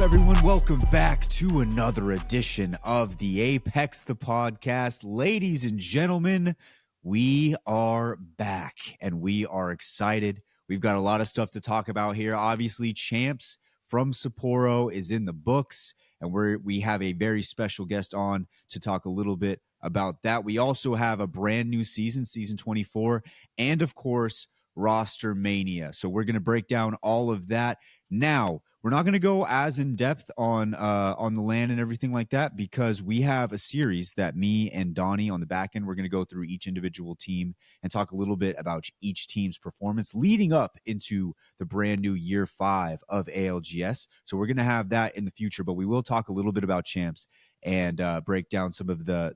everyone? Welcome back to another edition of the Apex the Podcast. Ladies and gentlemen, we are back and we are excited. We've got a lot of stuff to talk about here. Obviously, Champs from Sapporo is in the books, and we have a very special guest on to talk a little bit about that. We also have a brand new season 24, and of course, Rostermania. So we're going to break down all of that. Now, we're not going to go as in depth on the LAN and everything like that because we have a series that me and Donnie on the back end, we're going to go through each individual team and talk a little bit about each team's performance leading up into the brand new year 5 of ALGS. So we're going to have that in the future, but we will talk a little bit about Champs and break down some of the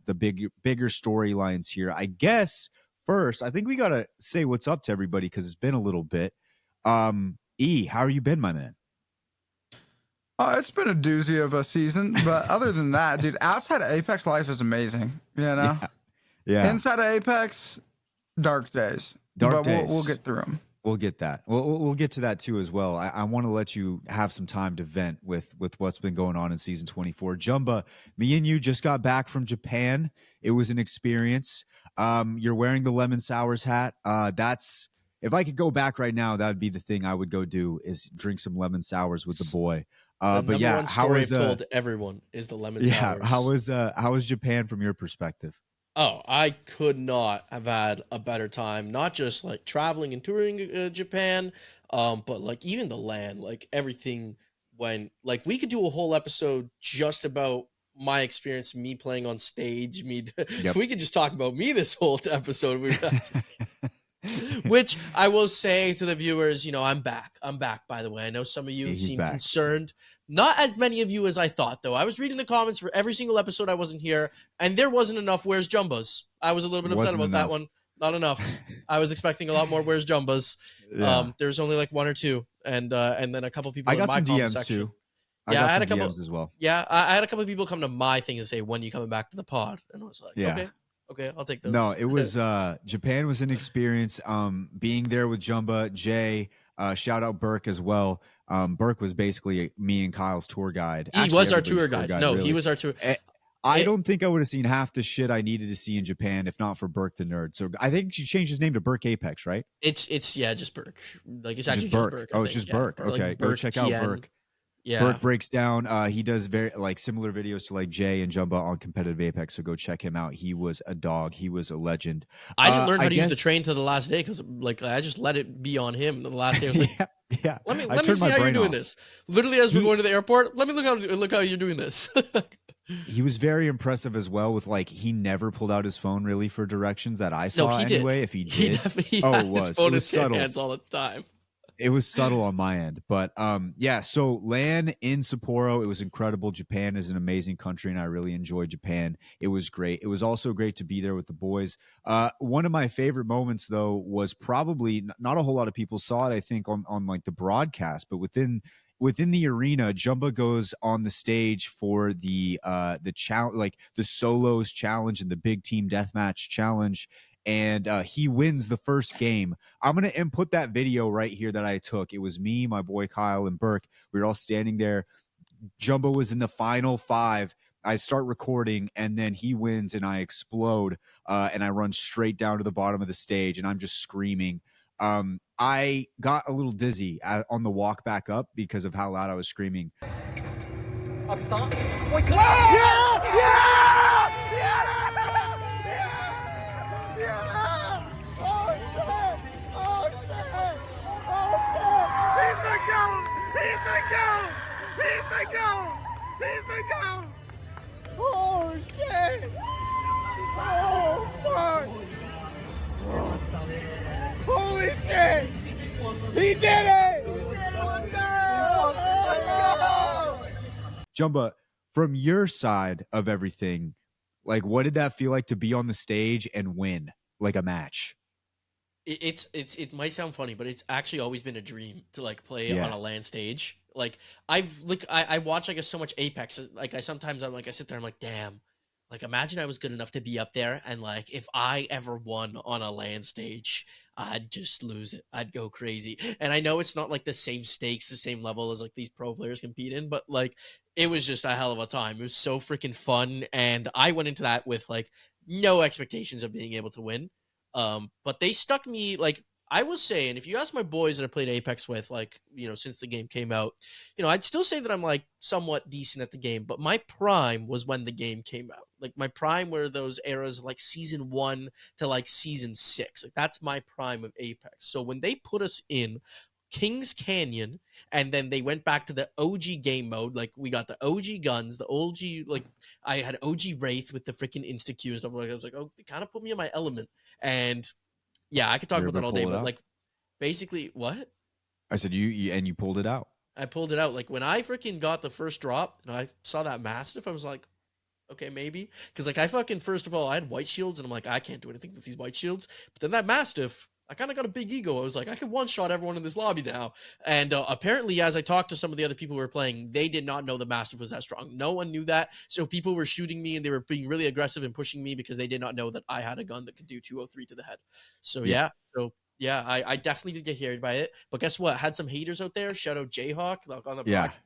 bigger storylines here. I guess first, I think we got to say what's up to everybody because it's been a little bit. E, how are you been, my man? It's been a doozy of a season, but other than that, dude, outside of Apex, life is amazing. You know, yeah. Inside of Apex, dark days. Dark days. We'll get through them. We'll get that. We'll get to that too as well. I want to let you have some time to vent with what's been going on in season 24. Jumba, me and you just got back from Japan. It was an experience. You're wearing the lemon sours hat. That's if I could go back right now, that would be the thing I would go do is drink some lemon sours with the boy. But yeah, how is told everyone is the lemon sours. How was Japan from your perspective? Oh, I could not have had a better time. Not just like traveling and touring Japan, but like even the land, like everything went. Like we could do a whole episode just about my experience, me playing on stage. Yep. We could just talk about me this whole episode. Which I will say to the viewers, you know, I'm back. By the way. I know some of you seem concerned. Not as many of you as I thought, though. I was reading the comments for every single episode I wasn't here, and there wasn't enough Where's Jumbas. I was a little bit upset about that one. Not enough. I was expecting a lot more Where's Jumbas. Yeah. There's only like one or two, and then a couple people in my comment section. Too. I had a couple DMs as well. Yeah, I had a couple of people come to my thing and say, "When are you coming back to the pod?" And I was like, Okay, I'll take those. No, it was Japan was an experience. Being there with Jumba, Jay, shout out Burke as well. Burke was basically me and Kyle's tour guide. He was our tour guide. No, really. He was our tour. I don't think I would have seen half the shit I needed to see in Japan if not for Burke the nerd. So I think you changed his name to Burke Apex, right? It's just Burke. Like it's actually just Burke. It's just Burke. Okay, like go check out Burke. Yeah. Burke breaks down. He does very like similar videos to like Jay and Jumba on competitive Apex. So go check him out. He was a dog. He was a legend. I didn't learn how to use the train to the last day because like I just let it be on him. The last day I was like, yeah. Let me see how you're doing this. Literally, as we're going to the airport, let me look how you're doing this. He was very impressive as well with like he never pulled out his phone really for directions that I saw anyway. If he did, he definitely had his phone in his hands all the time. It was subtle on my end, but yeah. So LAN in Sapporo, it was incredible. Japan is an amazing country, and I really enjoyed Japan. It was great. It was also great to be there with the boys. One of my favorite moments, though, was probably not a whole lot of people saw it. I think on like the broadcast, but within the arena, Jumba goes on the stage for the challenge, like the solos challenge and the big team deathmatch challenge. And he wins the first game. I'm going to input that video right here that I took. It was me, my boy Kyle, and Burke. We were all standing there. Jumbo was in the final 5. I start recording, and then he wins, and I explode, and I run straight down to the bottom of the stage, and I'm just screaming. I got a little dizzy on the walk back up because of how loud I was screaming. He's the GOAT! Oh shit! Oh fuck! Holy shit! He did it! Let's go! Jumba, from your side of everything, like what did that feel like to be on the stage and win like a match? It might sound funny, but it's actually always been a dream to like play on a LAN stage. Like I watch so much Apex. Like I sit there, I'm like, damn, Like, imagine I was good enough to be up there, and like, if I ever won on a LAN stage, I'd just lose it. I'd go crazy. And I know it's not like the same stakes, the same level as like these pro players compete in, but like, it was just a hell of a time. It was so freaking fun, and I went into that with like no expectations of being able to win. But they stuck me like. I will say, and if you ask my boys that I played Apex with, like, since the game came out, I'd still say that I'm like somewhat decent at the game, but my prime was when the game came out. Like my prime were those eras like season 1 to like season 6. Like that's my prime of Apex. So when they put us in Kings Canyon and then they went back to the OG game mode, like we got the OG guns, the OG, like I had OG Wraith with the freaking insta Q and stuff like that. I was like, oh, they kind of put me in my element. And yeah, I could talk You're about able that to all day, pull it but out? like basically what? I said you pulled it out. I pulled it out. Like when I freaking got the first drop and I saw that Mastiff, I was like, okay, maybe. Because like I fucking, first of all, I had white shields and I'm like, I can't do anything with these white shields. But then that Mastiff, I kind of got a big ego. I was like, I can one-shot everyone in this lobby now. And apparently, as I talked to some of the other people who were playing, they did not know the Mastiff was that strong. No one knew that. So people were shooting me and they were being really aggressive and pushing me because they did not know that I had a gun that could do 203 to the head. So yeah. So yeah, I definitely did get carried by it. But guess what? I had some haters out there. Shout out Jayhawk like on the broadcast,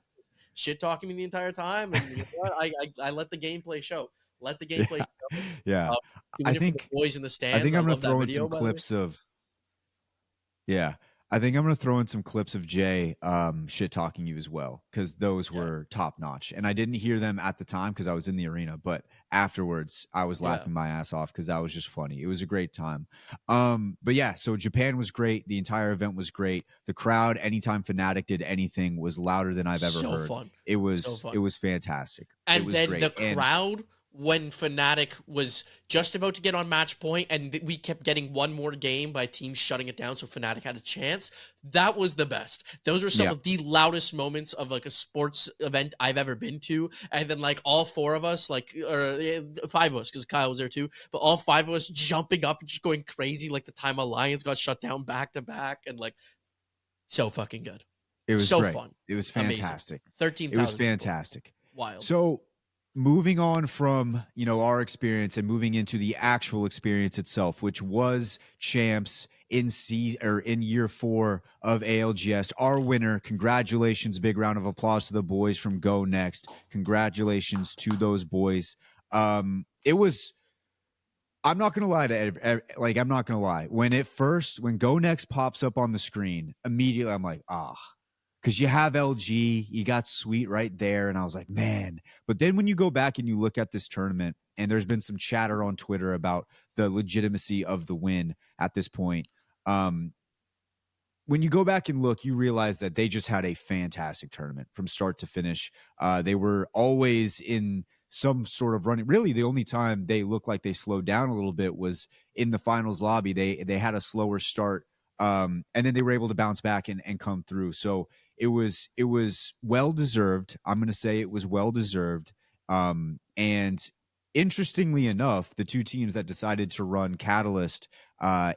shit talking me the entire time. And you know what? I let the gameplay show. Let the gameplay show. Yeah. Doing it for the boys in the stands. I think I'm going love to throw that in video, some clips of. Yeah. I think I'm going to throw in some clips of Jay shit talking you as well, because those were top notch. And I didn't hear them at the time because I was in the arena, but afterwards I was laughing my ass off because that was just funny. It was a great time. But yeah, so Japan was great. The entire event was great. The crowd, anytime Fnatic did anything, was louder than I've ever heard. Fun. It was fantastic. And it was then great. The crowd, when Fnatic was just about to get on match point and we kept getting one more game by teams shutting it down so Fnatic had a chance, that was the best. Those were some of the loudest moments of like a sports event I've ever been to. And then like all four of us, like, or 5 of us, because Kyle was there too, but all 5 of us jumping up and just going crazy like the time Alliance got shut down back to back, and like so fucking good. It was so great. fun. It was fantastic. 13,000. It was fantastic. People. Wild. So moving on from, our experience and moving into the actual experience itself, which was champs in year 4 of ALGS, our winner. Congratulations. Big round of applause to the boys from Go Next. Congratulations to those boys. It was, I'm not going to lie I'm not going to lie. When Go Next pops up on the screen, immediately I'm like, because you have LG, you got Sweet right there. And I was like, man. But then when you go back and you look at this tournament, and there's been some chatter on Twitter about the legitimacy of the win at this point. When you go back and look, you realize that they just had a fantastic tournament from start to finish. They were always in some sort of running. Really, the only time they looked like they slowed down a little bit was in the finals lobby. They had a slower start, and then they were able to bounce back and come through. So it was well deserved. I'm going to say it was well deserved. And interestingly enough, the 2 teams that decided to run Catalyst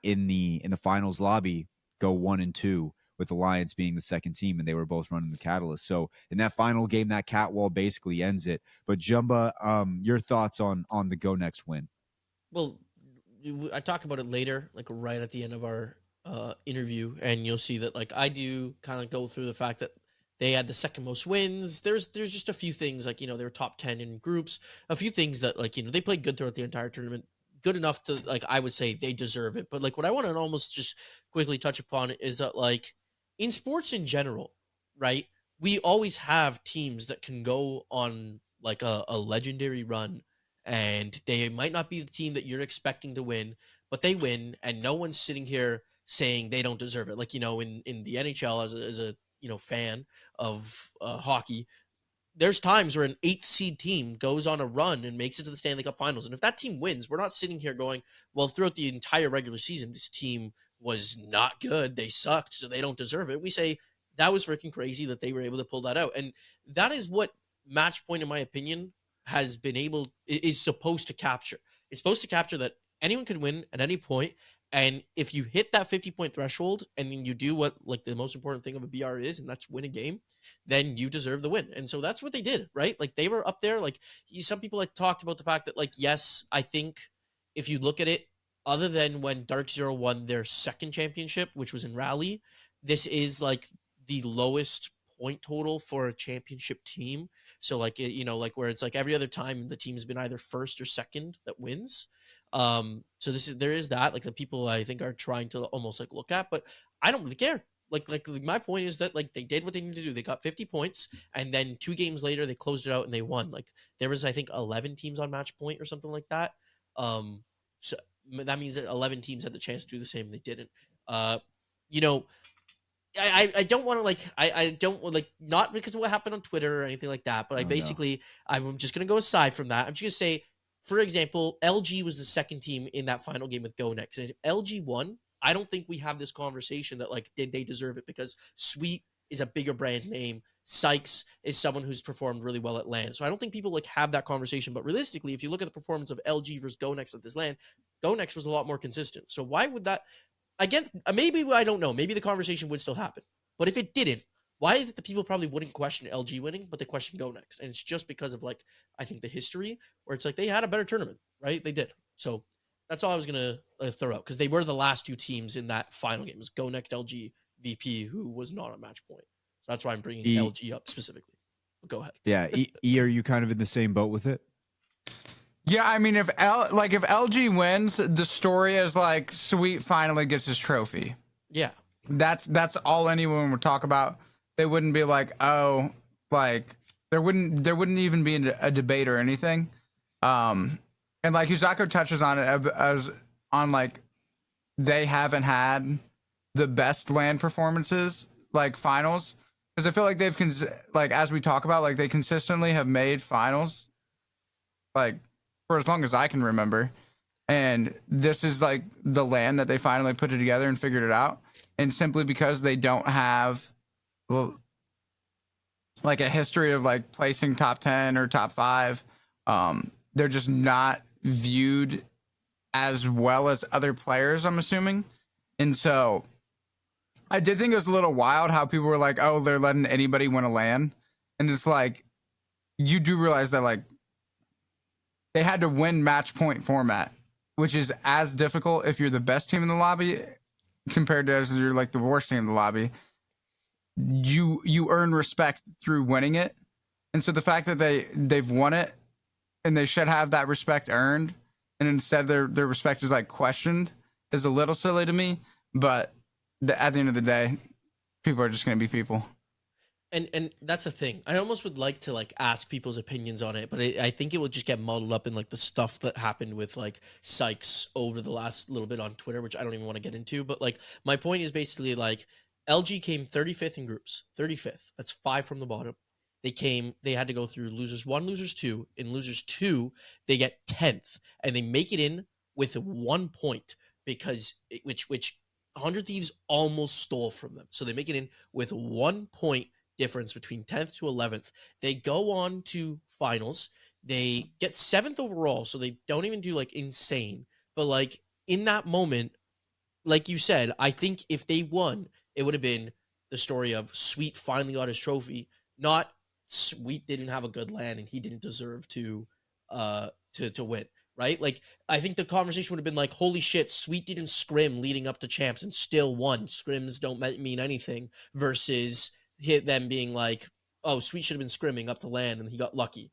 in the finals lobby go 1 and 2, with Alliance being the second team, and they were both running the Catalyst. So in that final game, that catwall basically ends it. But Jumba, your thoughts on the Go Next win? Well, I talk about it later, like right at the end of our interview, and you'll see that like I do kind of go through the fact that they had the second most wins. There's just a few things like, they were top 10 in groups, a few things that like, they played good throughout the entire tournament. Good enough to like, I would say they deserve it. But like what I want to almost just quickly touch upon is that like in sports in general, right? We always have teams that can go on like a legendary run, and they might not be the team that you're expecting to win, but they win, and no one's sitting here saying they don't deserve it. Like, in the NHL as a fan of hockey, there's times where an 8th seed team goes on a run and makes it to the Stanley Cup Finals. And if that team wins, we're not sitting here going, well, throughout the entire regular season, this team was not good. They sucked, so they don't deserve it. We say that was freaking crazy that they were able to pull that out. And that is what Match Point, in my opinion, is supposed to capture. It's supposed to capture that anyone can win at any point, And if you hit that 50-point threshold and then you do what like the most important thing of a BR is, and that's win a game, then you deserve the win. And so that's what they did, right? Like they were up there. Like some people like talked about the fact that like, yes, I think if you look at it, other than when Dark Zero won their second championship, which was in Rally, this is like the lowest point total for a championship team. So like, you know, like where it's like every other time the team's been either first or second that wins. So there is that, like the people I think are trying to almost like look at, but I don't really care. Like my point is that like they did what they needed to do. They got 50 points, and then 2 games later they closed it out and they won. Like there was I think 11 teams on match point or something like that. So that means that 11 teams had the chance to do the same. They didn't. You know, I don't want to like I don't like, not because of what happened on Twitter or anything like that, but I'm just gonna go aside from that. I'm just gonna say, for example, LG was the second team in that final game with GoNext, and if LG won, I don't think we have this conversation that like, did they deserve it? Because Sweet is a bigger brand name. Sykes is someone who's performed really well at LAN. So I don't think people like have that conversation. But realistically, if you look at the performance of LG versus GoNext at this LAN, GoNext was a lot more consistent. So why would that? Again, maybe, I don't know. Maybe the conversation would still happen. But if it didn't, why is it that people probably wouldn't question LG winning, but they question GoNext? And it's just because of like, I think the history where it's like they had a better tournament, right? They did. So that's all I was going to throw out, because they were the last 2 teams in that final game. It was GoNext, LG, VP, who was not on match point. So that's why I'm bringing LG up specifically. But go ahead. Yeah. Are you kind of in the same boat with it? Yeah, I mean, if LG wins, the story is like Sweet finally gets his trophy. Yeah, that's all anyone would talk about. They wouldn't be like, oh, like there wouldn't even be a debate or anything. And like Uxako touches on it as on like they haven't had the best LAN performances like finals, because I feel like they've like, as we talk about, like they consistently have made finals like for as long as I can remember. And this is like the LAN that they finally put it together and figured it out. And simply because they don't have, well, like a history of like placing top 10 or top 5, they're just not viewed as well as other players, I'm assuming. And so I did think it was a little wild how people were like, oh, they're letting anybody win a LAN. And it's like, you do realize that like they had to win match point format, which is as difficult if you're the best team in the lobby compared to as you're like the worst team in the lobby. You earn respect through winning it. And so the fact that they've won it and they should have that respect earned, and instead their respect is like questioned, is a little silly to me. But at the end of the day, people are just going to be people. And that's the thing. I almost would like to like ask people's opinions on it, but I think it will just get muddled up in like the stuff that happened with like Sykes over the last little bit on Twitter, which I don't even want to get into. But like my point is basically like LG came 35th in groups, 35th. That's 5 from the bottom. They had to go through losers 1, losers 2. In losers 2, they get 10th, and they make it in with 1 point because which 100 Thieves almost stole from them. So they make it in with 1 point difference between 10th to 11th. They go on to finals. They get 7th overall, so they don't even do like insane. But like in that moment, like you said, I think if they won, it would have been the story of Sweet finally got his trophy, not Sweet didn't have a good LAN and he didn't deserve to win. Right? Like, I think the conversation would have been like, holy shit, Sweet didn't scrim leading up to champs and still won. Scrims don't mean anything, versus them being like, oh, Sweet should have been scrimming up to LAN and he got lucky.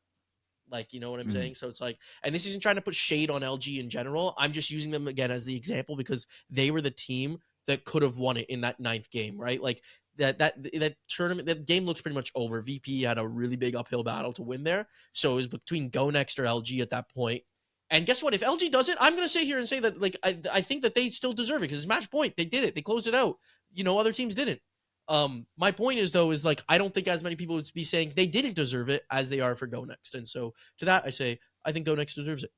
Like, you know what I'm saying? So it's like, and this isn't trying to put shade on LG in general. I'm just using them again as the example because they were the team that could have won it in that 9th game, right? Like that tournament, that game looks pretty much over. VP had a really big uphill battle to win there. So it was between GoNext or LG at that point. And guess what? If LG does it, I'm going to sit here and say that, like, I think that they still deserve it because it's match point. They did it. They closed it out. You know, other teams didn't. My point is, though, is like, I don't think as many people would be saying they didn't deserve it as they are for GoNext. And so to that, I say, I think GoNext deserves it.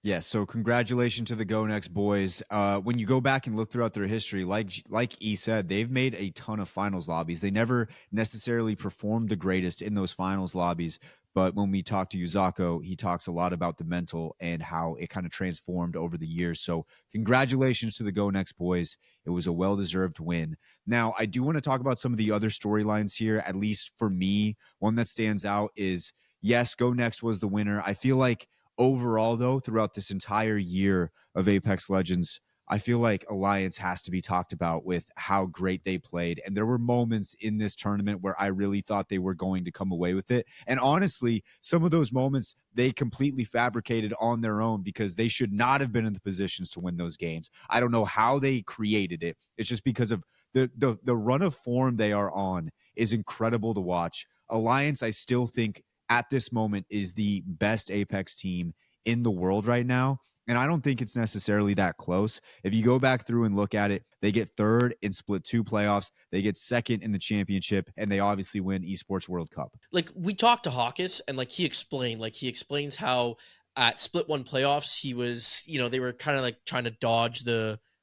Yes, so congratulations to the GoNext boys. When you go back and look throughout their history, like E said, they've made a ton of finals lobbies. They never necessarily performed the greatest in those finals lobbies, But when we talk to Uxako, he talks a lot about the mental and how it kind of transformed over the years. So congratulations to the Go Next boys. It was a well-deserved win. Now, I do want to talk about some of the other storylines here, at least for me. One that stands out is, yes, Go Next was the winner. I feel like overall, though, throughout this entire year of Apex Legends, I feel like Alliance has to be talked about with how great they played. And there were moments in this tournament where I really thought they were going to come away with it. And honestly, some of those moments they completely fabricated on their own because they should not have been in the positions to win those games. I don't know how they created it. It's just because of the run of form they are on is incredible to watch. Alliance, I still think at this moment is the best Apex team in the world right now. And I don't think it's necessarily that close. If you go back through and look at it, they get third in Split 2 playoffs. They get second in the championship, and they obviously win Esports World Cup. Like, we talked to Hawkes, and like he explains how at Split 1 playoffs, he was, they were kind of like trying to dodge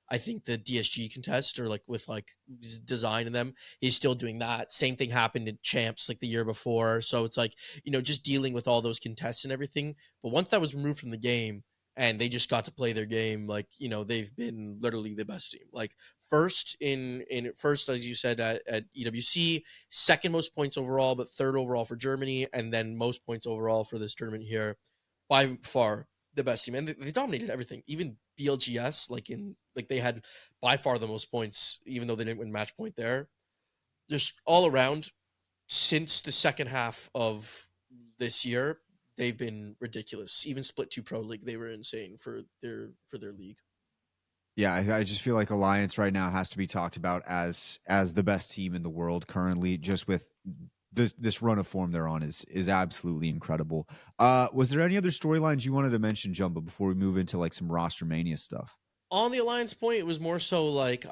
I think the DSG contest, or like with like design in them. He's still doing that. Same thing happened in champs like the year before. So it's like, just dealing with all those contests and everything. But once that was removed from the game, and they just got to play their game, like, they've been literally the best team. Like, first first, as you said, at EWC, second most points overall, but third overall for Germany, and then most points overall for this tournament here. By far the best team. And they dominated everything. Even BLGS, they had by far the most points, even though they didn't win match point there. Just all around, since the second half of this year, they've been ridiculous. Even Split 2 Pro League, they were insane for their league. Yeah, I just feel like Alliance right now has to be talked about as the best team in the world currently, just with this run of form they're on is absolutely incredible. Was there any other storylines you wanted to mention, Jumbo, before we move into like some Rostermania stuff? On the Alliance point, it was more so like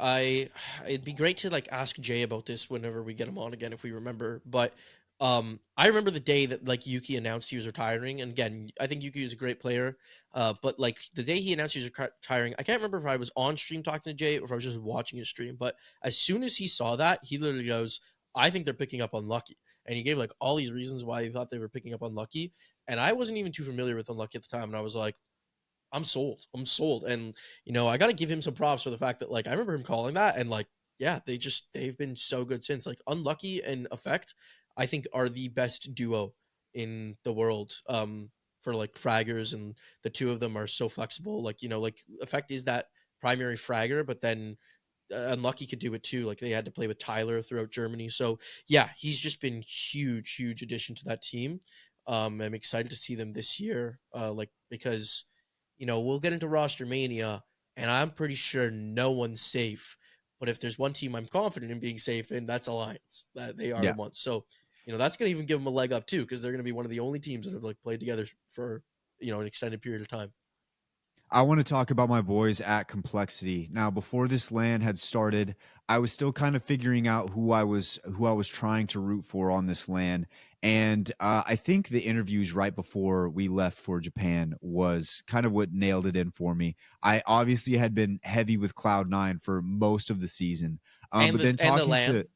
it'd be great to like ask Jay about this whenever we get him on again, if we remember. But I remember the day that like Yuki announced he was retiring, and again, I think Yuki is a great player. But like the day he announced he was retiring, I can't remember if I was on stream talking to Jay or if I was just watching his stream. But as soon as he saw that, he literally goes, "I think they're picking up Unlucky," and he gave like all these reasons why he thought they were picking up Unlucky, and I wasn't even too familiar with Unlucky at the time, and I was like, I'm sold. And, I got to give him some props for the fact that, like, I remember him calling that, and, like, yeah, they've been so good since. Like, Unlucky and Effect, I think, are the best duo in the world for, like, fraggers, and the two of them are so flexible. Like, like, Effect is that primary fragger, but then Unlucky could do it too. Like, they had to play with Tyler throughout Germany. So, yeah, he's just been huge addition to that team. I'm excited to see them this year, because we'll get into Rostermania, and I'm pretty sure no one's safe. But if there's one team I'm confident in being safe in, that's Alliance. That they are the ones. So, that's going to even give them a leg up too, because they're going to be one of the only teams that have like played together for, an extended period of time. I want to talk about my boys at Complexity. Now, before this LAN had started, I was still kind of figuring out who I was trying to root for on this LAN. And I think the interviews right before we left for Japan was kind of what nailed it in for me. I obviously had been heavy with Cloud9 for most of the season. But then talking to...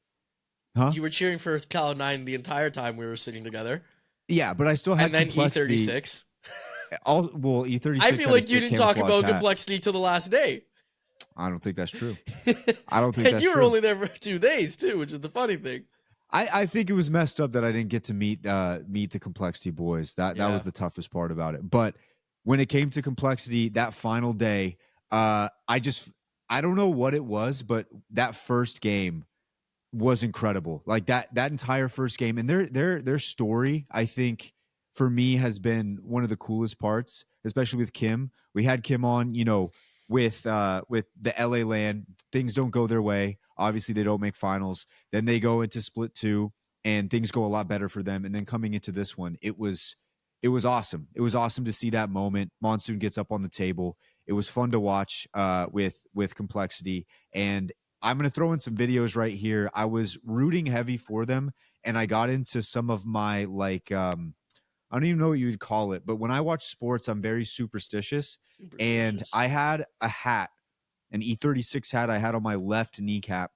Huh? You were cheering for Cloud9 the entire time we were sitting together. Yeah, but I still had Complexity. E36. E36. I feel like you didn't talk about Complexity till the last day. I don't think that's true. I don't think that's true. And you were only there for 2 days too, which is the funny thing. I think it was messed up that I didn't get to meet the Complexity boys. That was the toughest part about it. But when it came to Complexity, that final day, I don't know what it was, but that first game was incredible. Like that entire first game, and their story, I think, for me, has been one of the coolest parts, especially with Kim. We had Kim on, with the LA LAN. Things don't go their way. Obviously, they don't make finals. Then they go into Split 2, and things go a lot better for them. And then coming into this one, it was awesome. It was awesome to see that moment. Monsoon gets up on the table. It was fun to watch with Complexity. And I'm going to throw in some videos right here. I was rooting heavy for them, and I got into some of my, like, I don't even know what you would call it, but when I watch sports, I'm very superstitious. And I had a hat, an E36 hat I had on my left kneecap,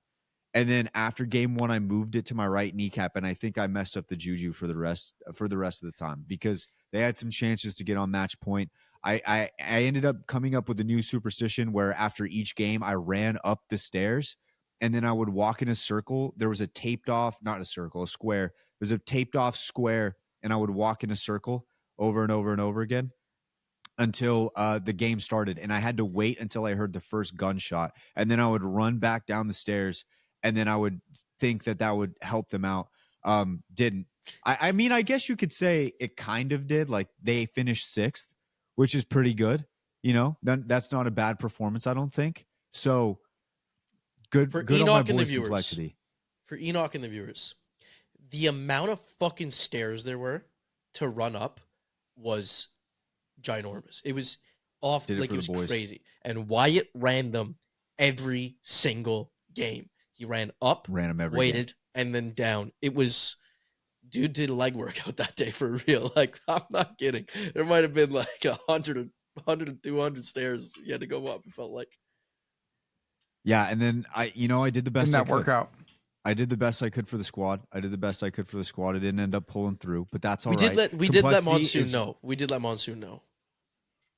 And then after game 1, I moved it to my right kneecap, and I think I messed up the juju for the rest of the time because they had some chances to get on match point. I ended up coming up with a new superstition where after each game I ran up the stairs and then I would walk in a circle. There was a taped off, not a circle, a square. There's a taped off square, and I would walk in a circle over and over and over again until the game started. And I had to wait until I heard the first gunshot, and then I would run back down the stairs, and then I would think that would help them out. Didn't. I mean, I guess you could say it kind of did. Like they finished 6th, which is pretty good. You know, that's not a bad performance, I don't think. So good for good Enoch on my and the boys' viewers. complexity. For Enoch and the viewers, the amount of fucking stairs there were to run up was ginormous. It was off, like it was crazy. And Wyatt ran them every single game. He ran up, Ran them every waited, game. and then down. It was, dude did leg workout that day for real. Like, I'm not kidding. There might have been like 100 to 200 stairs you had to go up, it felt like. Yeah, and then I did the best in I that could. workout. I did the best I could for the squad. It didn't end up pulling through, but that's all We right. did let Monsoon know. We did let Monsoon know.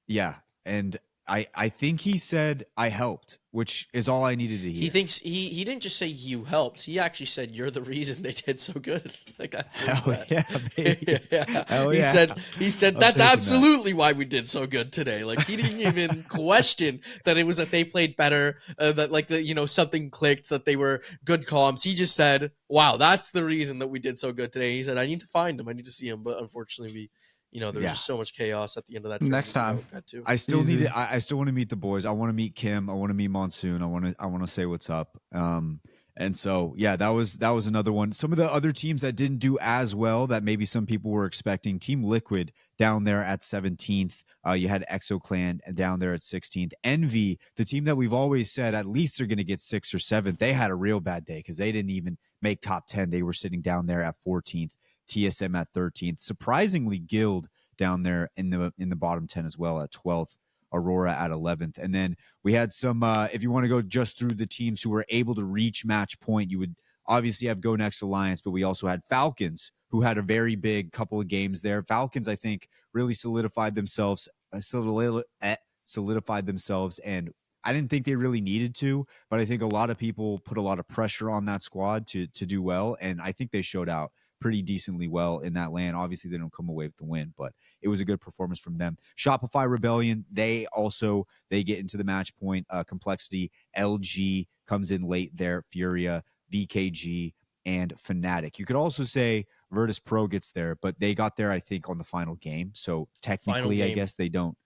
Yeah, and I think he said I helped, which is all I needed to hear. He thinks he didn't just say you helped. He actually said you're the reason they did so good. Like that's Hell yeah, baby. yeah. Hell He yeah. said I'm that's taking absolutely why we did so good today. Like he didn't even question that it was that they played better, that like something clicked, that they were good comms. He just said, "Wow, that's the reason that we did so good today." He said, "I need to find him. I need to see him," but unfortunately there was just so much chaos at the end of that. Next time. I still need to. I still want to meet the boys. I want to meet Kim. I want to meet Monsoon. I want to say what's up. And so yeah, that was another one. Some of the other teams that didn't do as well that maybe some people were expecting. Team Liquid down there at 17th. You had ExoClan down there at 16th. Envy, the team that we've always said at least they're going to get 6th or 7th. They had a real bad day because they didn't even make top 10. They were sitting down there at 14th. TSM at 13th. Surprisingly, Guild down there in the bottom 10 as well at 12th. Aurora at 11th. And then we had some, if you want to go just through the teams who were able to reach match point, you would obviously have Go Next Alliance, but we also had Falcons, who had a very big couple of games there. Falcons, I think, really solidified themselves, and I didn't think they really needed to, but I think a lot of people put a lot of pressure on that squad to do well, and I think they showed out pretty decently well in that LAN. Obviously, they don't come away with the win, but it was a good performance from them. Shopify Rebellion, they get into the match point complexity. LG comes in late there. Furia, VKG, and Fnatic. You could also say Virtus Pro gets there, but they got there, I think, on the final game. So technically, I guess they don't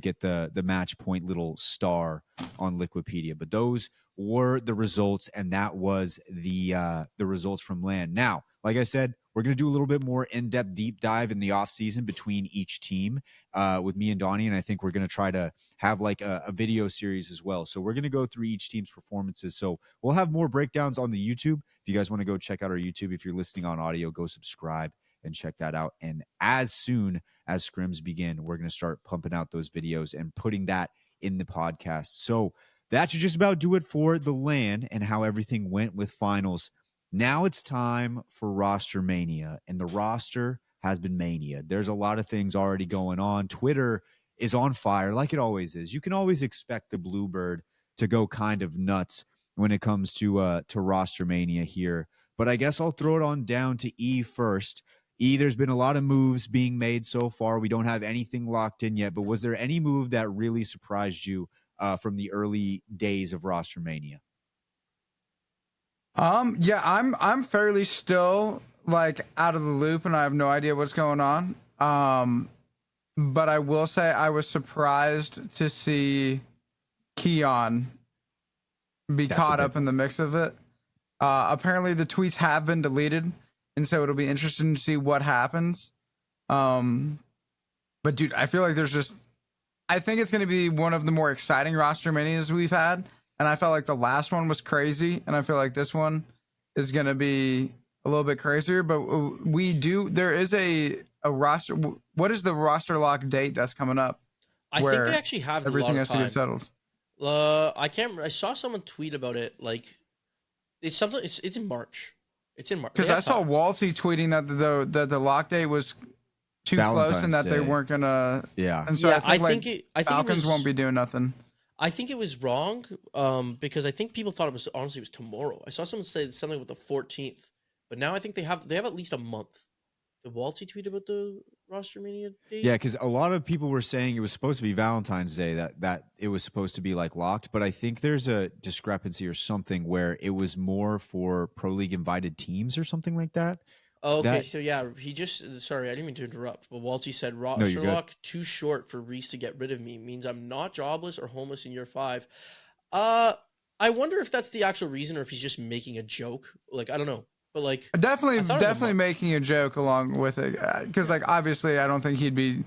get the match point little star on Liquipedia. But those were the results, and that was the results from LAN. Now, like I said, we're going to do a little bit more in-depth deep dive in the offseason between each team with me and Donnie, and I think we're going to try to have like a video series as well. So we're going to go through each team's performances. So we'll have more breakdowns on the YouTube. If you guys want to go check out our YouTube, if you're listening on audio, go subscribe and check that out. And as soon as scrims begin, we're going to start pumping out those videos and putting that in the podcast. So that should just about do it for the LAN and how everything went with finals. Now it's time for Rostermania, and the roster has been mania. There's a lot of things already going on. Twitter is on fire like it always is. You can always expect the Bluebird to go kind of nuts when it comes to Rostermania here. But I guess I'll throw it on down to E first. E, there's been a lot of moves being made so far. We don't have anything locked in yet, but was there any move that really surprised you from the early days of Rostermania? Yeah, I'm fairly still like out of the loop and I have no idea what's going on. But I will say I was surprised to see Keon be caught up in the mix of it. Apparently the tweets have been deleted, and so it'll be interesting to see what happens. But dude, I feel like I think it's going to be one of the more exciting roster manias we've had. And I felt like the last one was crazy, and I feel like this one is going to be a little bit crazier. But there is a roster. What is the roster lock date that's coming up? I think they actually have everything has to get settled. I saw someone tweet about it. Like, It's something. It's in March. It's in March. Because I saw Walty tweeting that the lock day was too close and that they weren't gonna. Yeah. And so I think Falcons it was, won't be doing nothing. I think it was wrong. Because I think people thought it was honestly it was tomorrow. I saw someone say something with the 14th, but now I think they have at least a month. Did Walty tweet about the Rostermania date? Yeah, because a lot of people were saying it was supposed to be Valentine's Day, that it was supposed to be like locked, but I think there's a discrepancy or something where it was more for Pro League invited teams or something like that. Oh, okay, so yeah, he just sorry, I didn't mean to interrupt, but Walty said roster lock too short for Reese to get rid of me. Means I'm not jobless or homeless in year 5. I wonder if that's the actual reason or if he's just making a joke. Like, I don't know. But like definitely making a joke along with it, because like obviously I don't think he'd be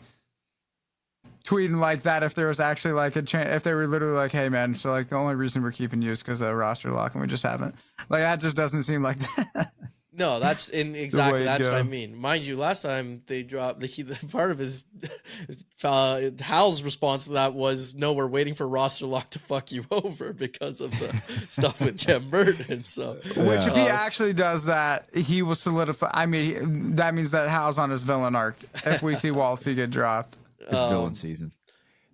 tweeting like that if there was actually like a chance, if they were literally like, hey man, so like the only reason we're keeping you is because of roster lock and we just haven't, like that just doesn't seem like that. No, that's exactly that's what I mean. Mind you, last time they dropped the part of his Hal's response to that was, "No, we're waiting for roster lock to fuck you over because of the stuff with Jem Burton." So, which if he actually does that, he will solidify. I mean, that means that Hal's on his villain arc. If we see Walty get dropped, it's villain season.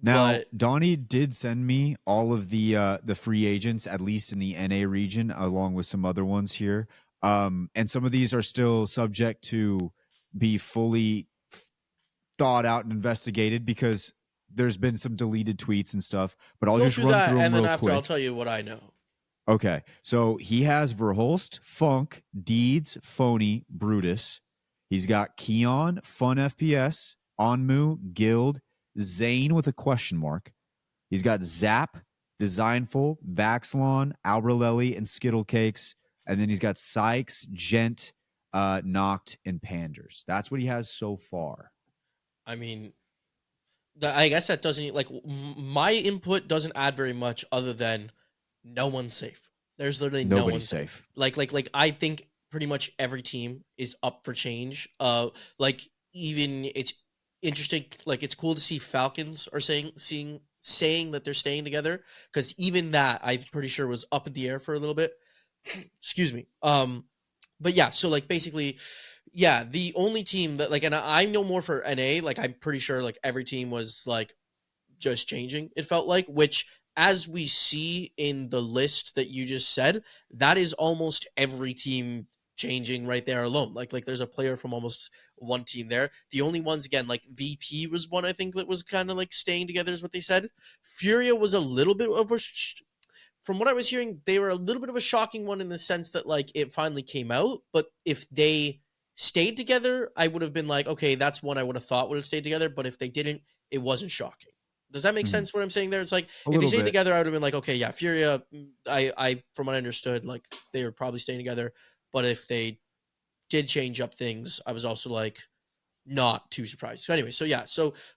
Now, Donnie did send me all of the free agents, at least in the NA region, along with some other ones here. And some of these are still subject to be fully thought out and investigated because there's been some deleted tweets and stuff. But I'll just run through them and then real after quick. I'll tell you what I know. Okay, so he has Verhulst, Funk, Deeds, Phony, Brutus. He's got Keon, Fun FPS, Onmu, Guild, Zane with a question mark. He's got Zap, Designful, Vaxlon, Albrelelli, and Skittle Cakes. And then he's got Sykes, Gent, Noct, and Panders. That's what he has so far. I mean, I guess that doesn't, like, my input doesn't add very much other than no one's safe. There's literally no one safe. Like I think pretty much every team is up for change. Like, even it's interesting, like it's cool to see Falcons are saying that they're staying together, because even that I'm pretty sure was up in the air for a little bit. Excuse me. But yeah, so like basically, yeah, the only team that like, and I know more for NA, like I'm pretty sure like every team was like just changing, it felt like, which as we see in the list that you just said, that is almost every team changing right there alone. Like there's a player from almost one team there. The only ones, again, like VP was one I think that was kind of like staying together is what they said. Furia was a little bit of a from what I was hearing, they were a little bit of a shocking one in the sense that like it finally came out, but if they stayed together, I would have been like, okay, that's one I would have thought would have stayed together, but if they didn't, it wasn't shocking. Does that make sense what I'm saying there? It's like if they stayed together, I would have been like, okay, yeah, Furia, I from what I understood, like they were probably staying together, but if they did change up things, I was also like not too surprised. So anyway,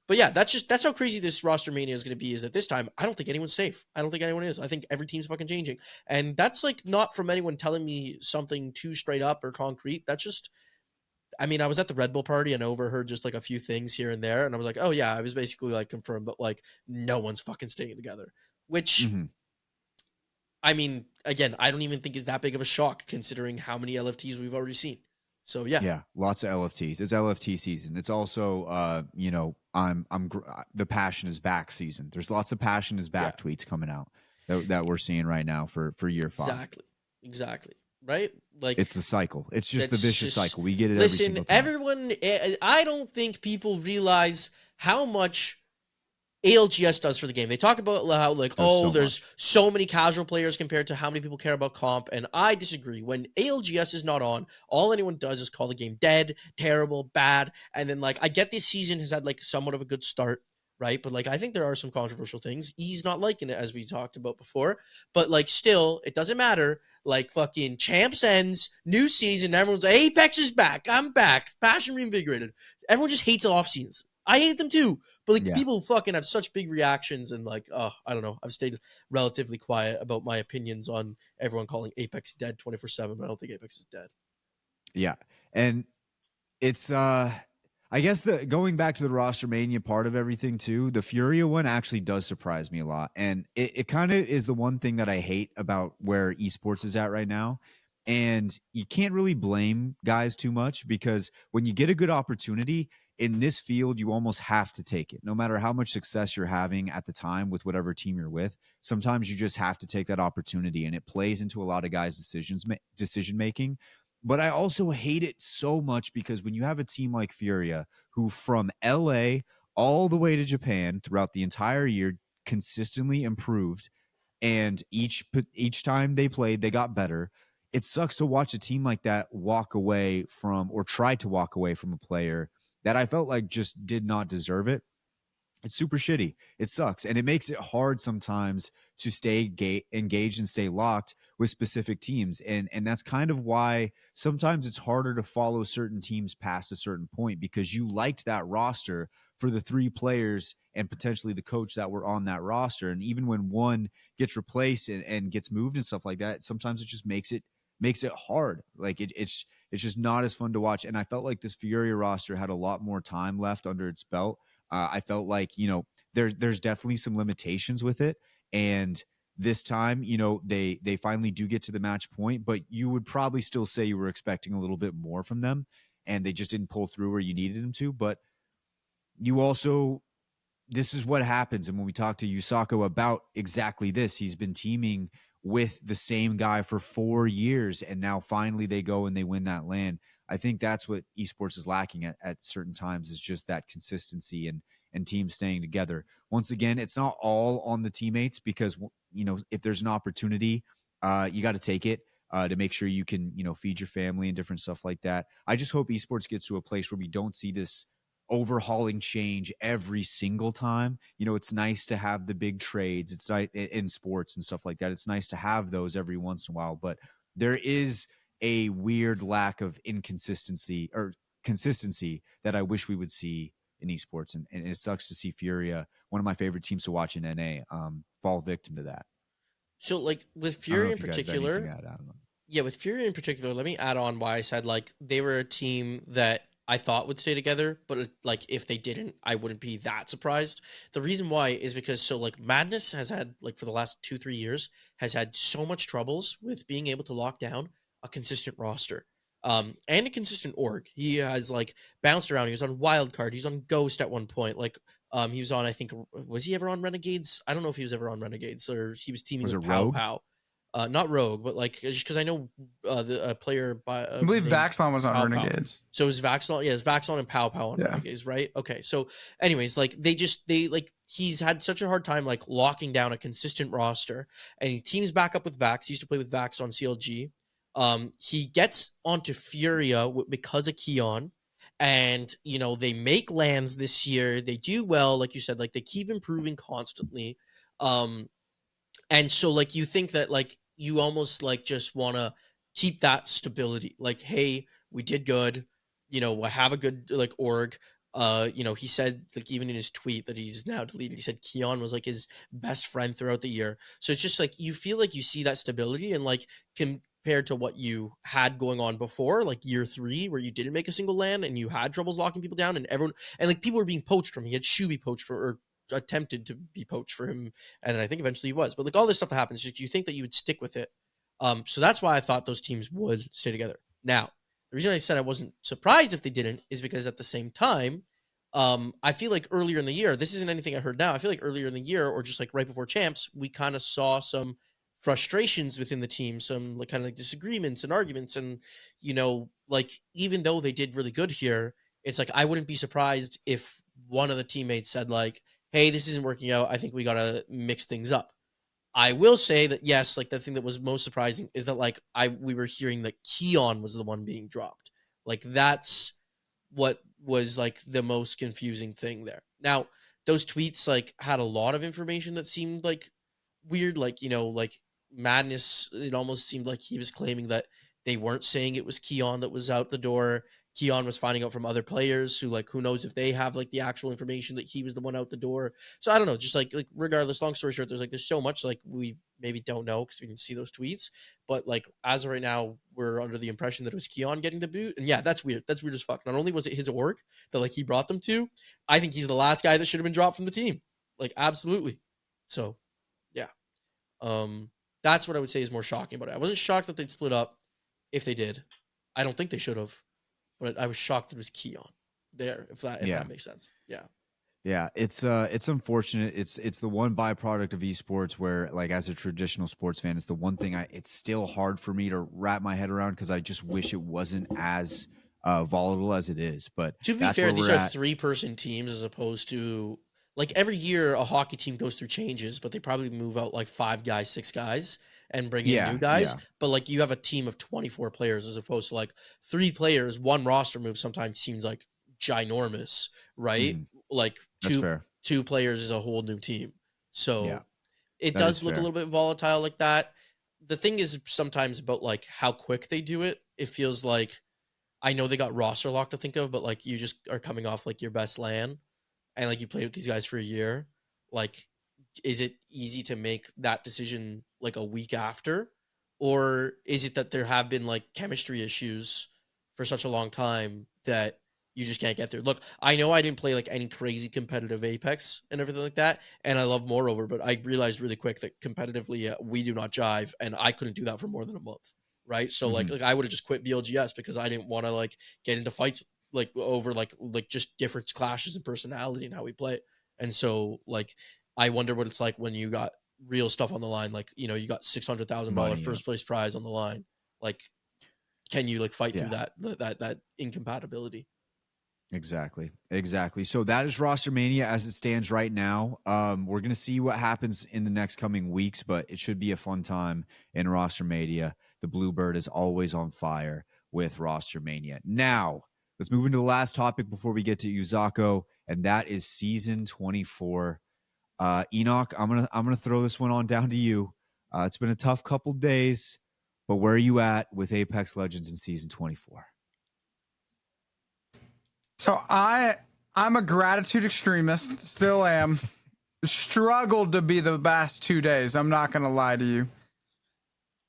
but yeah, that's how crazy this Rostermania is going to be, is that this time I don't think anyone's safe. I don't think anyone is. I think every team's fucking changing. And that's like not from anyone telling me something too straight up or concrete. That's just, I mean, I was at the Red Bull party and overheard just like a few things here and there. And I was like, oh yeah, I was basically like confirmed that like no one's fucking staying together, which I mean, again, I don't even think is that big of a shock considering how many LFTs we've already seen. So yeah, lots of LFTs. It's LFT season. It's also, you know, the passion is back season. There's lots of passion is back tweets coming out that we're seeing right now for year 5. Exactly. Right? Like it's the cycle. It's just the vicious cycle. We get it. Listen, every single time. Everyone. I don't think people realize how much ALGS does for the game. They talk about how like, there's so many casual players compared to how many people care about comp, and I disagree. When ALGS is not on, all anyone does is call the game dead, terrible, bad, and then like I get this season has had like somewhat of a good start, right? But like I think there are some controversial things. He's not liking it, as we talked about before, but like still, it doesn't matter. Like fucking champs ends, new season, everyone's like, Apex is back, I'm back, passion reinvigorated. Everyone just hates off seasons. I hate them too. But like people fucking have such big reactions, and like, I don't know. I've stayed relatively quiet about my opinions on everyone calling Apex dead 24/7, but I don't think Apex is dead. Yeah. And it's I guess going back to the Rostermania part of everything too, the Furia one actually does surprise me a lot. And it kind of is the one thing that I hate about where esports is at right now. And you can't really blame guys too much, because when you get a good opportunity in this field, you almost have to take it. No matter how much success you're having at the time with whatever team you're with, sometimes you just have to take that opportunity, and it plays into a lot of guys' decision making. But I also hate it so much because when you have a team like Furia, who from LA all the way to Japan throughout the entire year consistently improved, and each time they played, they got better. It sucks to watch a team like that walk away from, or try to walk away from, a player that I felt like just did not deserve it. It's super shitty. It sucks. And it makes it hard sometimes to stay engaged and stay locked with specific teams. And that's kind of why sometimes it's harder to follow certain teams past a certain point, because you liked that roster for the 3 players and potentially the coach that were on that roster. And even when one gets replaced and gets moved and stuff like that, sometimes it just makes it hard. Like it's just not as fun to watch. And I felt like this Furia roster had a lot more time left under its belt. I felt like, there's definitely some limitations with it. And this time, they finally do get to the match point, but you would probably still say you were expecting a little bit more from them, and they just didn't pull through where you needed them to. But you also, this is what happens. And when we talk to Uxako about exactly this, he's been teaming with the same guy for 4 years, and now finally they go and they win that LAN. I think that's what esports is lacking at certain times, is just that consistency and teams staying together. Once again, it's not all on the teammates, because, if there's an opportunity, you got to take it to make sure you can, feed your family and different stuff like that. I just hope esports gets to a place where we don't see this overhauling change every single time. It's nice to have the big trades. It's like in sports and stuff like that. It's nice to have those every once in a while, but there is a weird lack of inconsistency or consistency that I wish we would see in esports. And it sucks to see Furia, one of my favorite teams to watch in NA, fall victim to that. So like with Furia in particular, yeah, with Furia in particular, let me add on why I said like they were a team that I thought would stay together, but like if they didn't, I wouldn't be that surprised. The reason why is because so like Madness has had like for the last 2-3 years has had so much troubles with being able to lock down a consistent roster, and a consistent org. He has like bounced around. He was on Wildcard. He was on Ghost at one point. Like he was on, I think, was he ever on Renegades? I don't know if he was ever on Renegades, or he was teaming with Pow Pow. Not Rogue, but like just because I know the player by I believe Vaxlon was on Pow Renegades. Pow. So it was Vaxlon, yeah, it's Vaxlon and Pow Pow on Renegades, right? Okay, so anyways, like they like he's had such a hard time like locking down a consistent roster, and he teams back up with Vax. He used to play with Vax on CLG. He gets onto Furia because of Keon, and they make lands this year. They do well, like you said, like they keep improving constantly. And so like you think that like you almost like just want to keep that stability. Like, hey, we did good, I have a good like org. He said like even in his tweet that he's now deleted, he said Keon was like his best friend throughout the year. So it's just like you feel like you see that stability, and like compared to what you had going on before, like year 3, where you didn't make a single LAN and you had troubles locking people down, and everyone and like people were being poached from. He had Shuby poached for, or attempted to be poached for him, and I think eventually he was. But like all this stuff that happens, you think that you would stick with it. So that's why I thought those teams would stay together. Now, the reason I said I wasn't surprised if they didn't is because at the same time, I feel like earlier in the year, this isn't anything I heard now. I feel like earlier in the year, or just like right before champs, we kind of saw some frustrations within the team, some like kind of like disagreements and arguments, and like even though they did really good here, it's like I wouldn't be surprised if one of the teammates said like, hey, this isn't working out. I think we got to mix things up. I will say that, yes, like the thing that was most surprising is that like we were hearing that Keon was the one being dropped. Like that's what was like the most confusing thing there. Now, those tweets like had a lot of information that seemed like weird. Like, like Madness, it almost seemed like he was claiming that they weren't saying it was Keon that was out the door. Keon was finding out from other players who like, who knows if they have like the actual information that he was the one out the door. So I don't know, just like regardless, long story short, there's so much like we maybe don't know because we didn't see those tweets, but like as of right now, we're under the impression that it was Keon getting the boot. And yeah, that's weird. That's weird as fuck. Not only was it his org that like he brought them to, I think he's the last guy that should have been dropped from the team. Like absolutely. So yeah. That's what I would say is more shocking about it. I wasn't shocked that they'd split up. if they did. I don't think they should have, but I was shocked it was Keon there. If that makes sense. Yeah. Yeah, it's unfortunate. It's the one byproduct of esports where, like, as a traditional sports fan, it's the one thing it's still hard for me to wrap my head around because I just wish it wasn't as volatile as it is. But to be fair, these are 3-person teams as opposed to, like, every year a hockey team goes through changes, but they probably move out like 5 guys, 6 guys and bring in new guys. Yeah. But like you have a team of 24 players as opposed to like 3 players, 1 roster move sometimes seems like ginormous, right? Like 2 players is a whole new team. So it does look a little bit volatile like that. The thing is sometimes about like how quick they do it. It feels like, I know they got roster lock to think of, but like you just are coming off like your best LAN and like you played with these guys for a year. Like, is it easy to make that decision like a week after? Or is it that there have been like chemistry issues for such a long time that you just can't get through? Look, I know I didn't play like any crazy competitive Apex and everything like that, and I love Moreover, but I realized really quick that competitively we do not jive, and I couldn't do that for more than a month, right? So like I would have just quit BLGS because I didn't want to like get into fights like over like just different clashes in personality and how we play. And so like I wonder what it's like when you got real stuff on the line, like, you know, you got $600,000 first place prize on the line. Like, can you like fight through that incompatibility? Exactly. So that is Rostermania as it stands right now. We're going to see what happens in the next coming weeks, but it should be a fun time in Rostermania. The Bluebird is always on fire with Rostermania. Now, let's move into the last topic before we get to Uxako, and that is season 24. Enoch, I'm gonna throw this one on down to you. It's been a tough couple days, but where are you at with Apex Legends in season 24? So I'm a gratitude extremist, still am. Struggled to be the past 2 days, I'm not gonna lie to you.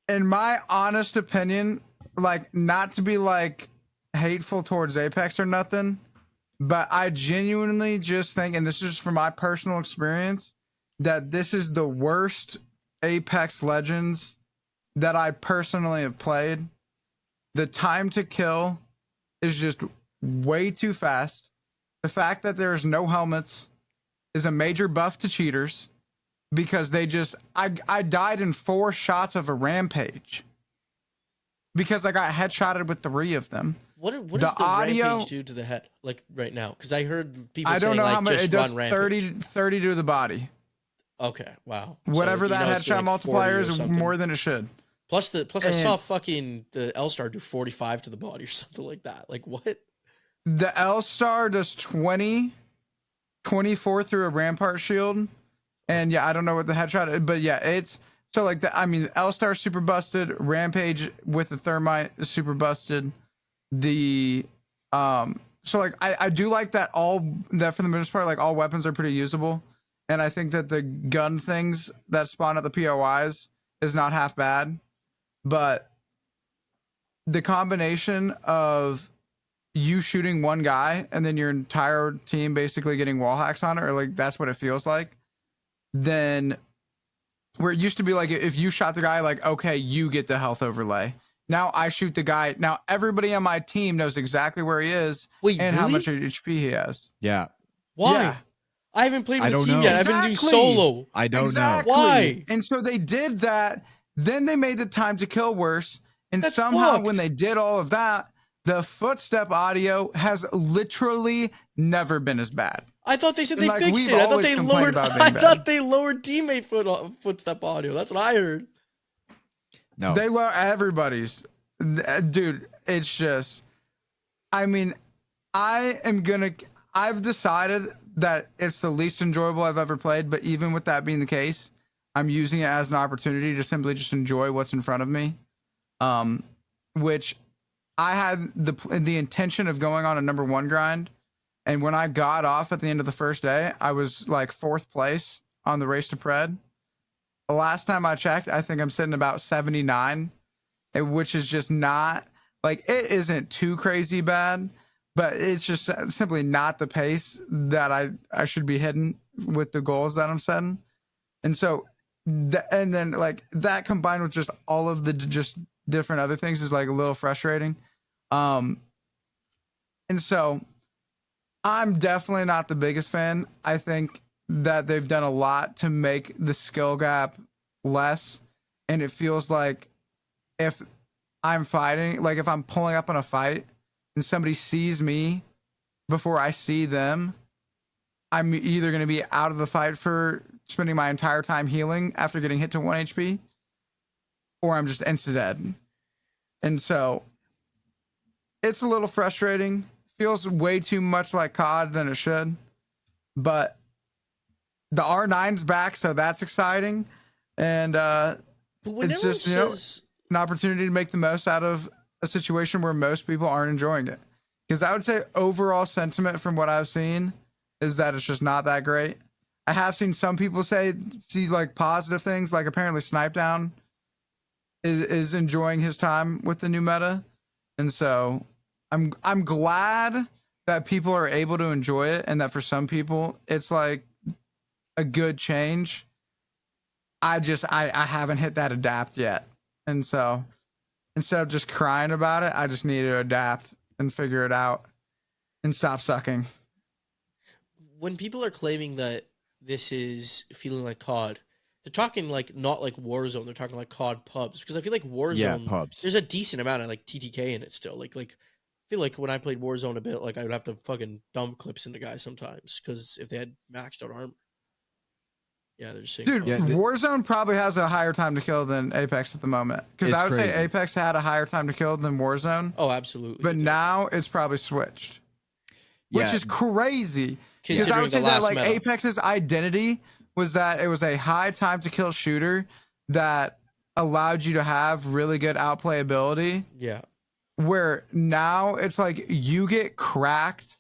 In my honest opinion, like, not to be like hateful towards Apex or nothing, but I genuinely just think, and this is from my personal experience, that this is the worst Apex Legends that I personally have played. The time to kill is just way too fast. The fact that there's no helmets is a major buff to cheaters because they just, I died in 4 shots of a rampage because I got headshotted with 3 of them. What does the audio rampage do to the head, like, right now? Because I heard people saying, like, how much it does. 30 to the body. Okay, wow. Whatever so, that headshot like multiplier is, more than it should. Plus I saw fucking the L-Star do 45 to the body or something like that. Like, what? The L-Star does 24 through a Rampart shield. And yeah, I don't know what the headshot is, but yeah, it's so like I mean, L-Star super busted, Rampage with the Thermite is super busted. The so like I do like that for the most part, like all weapons are pretty usable. And I think that the gun things that spawn at the POIs is not half bad. But the combination of you shooting one guy and then your entire team basically getting wall hacks on it, or like that's what it feels like. Then where it used to be like if you shot the guy, like, okay, you get the health overlay. Now I shoot the guy. Now everybody on my team knows exactly where he is and how much HP he has. Yeah. Why? Yeah. I haven't played with a team yet. Exactly. I've been doing solo. I don't know. Why? And so they did that. Then they made the time to kill worse. And That's somehow fucked. When they did all of that, the footstep audio has literally never been as bad. I thought they said they fixed it. I thought they lowered. Teammate footstep audio. That's what I heard. No, they lower everybody's. Dude, it's just. I mean, I've decided that it's the least enjoyable I've ever played. But even with that being the case, I'm using it as an opportunity to simply just enjoy what's in front of me. Which I had the intention of going on a number 1 grind. And when I got off at the end of the first day, I was like 4th place on the race to Pred. The last time I checked, I think I'm sitting about 79, which is just not like, it isn't too crazy bad, but it's just simply not the pace that I should be hitting with the goals that I'm setting. And so, and then like that combined with just all of the just different other things is like a little frustrating. And so I'm definitely not the biggest fan. I think that they've done a lot to make the skill gap less. And it feels like if I'm fighting, like if I'm pulling up on a fight and somebody sees me before I see them, I'm either going to be out of the fight for spending my entire time healing after getting hit to 1 HP, or I'm just insta-dead. And so it's a little frustrating. Feels way too much like COD than it should. But the R9's back, so that's exciting. And it's just, an opportunity to make the most out of a situation where most people aren't enjoying it. Because I would say overall sentiment from what I've seen is that it's just not that great. I have seen some people see like positive things, like apparently Snipedown is enjoying his time with the new meta. And so I'm glad that people are able to enjoy it, and that for some people it's like a good change. I haven't hit that adapt yet. And so instead of just crying about it, I just need to adapt and figure it out and stop sucking. When people are claiming that this is feeling like COD, they're talking like not like Warzone, they're talking like COD pubs, because I feel like Warzone, pubs. There's a decent amount of like TTK in it still. Like I feel like when I played Warzone a bit, like I would have to fucking dump clips into guys sometimes because if they had maxed out armor. Yeah, they're just saying. Dude, Warzone probably has a higher time to kill than Apex at the moment. Because I would say Apex had a higher time to kill than Warzone. Oh, absolutely. But now it's probably switched. Which is crazy. Because I would say that like Apex's identity was that it was a high time to kill shooter that allowed you to have really good outplayability. Yeah. Where now it's like you get cracked.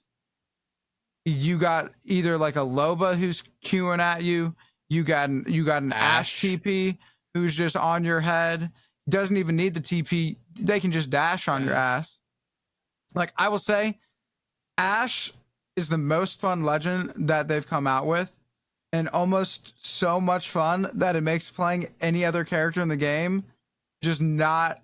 You got either like a Loba who's queuing at you. You got an Ash TP who's just on your head. Doesn't even need the TP. They can just dash on your ass. Like I will say, Ash is the most fun legend that they've come out with, and almost so much fun that it makes playing any other character in the game just not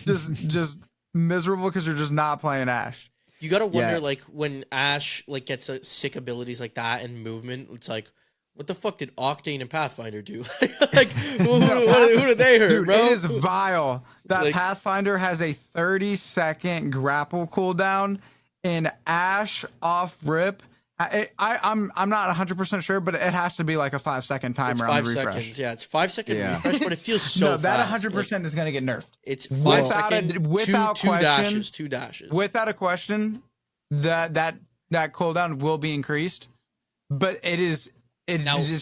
just miserable because you're just not playing Ash. You gotta wonder like when Ash like gets sick abilities like that and movement, it's like, what the fuck did Octane and Pathfinder do? Like, who did they hurt, dude, bro? It is vile. That like, Pathfinder has a 30-second grapple cooldown, and Ash off rip. I'm not 100% sure, but it has to be like a 5-second timer on the refresh. 5 seconds, yeah, it's 5-second refresh, but it feels so no, that fast. 100% is going to get nerfed. It's 5 seconds, without two question, two dashes. Without a question, that cooldown will be increased, but it's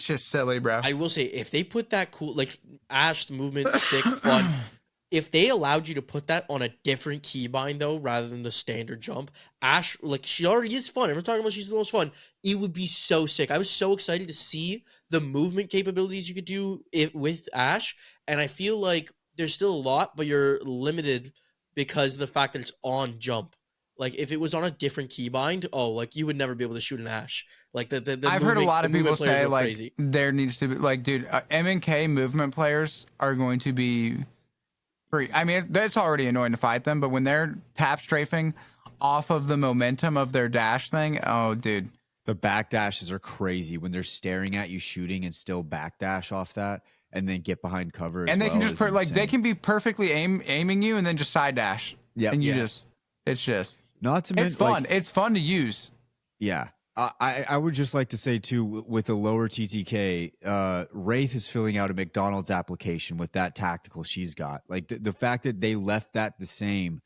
just silly, bro. I will say, if they put that like Ash movement, sick, fun. If they allowed you to put that on a different keybind though, rather than the standard jump, Ash, like she already is fun. Everyone's talking about she's the most fun. It would be so sick. I was so excited to see the movement capabilities you could do it with Ash, and I feel like there's still a lot, but you're limited because of the fact that it's on jump. Like if it was on a different keybind, like you would never be able to shoot an Ash. Like the I've heard a lot of people say like crazy. There needs to be like, dude, M&K movement players are going to be free. I mean, that's already annoying to fight them, but when they're tap strafing off of the momentum of their dash thing, oh, dude. The back dashes are crazy when they're staring at you shooting and still back dash off that and then get behind cover. And they can just they can be perfectly aiming you and then just side dash. Yeah, and it's just not to it's fun. It's fun to use. Yeah. I would just like to say too, with the lower TTK, Wraith is filling out a McDonald's application with that tactical she's got. Like the fact that they left that the same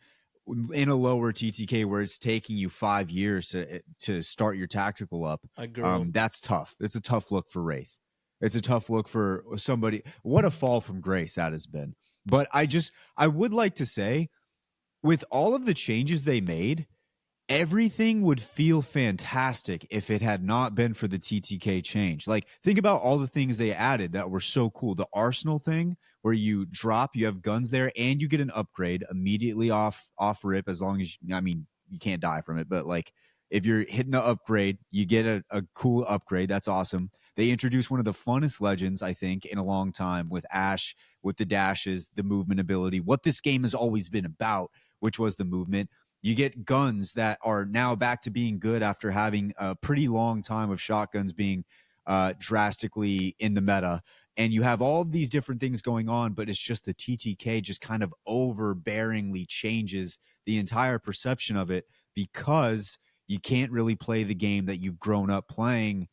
in a lower TTK where it's taking you 5 years to start your tactical up. That's tough. It's a tough look for Wraith. It's a tough look for somebody. What a fall from grace that has been. But I would like to say, with all of the changes they made, everything would feel fantastic if it had not been for the TTK change. Like, think about all the things they added that were so cool. The Arsenal thing, where you drop, you have guns there, and you get an upgrade immediately off rip, as long as, you can't die from it, but like, if you're hitting the upgrade, you get a cool upgrade. That's awesome. They introduced one of the funnest legends, I think, in a long time with Ash, with the dashes, the movement ability, what this game has always been about, which was the movement. You get guns that are now back to being good after having a pretty long time of shotguns being drastically in the meta. And you have all of these different things going on, but it's just the TTK just kind of overbearingly changes the entire perception of it, because you can't really play the game that you've grown up playing,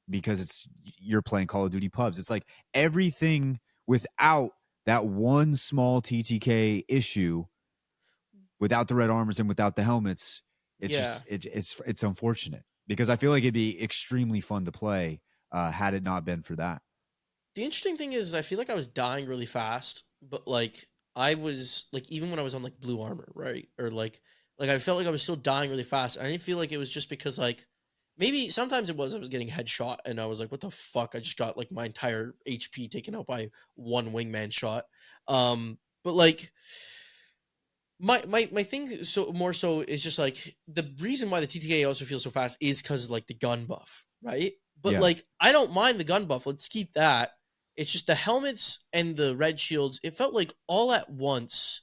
because you're playing Call of Duty pubs. It's like everything without that one small TTK issue, without the red armors and without the helmets, it's unfortunate, because I feel like it'd be extremely fun to play had it not been for that. The interesting thing is, I feel like I was dying really fast, but like I was like, even when I was on like blue armor, right? Or like I felt like I was still dying really fast. I didn't feel like it was just because like, maybe sometimes it was I was getting headshot and I was like, what the fuck? I just got like my entire HP taken out by one wingman shot. But like my thing so more so is just like the reason why the TTK also feels so fast is because of like the gun buff, right? But like I don't mind the gun buff. Let's keep that. It's just the helmets and the red shields. It felt like all at once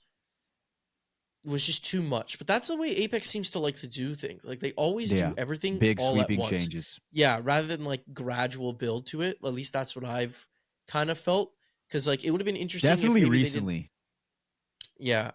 was just too much. But that's the way Apex seems to like to do things. Like they always do everything big all sweeping at once. changes. Yeah, rather than like gradual build to it. At least that's what I've kind of felt. Because like it would have been interesting. Definitely if recently. Yeah.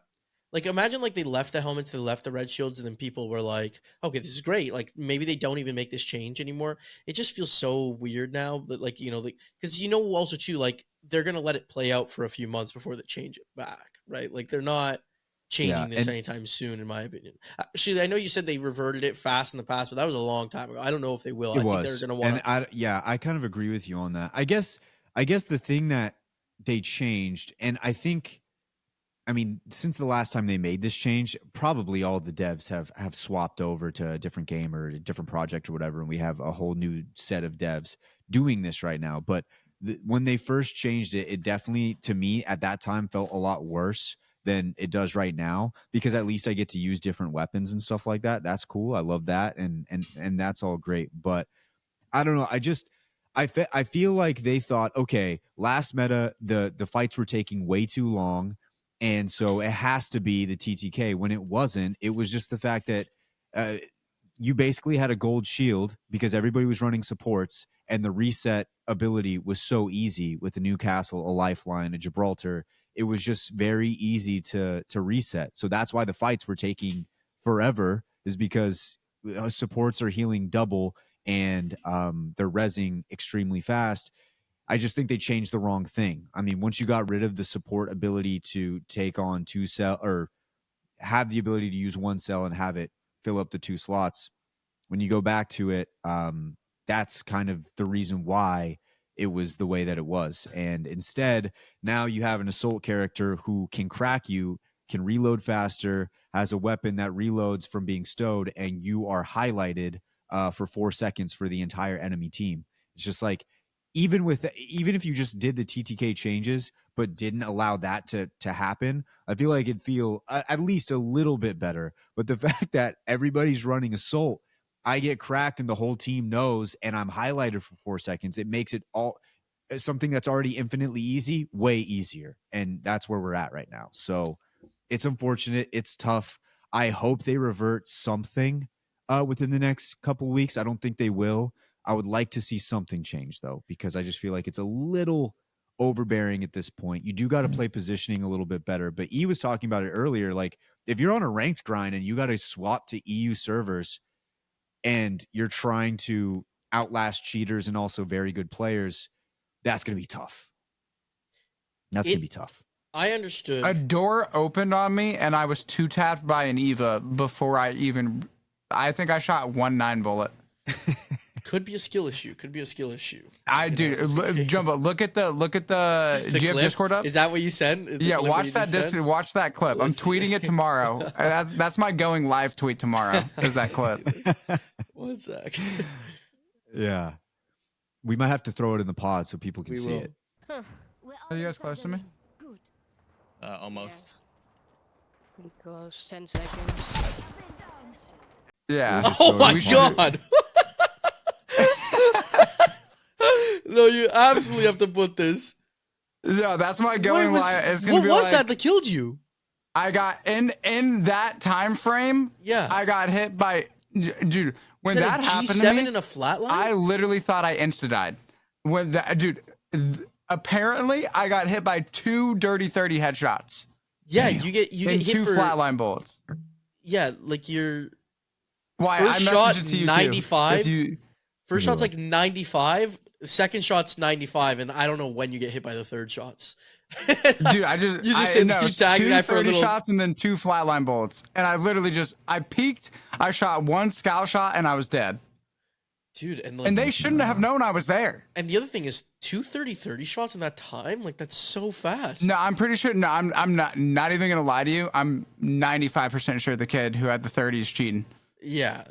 Like imagine like they left the helmets, they left the red shields, and then people were like, okay, this is great. Like maybe they don't even make this change anymore. It just feels so weird now that like, you know, like, because you know also too, like they're gonna let it play out for a few months before they change it back, right? Like they're not changing this anytime soon, in my opinion. Actually, I know you said they reverted it fast in the past, but that was a long time ago. I don't know if they will. I think they're gonna want. And I kind of agree with you on that. I guess the thing that they changed, and I mean, since the last time they made this change, probably all the devs have swapped over to a different game or a different project or whatever, and we have a whole new set of devs doing this right now. But when they first changed it, it definitely, to me, at that time felt a lot worse than it does right now, because at least I get to use different weapons and stuff like that. That's cool. I love that, and that's all great. But I don't know. I feel like they thought, okay, last meta, the fights were taking way too long, and so it has to be the TTK, when it wasn't. It was just the fact that you basically had a gold shield because everybody was running supports, and the reset ability was so easy with the Newcastle, a Lifeline, a Gibraltar. It was just very easy to reset. So that's why the fights were taking forever, is because supports are healing double, and they're rezzing extremely fast. I just think they changed the wrong thing. I mean, once you got rid of the support ability to take on 2 cell, or have the ability to use 1 cell and have it fill up the 2 slots, when you go back to it, that's kind of the reason why it was the way that it was. And instead, now you have an assault character who can crack you, can reload faster, has a weapon that reloads from being stowed, and you are highlighted for 4 seconds for the entire enemy team. It's just like, even if you just did the TTK changes but didn't allow that to happen, I feel like it'd feel at least a little bit better. But the fact that everybody's running assault, I get cracked and the whole team knows, and I'm highlighted for 4 seconds, it makes it all something that's already infinitely easy way easier. And that's where we're at right now. So it's unfortunate. It's tough. I hope they revert something within the next couple of weeks. I don't think they will. I would like to see something change, though, because I just feel like it's a little overbearing at this point. You do got to play positioning a little bit better. But E was talking about it earlier. Like, if you're on a ranked grind and you got to swap to EU servers and you're trying to outlast cheaters and also very good players, that's going to be tough. That's going to be tough. I understood. A door opened on me and I was 2-tapped by an Eva before I think I shot 1-9 bullet. Could be a skill issue. Jumbo, look at the do you have Discord up? Is that what you sent? Yeah, watch that clip. I'm tweeting it tomorrow. That's my going live tweet tomorrow. Is that clip? 1 sec. Yeah. We might have to throw it in the pod so people can see it. Are you guys close to me? Good. Almost. Pretty close. 10 seconds. Yeah. Oh my god! No, you absolutely have to put this. No, that's my going line. It's gonna What be was like, that killed you? I got in that time frame. Yeah. I got hit by, dude. When Is that a happened to G7 me, in a flatline? I literally thought I insta died. When that, dude. Apparently, I got hit by 2 dirty 30 headshots. Yeah, Damn. you get hit 2 for flatline bullets. Yeah, like your Why? first I shot messaged it to you 95. Too. First shot's like 95. Second shot's 95, and I don't know when you get hit by the third shots. Dude, you said you tagged the guy for a 30 little shots and then 2 flatline bullets, and I literally I peeked, I shot 1 scout shot, and I was dead. Dude, and They shouldn't have known I was there. And the other thing is 2 30 shot in that time, like that's so fast. No, I'm pretty sure. No, I'm not even gonna lie to you. I'm 95% sure the kid who had the 30 is cheating. Yeah,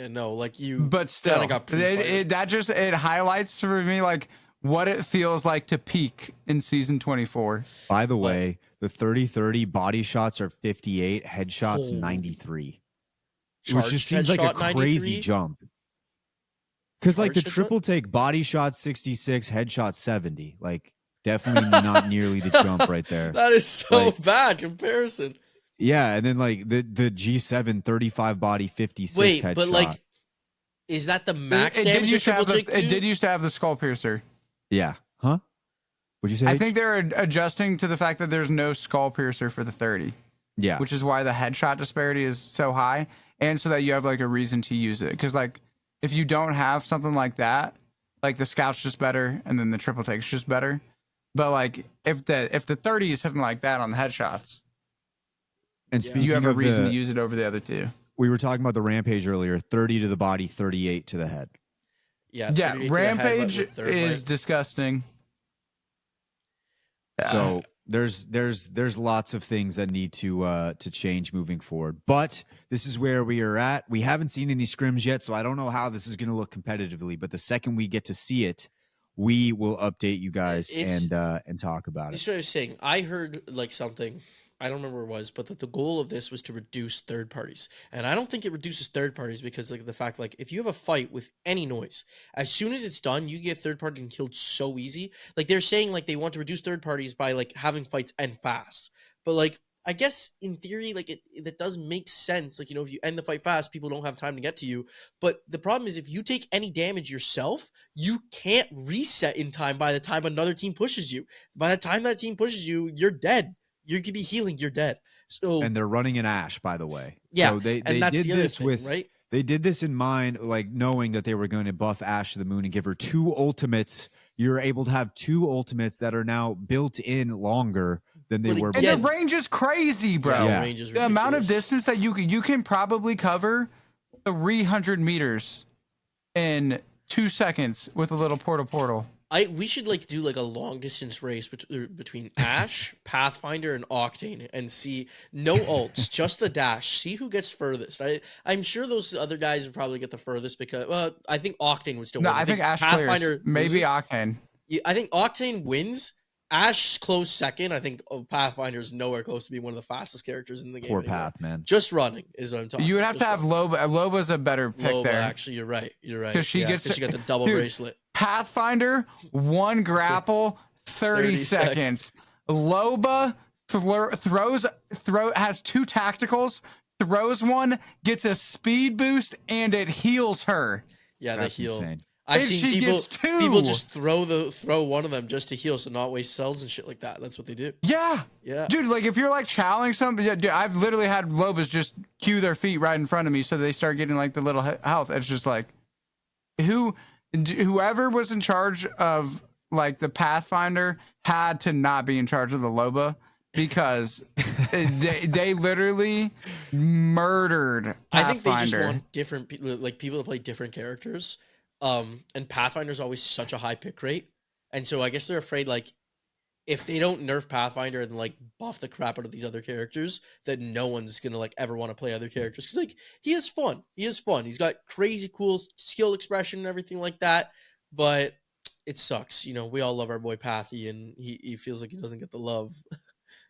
no, like you. But still, got it highlights for me like what it feels like to peak in season 24. By the way, the 30-30 body shots are 58, headshots Oh. 93. Which Charged just seems like a headshot crazy 93? jump. Because like the Charged headshot? triple take body shot 66, headshot 70. Like definitely not nearly the jump right there. That is so Like- bad comparison. Yeah, and then like the G7 35 body 56 Wait, headshot. but like, is that the max It did damage of used to triple have take? it did used to have the skull piercer. Yeah. Huh? What'd you say? I think they're adjusting to the fact that there's no skull piercer for the 30. Yeah. Which is why the headshot disparity is so high, and so that you have like a reason to use it. Because like if you don't have something like that, like the scout's just better, and then the triple take's just better. But like if the 30 is something like that on the headshots, and speaking you have a of reason the, to use it over the other two. we were talking about the rampage earlier, 30 to the body, 38 to the head. Yeah, Yeah, 38 to the head, but rampage with third is leg. disgusting. Yeah. So there's lots of things that need to change moving forward. But this is where we are at. We haven't seen any scrims yet, so I don't know how this is going to look competitively. But the second we get to see it, we will update you guys and talk about That's it. what I was saying. I heard like something. I don't remember what it was, but that the goal of this was to reduce third parties. And I don't think it reduces third parties because like the fact like if you have a fight with any noise, as soon as it's done, you get third party and killed so easy. Like they're saying like they want to reduce third parties by like having fights end fast. But like I guess in theory, like that does make sense. Like, you know, if you end the fight fast, people don't have time to get to you. But the problem is if you take any damage yourself, you can't reset in time by the time another team pushes you. By the time that team pushes you, you're dead. You could be healing, you're dead. So And they're running an Ash, by the way. yeah, So they and that's did the other this thing, with right? They did this in mind, like knowing that they were going to buff Ash to the moon and give her 2 ultimates. You're able to have 2 ultimates that are now built in longer than they But were And again- the range is crazy, bro. Yeah. The range is The amount of ridiculous. distance that you can probably cover 300 meters in 2 seconds with a little portal. We should like do like a long distance race between Ash, Pathfinder, and Octane, and see no ults, just the dash. See who gets furthest. I'm sure those other guys would probably get the furthest because I think Octane would still. No, win. I think Ash Pathfinder clears. Maybe loses. Octane. Yeah, I think Octane wins. Ash close second. I think Pathfinder is nowhere close to being one of the fastest characters in the game. poor anymore. path, man. Just running is what I'm talking. You would have to have Loba. Loba's a better pick Loba, there. actually, you're right. You're right. 'Cause she gets- she got the double Dude, bracelet. Pathfinder, 1 grapple, 30 seconds. Loba has 2 tacticals, throws one, gets a speed boost, and it heals her. Yeah, That's they heal. insane. I've And seen she people. gets 2. People just throw one of them just to heal, so not waste cells and shit like that. That's what they do. Yeah. Yeah. Dude, like if you're like challenging something, yeah, dude, I've literally had Lobas just cue their feet right in front of me so they start getting like the little health. It's just like whoever was in charge of like the Pathfinder had to not be in charge of the Loba because they literally murdered Pathfinder. I think they just want different people, like people to play different characters. And Pathfinder's always such a high pick rate, and so I guess they're afraid like if they don't nerf Pathfinder and like buff the crap out of these other characters, that no one's gonna like ever want to play other characters because like he is fun. He's got crazy cool skill expression and everything like that, but it sucks. You know, we all love our boy Pathy, and he feels like he doesn't get the love.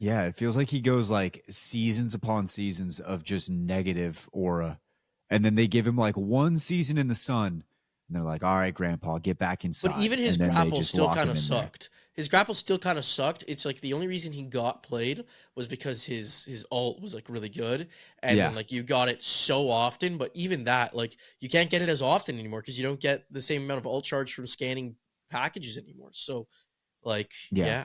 Yeah, it feels like he goes like seasons upon seasons of just negative aura. And then they give him like 1 season in the sun And they're like, all right, Grandpa, get back inside. But even his and then grapple still kind of sucked. There. His grapple still kind of sucked. It's like the only reason he got played was because his ult was like really good, and then like you got it so often. But even that, like you can't get it as often anymore because you don't get the same amount of ult charge from scanning packages anymore. So, like, yeah.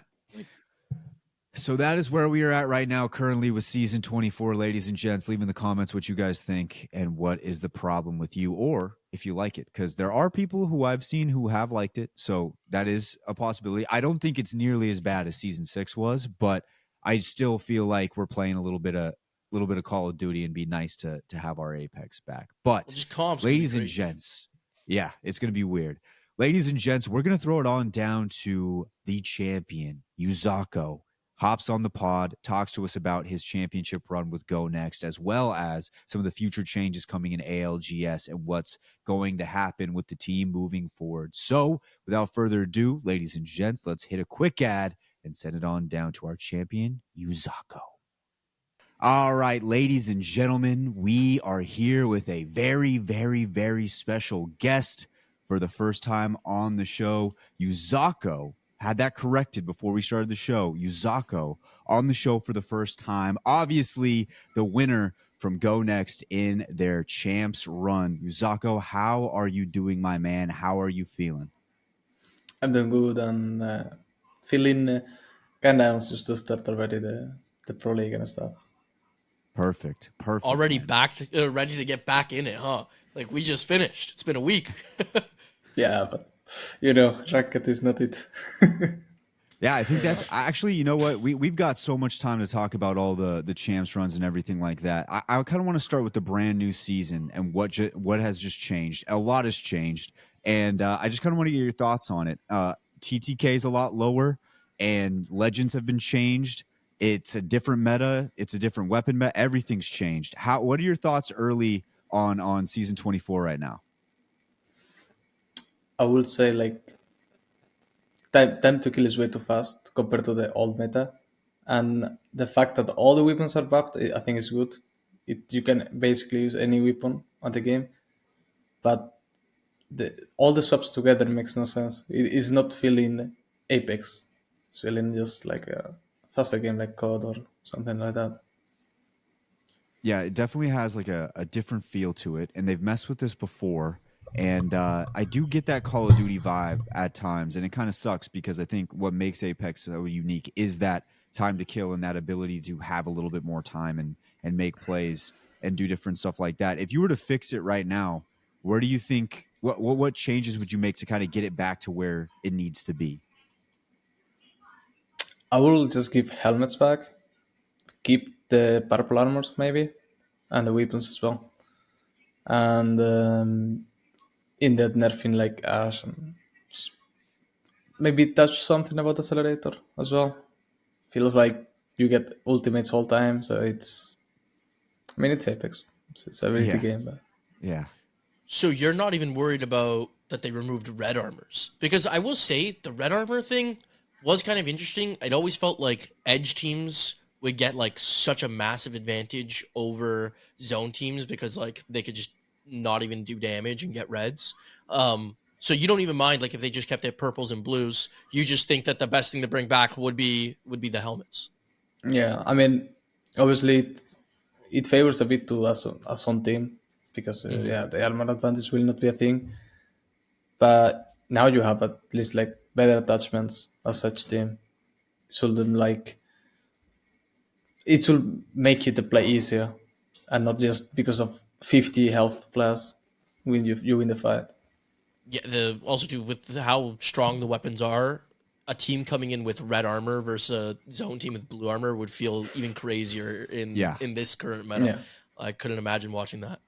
So that is where we are at right now, currently with season 24, ladies and gents. Leave in the comments what you guys think and what is the problem with you, or if you like it, because there are people who I've seen who have liked it. So that is a possibility. I don't think it's nearly as bad as season 6 was, but I still feel like we're playing a little bit of Call of Duty, and be nice to have our Apex back. But ladies and gents, yeah, it's going to be weird. Ladies and gents, we're going to throw it on down to the champion, Uxako. Hops on the pod, talks to us about his championship run with Go Next, as well as some of the future changes coming in ALGS and what's going to happen with the team moving forward. So, without further ado, ladies and gents, let's hit a quick ad and send it on down to our champion, Uxako. All right, ladies and gentlemen, we are here with a very, very, very special guest for the first time on the show. Uxako had that corrected before we started the show. Uxako on the show for the first time. Obviously, the winner from Go Next in their champs run. Uxako, how are you doing, my man? How are you feeling? I'm doing good and feeling kind of anxious to start already the Pro League and stuff. Perfect. Already man. Back to ready to get back in it, huh? Like we just finished. It's been a week. Yeah, but racket is not it. Yeah, I think that's actually, you know what? We've got so much time to talk about all the champs runs and everything like that. I kind of want to start with the brand new season and what has just changed. A lot has changed, and I just kind of want to get your thoughts on it. TTK is a lot lower, and legends have been changed. It's a different meta. It's a different weapon meta. Everything's changed. What are your thoughts early on season 24 right now? I would say like time to kill is way too fast compared to the old meta, and the fact that all the weapons are buffed, I think is good. You can basically use any weapon on the game, but all the swaps together makes no sense. It is not feeling Apex. It's feeling just like a faster game like COD or something like that. Yeah, it definitely has like a different feel to it, and they've messed with this before. And I do get that Call of Duty vibe at times, and it kind of sucks because I think what makes Apex so unique is that time to kill and that ability to have a little bit more time and make plays and do different stuff like that. If you were to fix it right now, where do you think what changes would you make to kind of get it back to where it needs to be? I will just give helmets back, keep the purple armors maybe, and the weapons as well, and in that nerfing like Ash, and maybe touch something about accelerator as well. Feels like you get ultimates all time, so it's Apex. It's a really game, but yeah. So you're not even worried about that they removed red armors? Because I will say the red armor thing was kind of interesting. It always felt like edge teams would get like such a massive advantage over zone teams because like they could just not even do damage and get reds. So you don't even mind like if they just kept it purples and blues. You just think that the best thing to bring back would be the helmets. Yeah, I mean, obviously it favors a bit to us on team because the armor advantage will not be a thing. But now you have at least like better attachments as such team. It should make you to play easier, and not just because of 50 health plus when you win the fight. Yeah, also too with how strong the weapons are, a team coming in with red armor versus a zone team with blue armor would feel even crazier in this current meta. Yeah. I couldn't imagine watching that.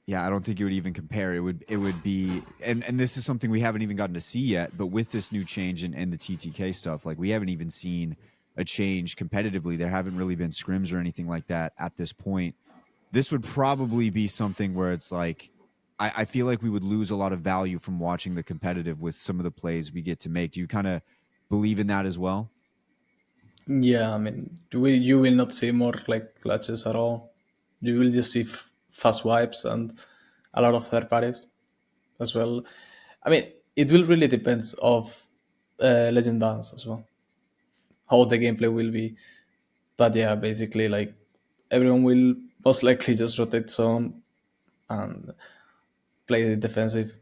Yeah, I don't think it would even compare. It would be, and this is something we haven't even gotten to see yet, but with this new change and the TTK stuff, like we haven't even seen a change competitively. There haven't really been scrims or anything like that at this point. This would probably be something where it's like, I feel like we would lose a lot of value from watching the competitive with some of the plays we get to make. Do you kind of believe in that as well? Yeah, I mean, you will not see more like clutches at all. You will just see fast wipes and a lot of third parties. as well. I mean, it will really depends of Legend Dance as well, how the gameplay will be. But yeah, basically, like everyone will most likely just rotate zone and play defensive.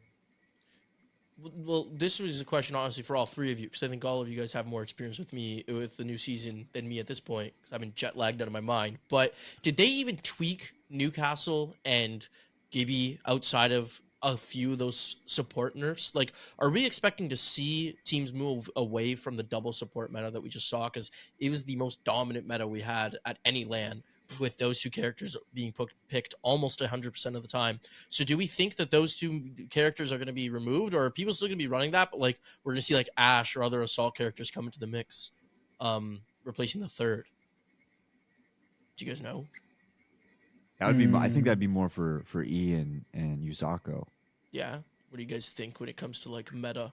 Well, this was a question honestly for all three of you because I think all of you guys have more experience with me with the new season than me at this point because I've been jet lagged out of my mind. But did they even tweak Newcastle and Gibby outside of a few of those support nerfs? Like, are we expecting to see teams move away from the double support meta that we just saw? Because it was the most dominant meta we had at any LAN, with those two characters being picked almost 100% of the time. So do we think that those two characters are going to be removed, or are people still going to be running that? But like we're going to see like Ashe or other assault characters come into the mix, replacing the third. Do you guys know? That would be. I think that'd be more for E and Uxako. Yeah. What do you guys think when it comes to like meta?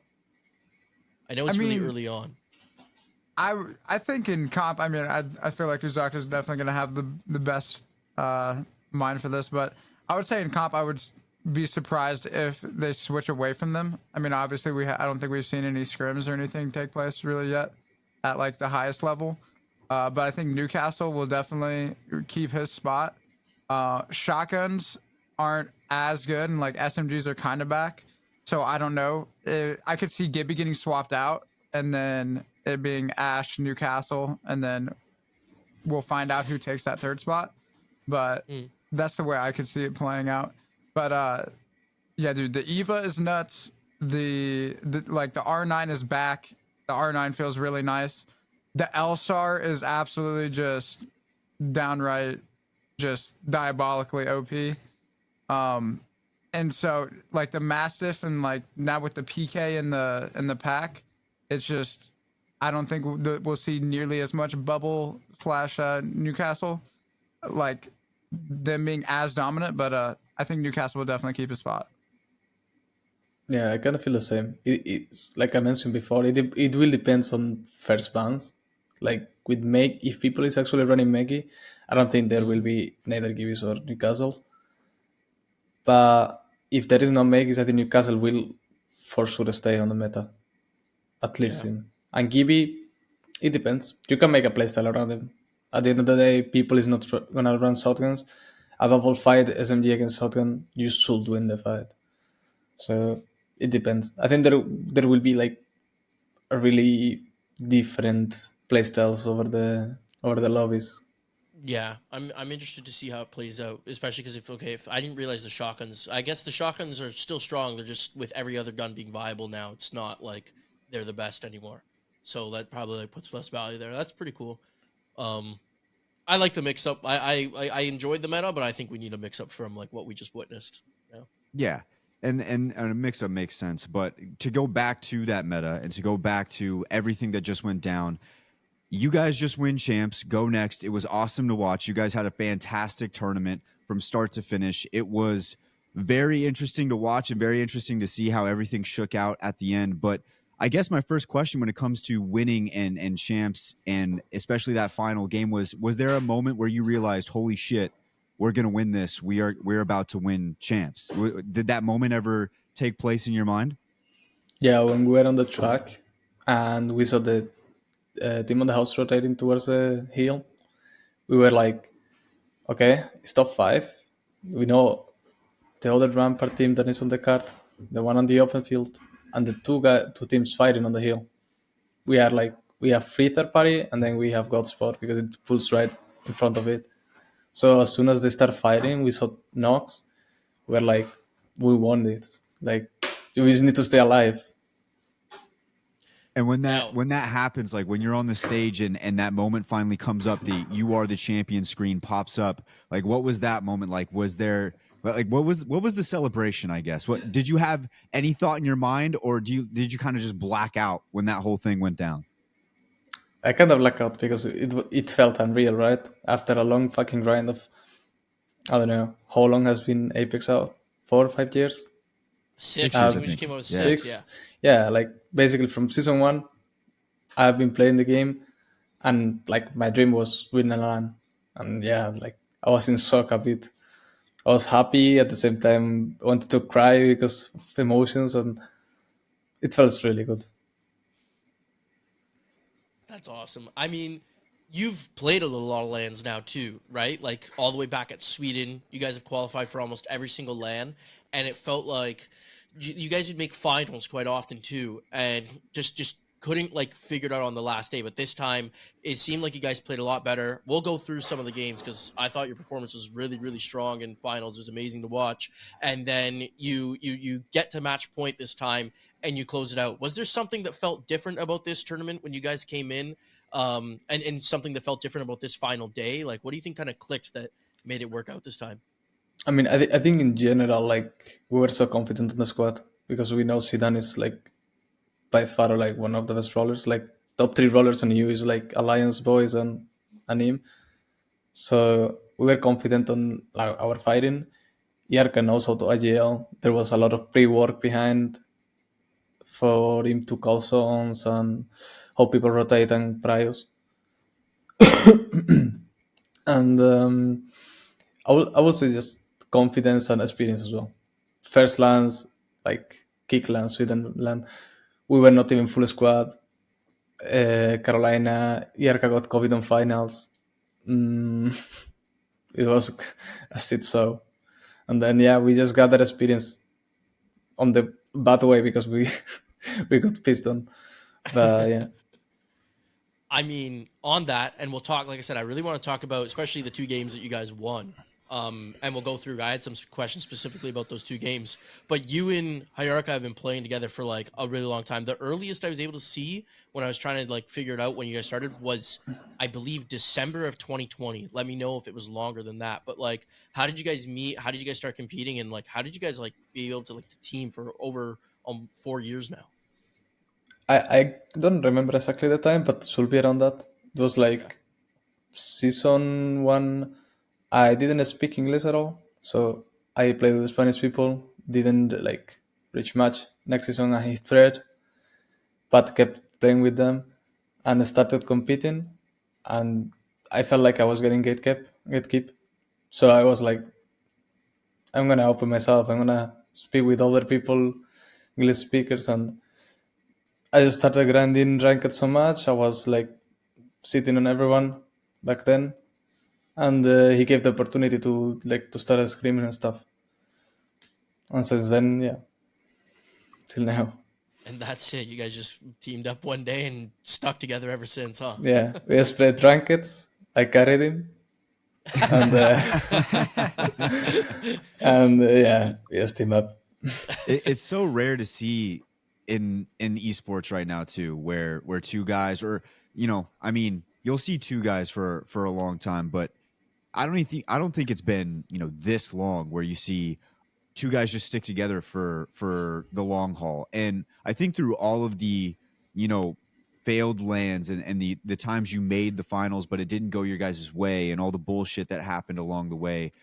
I know it's really early on. I think in comp, I mean, I feel like Uxako is definitely going to have the best mind for this, but I would say in comp, I would be surprised if they switch away from them. I mean, obviously, I don't think we've seen any scrims or anything take place really yet at like the highest level, but I think Newcastle will definitely keep his spot. Shotguns aren't as good, and like SMGs are kind of back, so I don't know. I could see Gibby getting swapped out, and then it being Ashe, Newcastle, and then we'll find out who takes that third spot. But that's the way I could see it playing out. But yeah, dude, the Eva is nuts. The like the R9 is back. The R9 feels really nice. The LSAR is absolutely just downright just diabolically OP. And so like the Mastiff and like now with the PK in the pack, it's just I don't think we'll see nearly as much bubble / Newcastle, like them being as dominant. But I think Newcastle will definitely keep a spot. Yeah, I kind of feel the same. It's like I mentioned before. It will depends on first bans. Like with Meg, if people is actually running Meggy, I don't think there will be neither Gibbies or Newcastles. But if there is no Meggies, I think Newcastle will for sure stay on the meta. At least him. And Gibby, it depends. You can make a playstyle around him. At the end of the day, people is not gonna run shotguns. Above all fight, SMG against shotgun, you should win the fight. So it depends. I think there will be like a really different playstyles over the lobbies. Yeah, I'm interested to see how it plays out, especially because if I didn't realize the shotguns, I guess the shotguns are still strong. They're just with every other gun being viable now. It's not like they're the best anymore. So that probably like puts less value there. That's pretty cool. I like the mix up. I enjoyed the meta, but I think we need a mix up from like what we just witnessed. Yeah. And a mix up makes sense. But to go back to that meta and to go back to everything that just went down, you guys just win champs. Go next. It was awesome to watch. You guys had a fantastic tournament from start to finish. It was very interesting to watch and very interesting to see how everything shook out at the end. But I guess my first question when it comes to winning and champs, and especially that final game, was there a moment where you realized, holy shit, we're going to win this. We're about to win champs. Did that moment ever take place in your mind? Yeah, when we were on the track and we saw the team on the house rotating towards the hill, we were like, okay, it's top 5. We know the other rampart team that is on the card, the one on the open field, and the two teams fighting on the hill. We have free third party, and then we have Godspot because it pulls right in front of it. So as soon as they start fighting, we saw Nox. We're like, we won it. Like, we just need to stay alive. And when that happens, like when you're on the stage and that moment finally comes up, the "You are the champion" screen pops up. Like, what was that moment like? Was there like what was the celebration? I guess. What did you have any thought in your mind, or did you kind of just black out when that whole thing went down? I kind of black out because it felt unreal, right? After a long fucking grind of, I don't know how long has been Apex out? 4 or 5 years? 6 years, I we just think. came out with Yeah. 6. Yeah, like basically from season 1, I've been playing the game, and like my dream was winning a LAN, and yeah, like I was in shock a bit. I was happy at the same time. I wanted to cry because of emotions, and it felt really good. That's awesome. I mean, you've played a lot of lands now too, right? Like all the way back at Sweden, you guys have qualified for almost every single land, and it felt like you guys would make finals quite often too, and just couldn't like figure it out on the last day. But this time, it seemed like you guys played a lot better. We'll go through some of the games because I thought your performance was really strong in finals. It was amazing to watch, and then you get to match point this time and you close it out. Was there something that felt different about this tournament when you guys came in? And something that felt different about this final day? Like, what do you think kind of clicked that made it work out this time? I mean, I think in general, like, we were so confident in the squad because we know Zidane is like by far like one of the best rollers, like top 3 rollers, and you is like Alliance boys and him. So we were confident on like, our fighting. Yarka knows how to AGL. There was a lot of pre-work behind for him to call zones and how people rotate and priors. And I will say just confidence and experience as well. First lands, like kick land, Sweden land, we were not even full squad. Carolina, Yarka got COVID on finals. It was a shit show. And then yeah, we just got that experience on the bad way because we we got pissed on. But yeah. I mean, on that, and we'll talk, like I said, I really want to talk about, especially the 2 games that you guys won. And we'll go through, I had some questions specifically about those 2 games, but you and Hayarka have been playing together for like a really long time. The earliest I was able to see when I was trying to like figure it out when you guys started was, I believe, December of 2020. Let me know if it was longer than that, but like, how did you guys meet? How did you guys start competing? And like, how did you guys like be able to like to team for over 4 years now? I don't remember exactly the time, but should be around that. It was like season 1. I didn't speak English at all, so I played with Spanish people. Didn't like reach much. Next season I hit Fred, but kept playing with them and started competing. And I felt like I was getting gatekeep. So I was like, I'm gonna open myself. I'm gonna speak with other people, English speakers, and I just started grinding ranked so much. I was like sitting on everyone back then, and he gave the opportunity to like to start screaming and stuff. And since then, yeah, till now. And that's it. You guys just teamed up one day and stuck together ever since, huh? Yeah, we just played rankeds. I carried him, and yeah, we just team up. It's so rare to see in esports right now too, where 2 guys, or I mean, you'll see 2 guys for a long time, but I don't think it's been this long where you see 2 guys just stick together for the long haul. And I think through all of the failed lands and the times you made the finals but it didn't go your guys' way, and all the bullshit that happened along the way,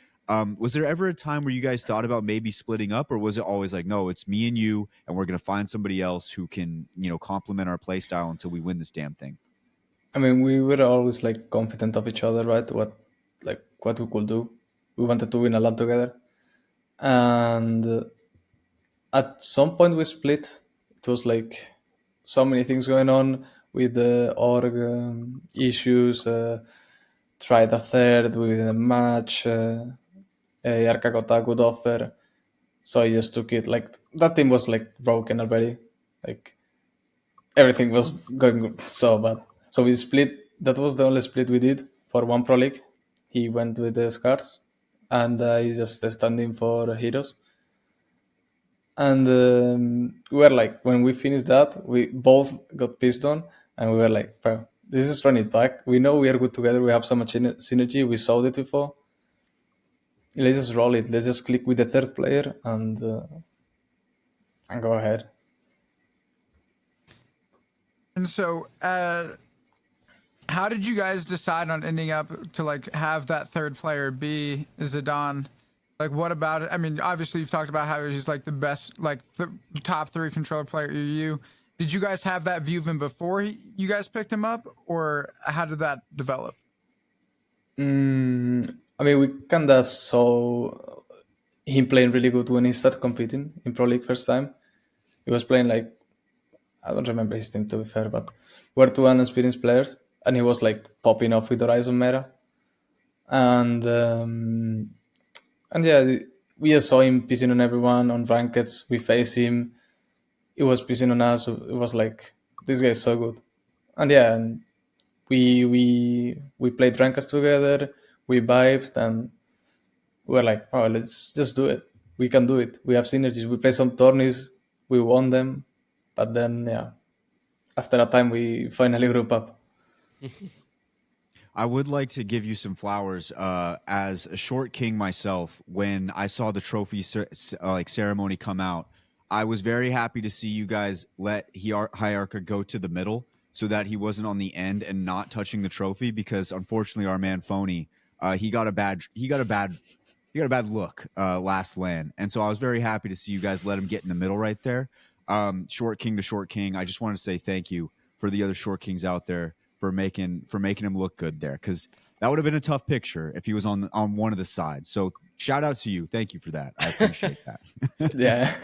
was there ever a time where you guys thought about maybe splitting up, or was it always like, no, it's me and you, and we're going to find somebody else who can complement our play style until we win this damn thing? I mean, we were always like confident of each other, right? What we could do. We wanted to win a lot together, and at some point we split. It was like so many things going on with the org issues. Tried a third with a match. Yarka got a good offer, so I just took it. Like that team was like broken already. Like everything was going so bad. So we split. That was the only split we did for one pro league. He went with the scars, and I just standing for heroes. And we were like, when we finished that, we both got pissed on, and we were like, bro, this is run it back. We know we are good together. We have so much synergy. We saw it before. Let's just roll it. Let's just click with the third player and go ahead. And so, how did you guys decide on ending up to like have that third player be Zidane? Like, what about it? I mean, obviously you've talked about how he's like the best, like the top 3 controller player EU. Did you guys have that view of him before you guys picked him up, or how did that develop? I mean, we kinda saw him playing really good when he started competing in Pro League first time. He was playing like, I don't remember his team to be fair, but were two unexperienced players, and he was like popping off with Horizon meta. And yeah, we just saw him pissing on everyone on rankeds. We faced him. He was pissing on us. It was like, this guy is so good. And yeah, and we played rankeds together. We vibed, and we were like, oh, let's just do it. We can do it. We have synergies. We played some tourneys. We won them. But then, yeah, after a time, we finally group up. I would like to give you some flowers as a short king myself. When I saw the trophy ceremony come out, I was very happy to see you guys let Hierarcha go to the middle so that he wasn't on the end and not touching the trophy, because unfortunately our man Phony, he got a bad look last LAN. And so I was very happy to see you guys let him get in the middle right there. Short king to short king. I just want to say thank you for the other short kings out there for making him look good there, because that would have been a tough picture if he was on one of the sides. So shout out to you. Thank you for that. I appreciate that. Yeah,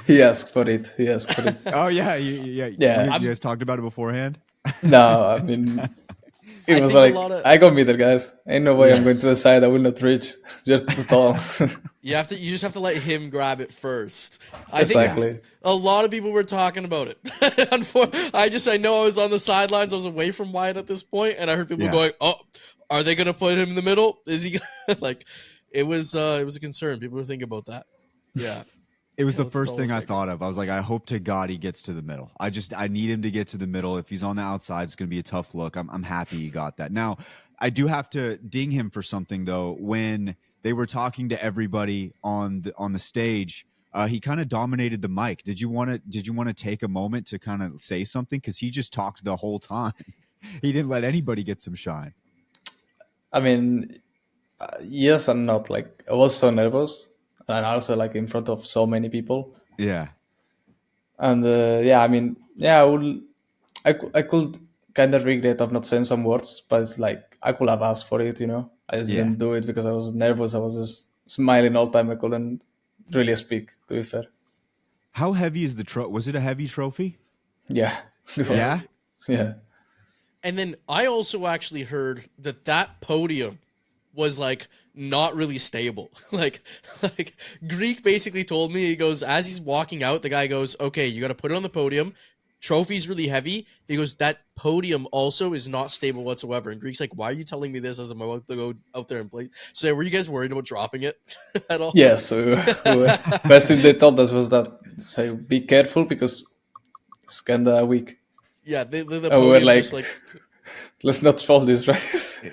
he asked for it. Oh yeah. You guys talked about it beforehand? No, I mean, it was like, I got me there, guys. Ain't no way I'm going to the side. I will not reach. Just too tall. You just have to let him grab it first. Exactly. I think a lot of people were talking about it. I know I was on the sidelines. I was away from Wyatt at this point, and I heard people going, "Oh, are they gonna put him in the middle? Is he gonna like?" It was a concern. People were thinking about that. Yeah. It was the first thing I thought of. I was like, I hope to God he gets to the middle. I need him to get to the middle. If he's on the outside, it's going to be a tough look. I'm happy he got that. Now, I do have to ding him for something though. When they were talking to everybody on the stage, he kind of dominated the mic. Did you want to take a moment to kind of say something? Because he just talked the whole time. He didn't let anybody get some shine. I mean, yes and not. Like, I was so nervous, and also like in front of so many people. Yeah. And yeah, I mean, yeah, I could kind of regret of not saying some words, but it's like I could have asked for it, you know. I just didn't do it because I was nervous. I was just smiling all the time. I couldn't really speak, to be fair. How heavy is the trophy? Was it a heavy trophy? Yeah. Yeah? Yeah. And then I also actually heard that podium was like not really stable. like Greek basically told me, he goes, as he's walking out, the guy goes, okay, you got to put it on the podium. Trophy's really heavy. He goes, that podium also is not stable whatsoever. And Greek's like, why are you telling me this as I'm about to go out there and play? So were you guys worried about dropping it at all? Yes. First thing they told us was that, say, be careful because it's kind of weak. Yeah, the and we were like, just like, let's not fall this, right?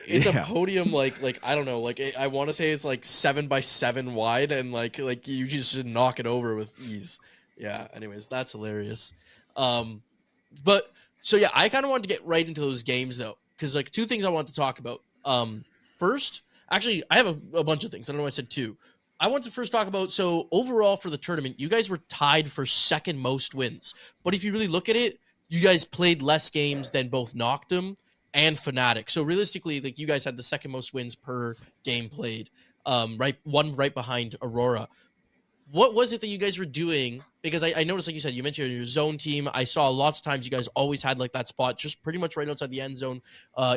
It's a podium like I don't know, like I want to say it's like 7x7 wide, and like you just should knock it over with ease. Yeah. Anyways, that's hilarious. But so yeah, I kind of wanted to get right into those games though, because like two things I want to talk about. First, actually, I have a bunch of things. I don't know why I said two. I want to first talk about, so overall for the tournament, you guys were tied for second most wins. But if you really look at it, you guys played less games than both Noctum and Fnatic. So realistically, like you guys had the second most wins per game played, right behind Aurora. What was it that you guys were doing? Because I noticed, like you said, you mentioned your zone team. I saw lots of times you guys always had like that spot just pretty much right outside the end zone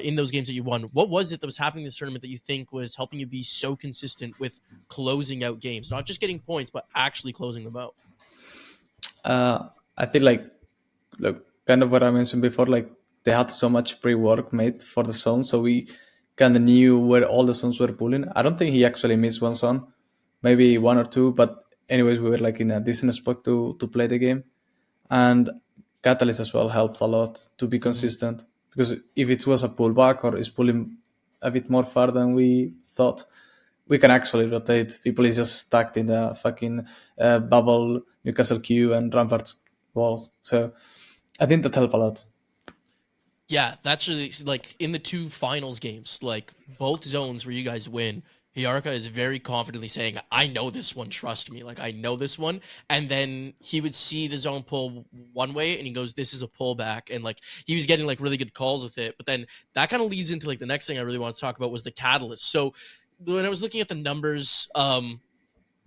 in those games that you won. What was it that was happening in this tournament that you think was helping you be so consistent with closing out games? Not just getting points, but actually closing them out. I feel like, look, kind of what I mentioned before, like they had so much pre-work made for the zone, so we kind of knew where all the zones were pulling. I don't think he actually missed one zone, maybe one or two, but anyways, we were like in a decent spot to play the game. And Catalyst as well helped a lot to be consistent, because if it was a pullback or is pulling a bit more far than we thought, we can actually rotate. People is just stuck in the fucking bubble, Newcastle Q and Ramparts walls. So I think that helped a lot. Yeah, that's really, like in the two finals games, like both zones where you guys win, Hierarcha is very confidently saying, I know this one, trust me. Like, I know this one. And then he would see the zone pull one way and he goes, this is a pullback. And like, he was getting like really good calls with it. But then that kind of leads into like the next thing I really want to talk about was the catalyst. So when I was looking at the numbers,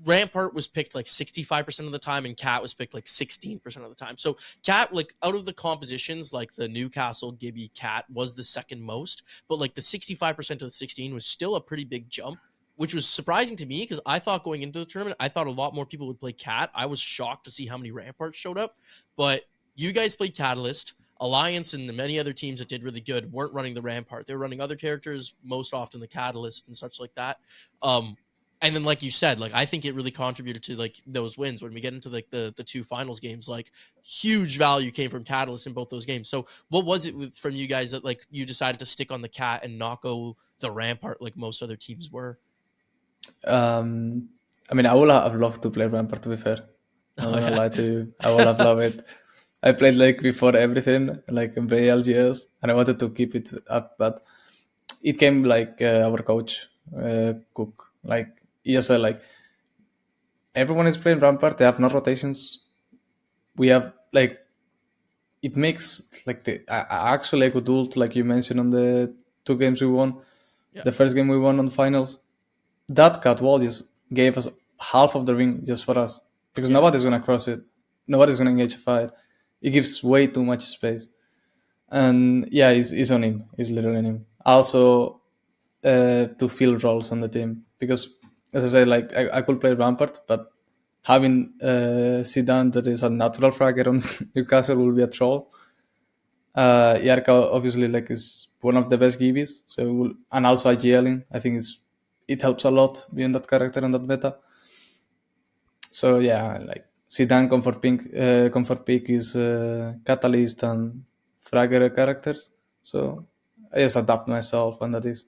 Rampart was picked like 65% of the time, and Cat was picked like 16% of the time. So Cat, like out of the compositions, like the Newcastle, Gibby, Cat was the second most, but like the 65% of the 16 was still a pretty big jump, which was surprising to me because I thought going into the tournament, I thought a lot more people would play Cat. I was shocked to see how many Ramparts showed up, but you guys played Catalyst. Alliance and the many other teams that did really good weren't running the Rampart. They were running other characters, most often the Catalyst and such like that. And then, like you said, like I think it really contributed to like those wins when we get into like the two finals games. Like huge value came from Catalyst in both those games. So what was it from you guys that like you decided to stick on the Cat and not go the Rampart like most other teams were? I mean, I would have loved to play Rampart, to be fair. I'm not gonna lie to you. I would have loved it. I played like before everything, like in ALGS, and I wanted to keep it up, but it came like our coach, Cook, like he just said, like, everyone is playing Rampart, they have no rotations. We have like, it makes like the actually a good ult, like you mentioned on the 2 games we won. Yeah. The first game we won on the finals, that cut wall just gave us half of the ring just for us, because nobody's gonna cross it, nobody's gonna engage a fight. It gives way too much space, and yeah, it's on him. It's literally on him. Also, to fill roles on the team, because as I said, like I could play Rampart, but having Zidane that is a natural fragger on Newcastle will be a troll. Yarka obviously like is one of the best gibbies, so and also a yelling. I think it helps a lot being that character in that meta. So yeah, like Zidane comfort pick is Catalyst and Fragger characters. So I just adapt myself, and that is.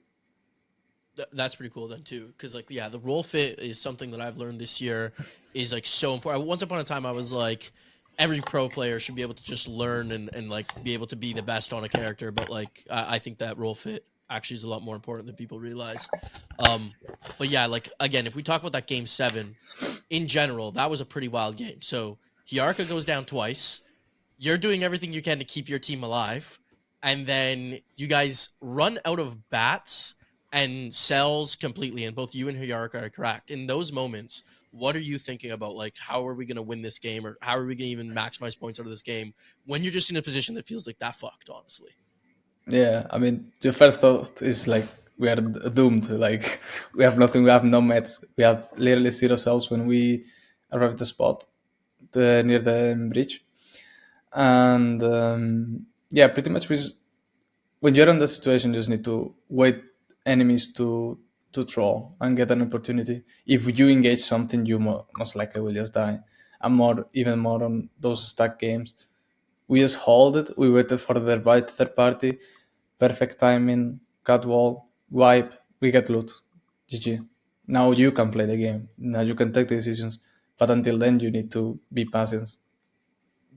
That's pretty cool then too, because like yeah, the role fit is something that I've learned this year is like so important. Once upon a time, I was like, every pro player should be able to just learn and like be able to be the best on a character, but like I think that role fit actually is a lot more important than people realize. But yeah, like again, if we talk about that game 7 in general, that was a pretty wild game. So Hiarka goes down twice. You're doing everything you can to keep your team alive, and then you guys run out of bats and cells completely, and both you and Hiarka are correct. In those moments, what are you thinking about? Like, how are we going to win this game, or how are we going to even maximize points out of this game when you're just in a position that feels like that fucked, honestly? Yeah, I mean, the first thought is like, we are doomed. Like, we have nothing, we have no meds. We have literally 0 cells when we arrive at the spot near the bridge. And yeah, pretty much when you're in the situation, you just need to wait enemies to throw and get an opportunity. If you engage something, you most likely will just die. And even more on those stack games, we just hold it. We waited for the right third party, perfect timing, cut wall, wipe, we get loot, GG. Now you can play the game. Now you can take the decisions. But until then, you need to be patient.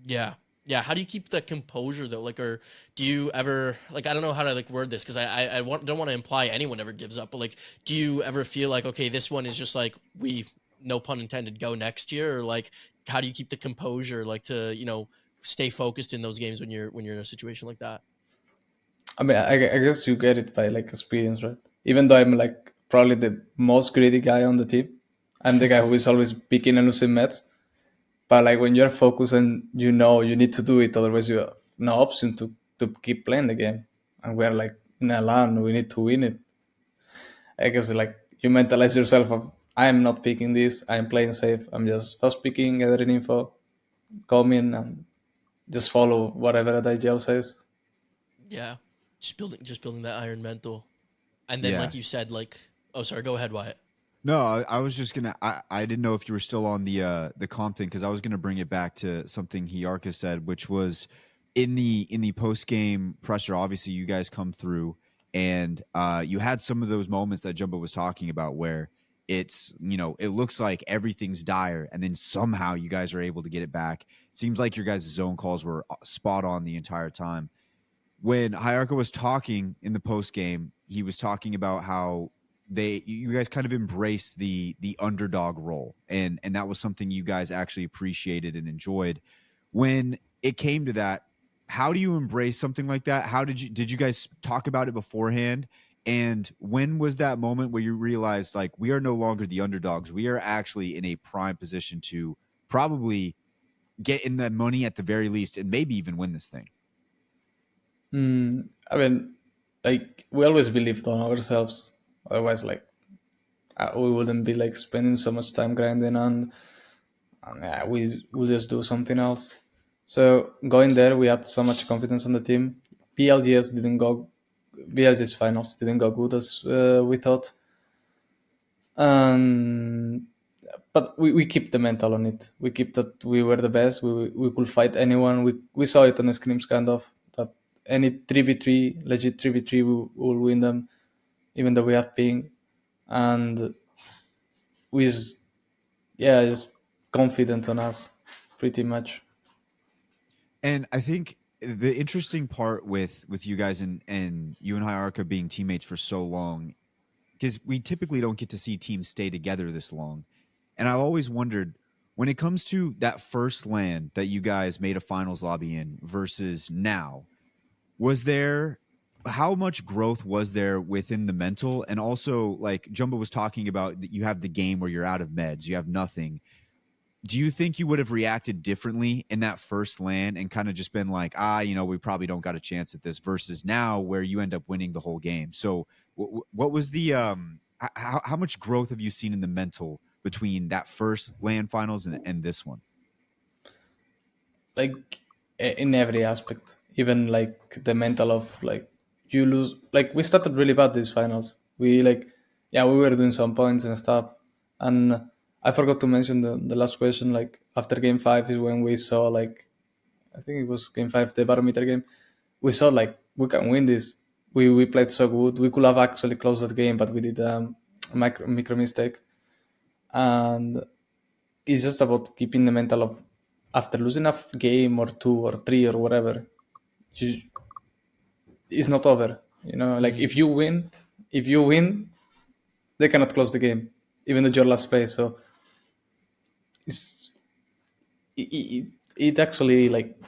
Yeah. Yeah, how do you keep the composure though? Like, or do you ever like? I don't know how to like word this because don't want to imply anyone ever gives up. But like, do you ever feel like okay, this one is just like we, no pun intended, go next year? Or like, how do you keep the composure like to stay focused in those games when you're in a situation like that? I mean, I guess you get it by like experience, right? Even though I'm like probably the most greedy guy on the team, I'm the guy who is always picking and losing meds. But like when you're focused and you need to do it, otherwise you have no option to keep playing the game. And we're like in a LAN, we need to win it. I guess like you mentalize yourself of I'm not picking this, I'm playing safe, I'm just first picking, gathering info, coming and just follow whatever the IGL says. Yeah, just building that iron mental, and then like you said, like oh sorry, go ahead, Wyatt. No, I was just gonna. I didn't know if you were still on the comp thing because I was gonna bring it back to something Hiarka said, which was in the post game presser. Obviously, you guys come through, and you had some of those moments that Jumbo was talking about where it's it looks like everything's dire, and then somehow you guys are able to get it back. It seems like your guys' zone calls were spot on the entire time. When Hiarka was talking in the post game, he was talking about how you guys kind of embrace the underdog role, and that was something you guys actually appreciated and enjoyed. When it came to that, how do you embrace something like that? How did you guys talk about it beforehand, And when was that moment where you realized, like, we are no longer the underdogs? We are actually in a prime position to probably get in the money at the very least and maybe even win this thing. I mean, like, we always believed on ourselves. Otherwise, like, we wouldn't be like spending so much time grinding, and yeah, we would just do something else. So going there, we had so much confidence on the team. BLGS didn't go. BLGS finals didn't go good as we thought. But we keep the mental on it. We keep that we were the best. We could fight anyone. We saw it on the scrims, kind of, that any 3v3, legit 3v3, we will win them, even though we have ping. And we just confident on us, pretty much. And I think the interesting part with you guys and you and Hierarcha being teammates for so long, because we typically don't get to see teams stay together this long. And I've always wondered, when it comes to that first LAN that you guys made a finals lobby in versus now, how much growth was there within the mental? And also, like Jumbo was talking about, that you have the game where you're out of meds, you have nothing. Do you think you would have reacted differently in that first LAN and kind of just been like, we probably don't got a chance at this, versus now where you end up winning the whole game? So what was the how much growth have you seen in the mental between that first LAN finals and this one? Like, in every aspect, even like the mental of, like, you lose. Like, we started really bad these finals. We were doing some points and stuff. And I forgot to mention the last question. Like, after game 5 is when we saw, like, I think it was game 5, the barometer game. We saw, like, we can win this. We played so good. We could have actually closed that game, but we did a micro mistake. And it's just about keeping the mental of, after losing a game or 2 or 3 or whatever, it's not over. Like, if you win, they cannot close the game, even though you're last place. So it actually, like,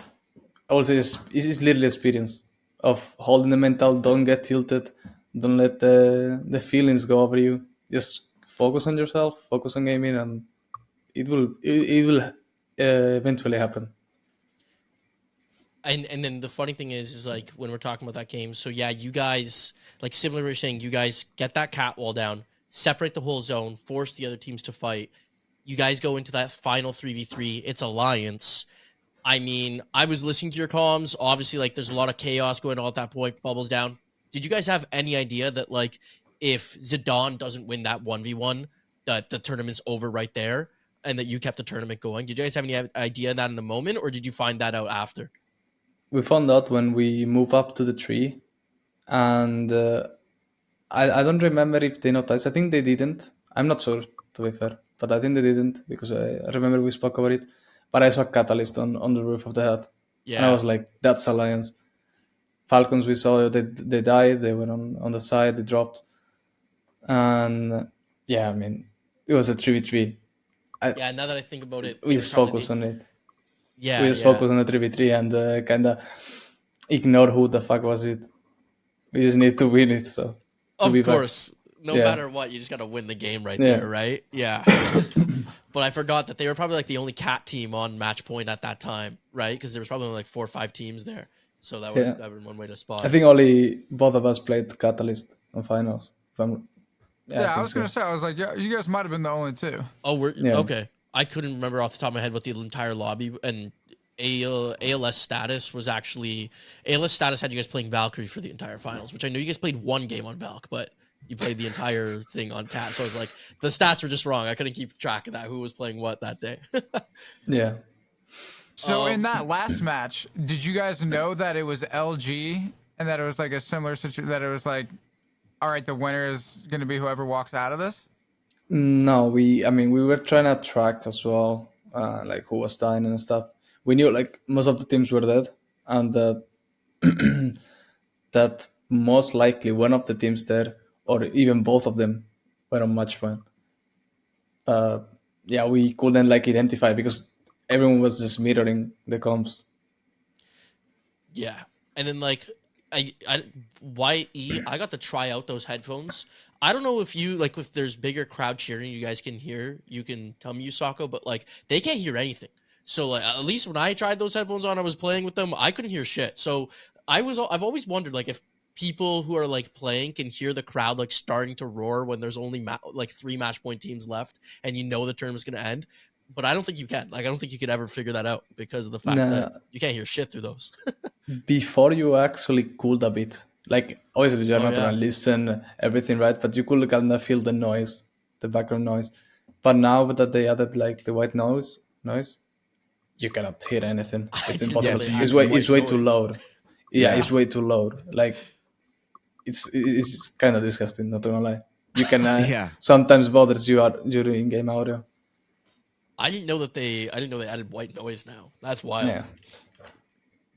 also is literally experience of holding the mental. Don't get tilted. Don't let the feelings go over you. Just focus on yourself, focus on gaming, and it will eventually happen. And then the funny thing is like, when we're talking about that game, so yeah, you guys, like, similar to what you're saying, you guys get that cat wall down, separate the whole zone, force the other teams to fight. You guys go into that final 3v3. It's Alliance. I mean, I was listening to your comms. Obviously, like, there's a lot of chaos going on at that point. Bubbles down. Did you guys have any idea that, like, if Zidane doesn't win that 1v1, that the tournament's over right there, and that you kept the tournament going? Did you guys have any idea of that in the moment, or did you find that out after? We found out when we moved up to the tree, and I don't remember if they noticed. I think they didn't. I'm not sure, to be fair, but I think they didn't, because I remember we spoke about it. But I saw Catalyst on the roof of the hut, and I was like, "That's Alliance." Falcons, we saw they died. They were on the side. They dropped, and I mean, it was a 3v3. Now that I think about it, we just focus on it. Yeah, we just focus on the 3v3 and kind of ignore who the fuck was it. We just need to win it. So of course, no matter what, you just got to win the game right there, right? Yeah. But I forgot that they were probably like the only cat team on match point at that time, right? Because there was probably only like 4 or 5 teams there. So that would have been one way to spot. I think only both of us played Catalyst on finals. I was going to say, I was like, yeah, you guys might have been the only 2. Oh, okay. I couldn't remember off the top of my head what the entire lobby and ALS status was. Actually, ALS status had you guys playing Valkyrie for the entire finals, which I know you guys played one game on Valk, but you played the entire thing on Cat. So I was like, the stats were just wrong. I couldn't keep track of that, who was playing what that day. Yeah. So in that last match, did you guys know that it was LG and that it was like a similar situation, that it was like, all right, the winner is going to be whoever walks out of this? No, we were trying to track as well, like who was dying and stuff. We knew, like, most of the teams were dead, and that most likely one of the teams there, or even both of them, were on match point. We couldn't, like, identify because everyone was just mirroring the comps. Yeah. And then, like, YE, I got to try out those headphones. I don't know if you like if there's bigger crowd cheering you guys can hear. You can tell me, Uxako, but like they can't hear anything. So like at least when I tried those headphones on, I was playing with them. I couldn't hear shit. So I've always wondered like if people who are like playing can hear the crowd like starting to roar when there's only like 3 match point teams left and you know the term is going to end. But I don't think you can. Like I don't think you could ever figure that out because of the fact that you can't hear shit through those. Before you actually cooled a bit. Like obviously you're not gonna listen everything right, but you could kind of feel the noise, the background noise. But now that they added like the white noise, you cannot hear anything. It's impossible. It's way too loud. Yeah, it's way too loud. Like it's kind of disgusting. Not gonna lie. You can sometimes bothers you your in-game audio. I didn't know they added white noise now. That's wild. Yeah.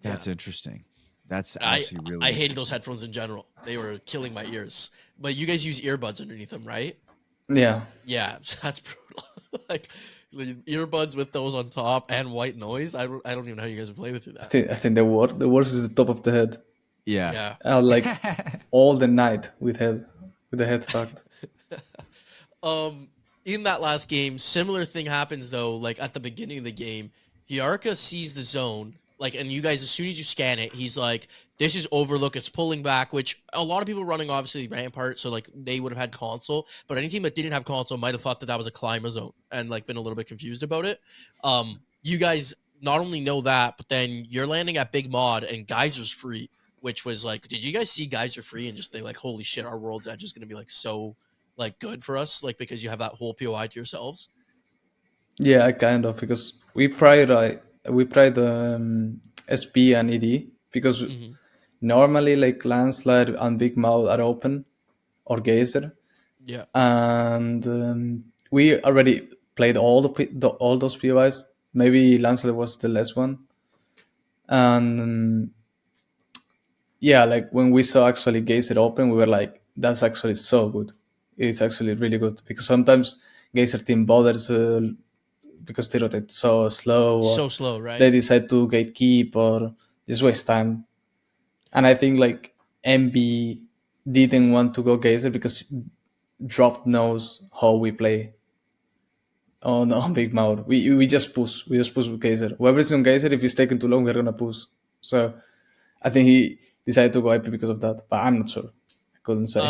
That's interesting. That's actually really. I hated those headphones in general. They were killing my ears. But you guys use earbuds underneath them, right? Yeah. Yeah, that's brutal. Like earbuds with those on top and white noise. I don't even know how you guys would play with that. I think the worst is the top of the head. Yeah. Like all the night with the head fucked. In that last game, similar thing happens though. Like at the beginning of the game, Hiarka sees the zone. Like, and you guys, as soon as you scan it, he's like, this is Overlook, it's pulling back, which a lot of people running, obviously, Rampart, so, like, they would have had console, but any team that didn't have console might have thought that was a climber zone and, like, been a little bit confused about it. You guys not only know that, but then you're landing at Big Mod and Geyser's free, which was, like, did you guys see Geyser free and just think, like, holy shit, our World's Edge is going to be, like, so, like, good for us, like, because you have that whole POI to yourselves? Yeah, kind of, because we prioritize SP and ED because normally like Landslide and Big Mouth are open or Geyser. Yeah. And we already played all those POIs. Maybe Landslide was the last one. And yeah, like when we saw actually Geyser open, we were like, that's actually so good. It's actually really good because sometimes Geyser team bothers because they rotate so slow. So slow, right? They decide to gatekeep or just waste time. And I think like MB didn't want to go Geyser because Drop knows how we play on Big Mouth. We just push. We just push with Geyser. Whoever's on Geyser, if it's taking too long, we're gonna push. So I think he decided to go IP because of that, but I'm not sure. Couldn't say.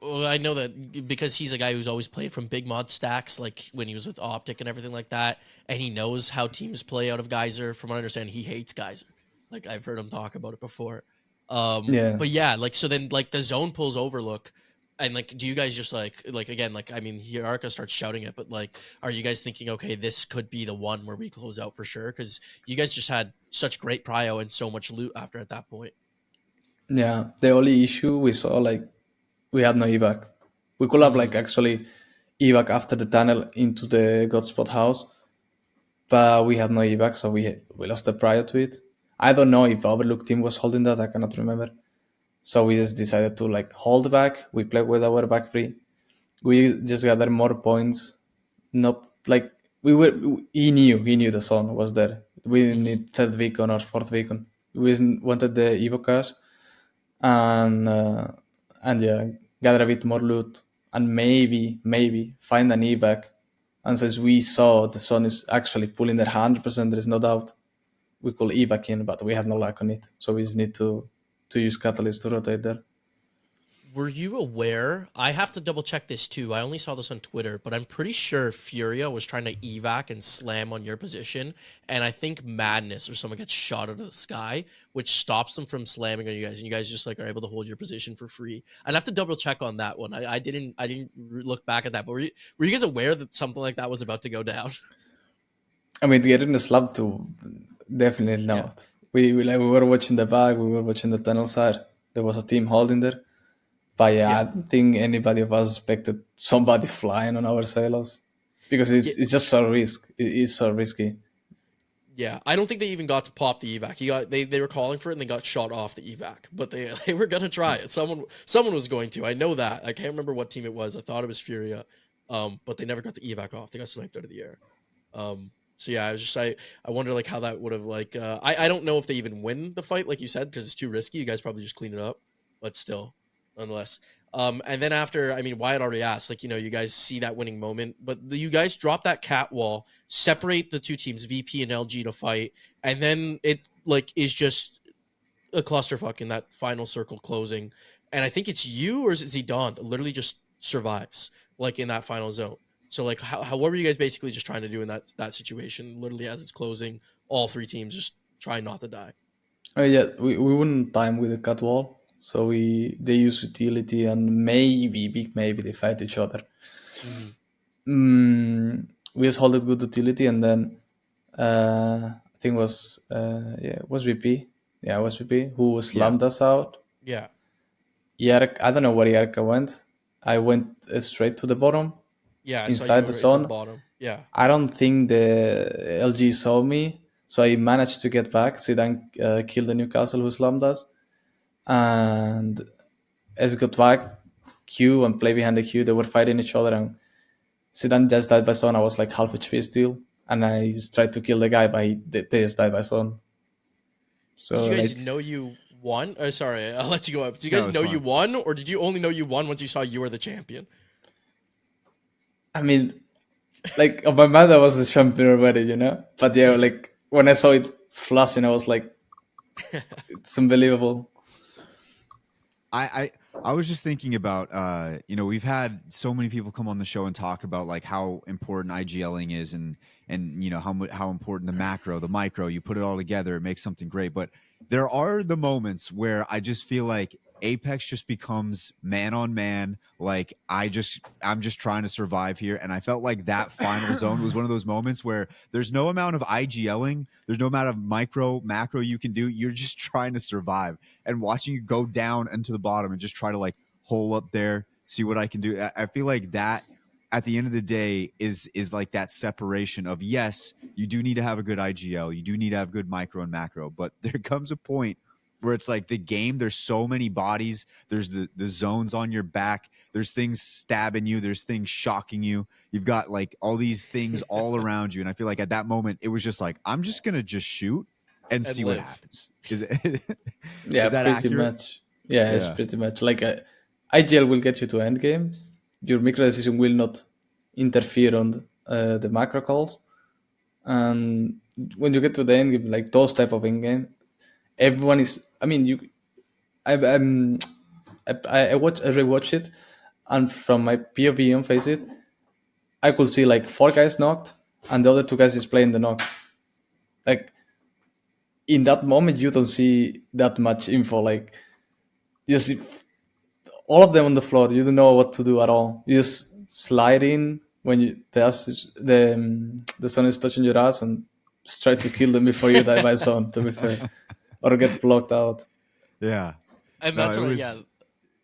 Well, I know that because he's a guy who's always played from Big Mod stacks, like when he was with Optic and everything like that, and he knows how teams play out of Geyser. From what I understand, he hates Geyser. Like I've heard him talk about it before. But yeah, like so then like the zone pulls Overlook, and like do you guys just like again like I mean Hiarka starts shouting it, but like are you guys thinking okay this could be the one where we close out for sure because you guys just had such great prio and so much loot after at that point. Yeah, the only issue we saw like. We had no evac. We could have like actually evac after the tunnel into the Godspot house, but we had no evac, so we lost the prior to it. I don't know if Overlook team was holding that. I cannot remember. So we just decided to like hold back. We played with our back free. We just gathered more points. Not like he knew the zone was there. We didn't need third beacon or fourth beacon. We wanted the Evo cash and yeah, gather a bit more loot and maybe find an evac. And since we saw the zone is actually pulling their 100%, there is no doubt we could evac in, but we had no luck on it. So we just need to use Catalyst to rotate there. Were you aware? I have to double check this too. I only saw this on Twitter, but I'm pretty sure Furia was trying to evac and slam on your position. And I think Madness or someone gets shot out of the sky, which stops them from slamming on you guys. And you guys just like are able to hold your position for free. I'd have to double check on that one. I didn't look back at that, but were you guys aware that something like that was about to go down? I mean, getting the slab to definitely not. Yeah. We were watching the back, we were watching the tunnel side. There was a team holding there. But yeah, I don't think anybody of us expected somebody flying on our silos because it's just so it's so risky. Yeah, I don't think they even got to pop the evac. They were calling for it and they got shot off the evac, but they were gonna try it. Someone was going to. I know that. I can't remember what team it was. I thought it was Furia, but they never got the evac off. They got sniped out of the air. So yeah, I wonder like how that would have like I don't know if they even win the fight like you said because it's too risky. You guys probably just clean it up, but still, nonetheless. And then after, I mean, Wyatt already asked, like, you know, you guys see that winning moment, but you guys drop that cat wall, separate the two teams, VP and LG, to fight, and then it like is just a clusterfuck in that final circle closing. And I think it's you or is it Zidane that literally just survives like in that final zone. So like how what were you guys basically just trying to do in that situation? Literally as it's closing, all three teams just trying not to die. Yeah, we wouldn't time with the cut wall, so they use utility and maybe big maybe they fight each other. We just hold it good utility and then I think it was it was VP. Yeah, it was VP who slammed us out. Yeah. Yark, I don't know where Yarka went. I went straight to the bottom. Yeah, inside the zone. The bottom. Yeah. I don't think the LG saw me, so I managed to get back. Zidane killed the Newcastle who slammed us, and as got back, Q and play behind the Q, they were fighting each other, and Zidane just died by zone. I was like half HP still, and I just tried to kill the guy, but they just died by zone. So did you guys know you won? Oh, sorry, I'll let you go up. Did you guys know you won, or did you only know you won once you saw you were the champion? I mean, like on my mind, I was the champion already, you know. But yeah, like when I saw it flashing, I was like, it's unbelievable. I was just thinking about you know, we've had so many people come on the show and talk about like how important IGLing is and you know how important the macro, the micro, you put it all together, it makes something great. But there are the moments where I just feel like Apex just becomes man on man. Like I'm just trying to survive here. And I felt like that final zone was one of those moments where there's no amount of IGLing, there's no amount of macro you can do. You're just trying to survive and watching you go down into the bottom and just try to like hole up there, see what I can do. I feel like that at the end of the day is like that separation of, yes, you do need to have a good IGL, you do need to have good micro and macro, but there comes a point where it's like the game, there's so many bodies, there's the zones on your back, there's things stabbing you, there's things shocking you, you've got like all these things all around you. And I feel like at that moment it was just like, I'm just gonna just shoot and see live. what happens. Is it yeah, is that pretty accurate? much. Yeah, it's pretty much like IGL will get you to end game. Your micro decision will not interfere on the macro calls, and when you get to the end game, like those type of end game, everyone is. I mean, I rewatched it, and from my POV on Face It, I could see like 4 guys knocked, and the other 2 guys is playing the knock. Like in that moment, you don't see that much info. Like you see all of them on the floor. You don't know what to do at all. You just slide in when the sun is touching your ass and just try to kill them before you die by sun. To be fair, or get blocked out. Yeah, and that's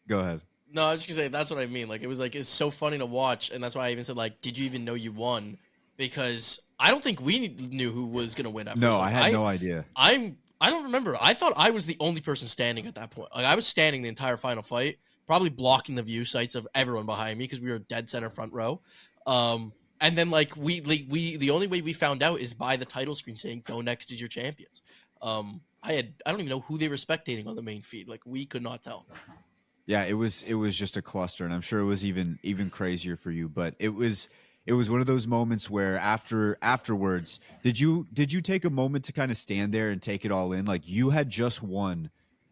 Go ahead. No, I was just gonna say that's what I mean. Like it was like it's so funny to watch, and that's why I even said like, did you even know you won? Because I don't think we knew who was gonna win. At No, first. I had no idea. I don't remember. I thought I was the only person standing at that point. Like I was standing the entire final fight, probably blocking the view sights of everyone behind me because we were dead center front row. And then like we the only way we found out is by the title screen saying "Go Next is your champions." I don't even know who they were spectating on the main feed. Like we could not tell. Yeah, it was just a cluster, and I'm sure it was even crazier for you. But it was one of those moments where afterwards, did you take a moment to kind of stand there and take it all in? Like you had just won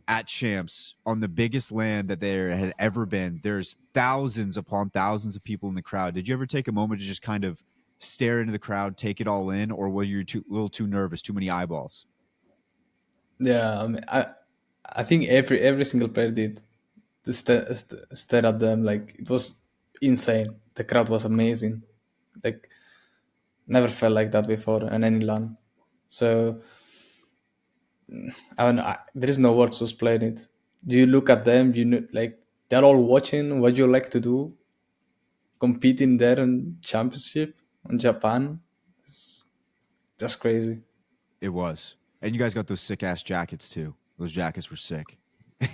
at Champs on the biggest land that there had ever been. There's thousands upon thousands of people in the crowd. Did you ever take a moment to just kind of stare into the crowd, take it all in, or were you a little too nervous, too many eyeballs? Yeah, I mean, I think every single player did. To stare at them, like it was insane. The crowd was amazing, like never felt like that before in any LAN. So I don't know, there is no words to explain it. You look at them, you know, like they're all watching what you like to do, competing there in championship in Japan. It's just crazy. It was, and you guys got those sick ass jackets too. Those jackets were sick.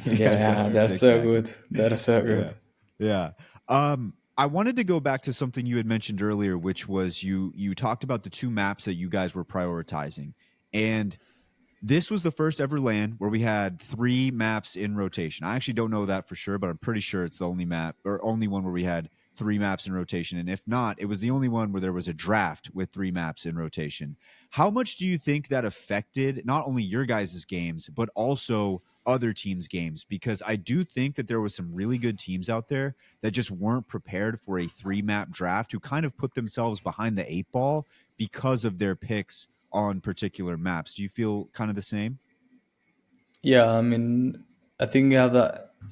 Yeah, that's so good. They're so good. Yeah. I wanted to go back to something you had mentioned earlier, which was you talked about the 2 maps that you guys were prioritizing. And this was the first ever LAN where we had 3 maps in rotation. I actually don't know that for sure, but I'm pretty sure it's the only map or only one where we had 3 maps in rotation. And if not, it was the only one where there was a draft with 3 maps in rotation. How much do you think that affected not only your guys' games, but also other teams' games? Because I do think that there was some really good teams out there that just weren't prepared for a 3-map draft, who kind of put themselves behind the 8 ball because of their picks on particular maps. Do you feel kind of the same? Yeah, I mean, I think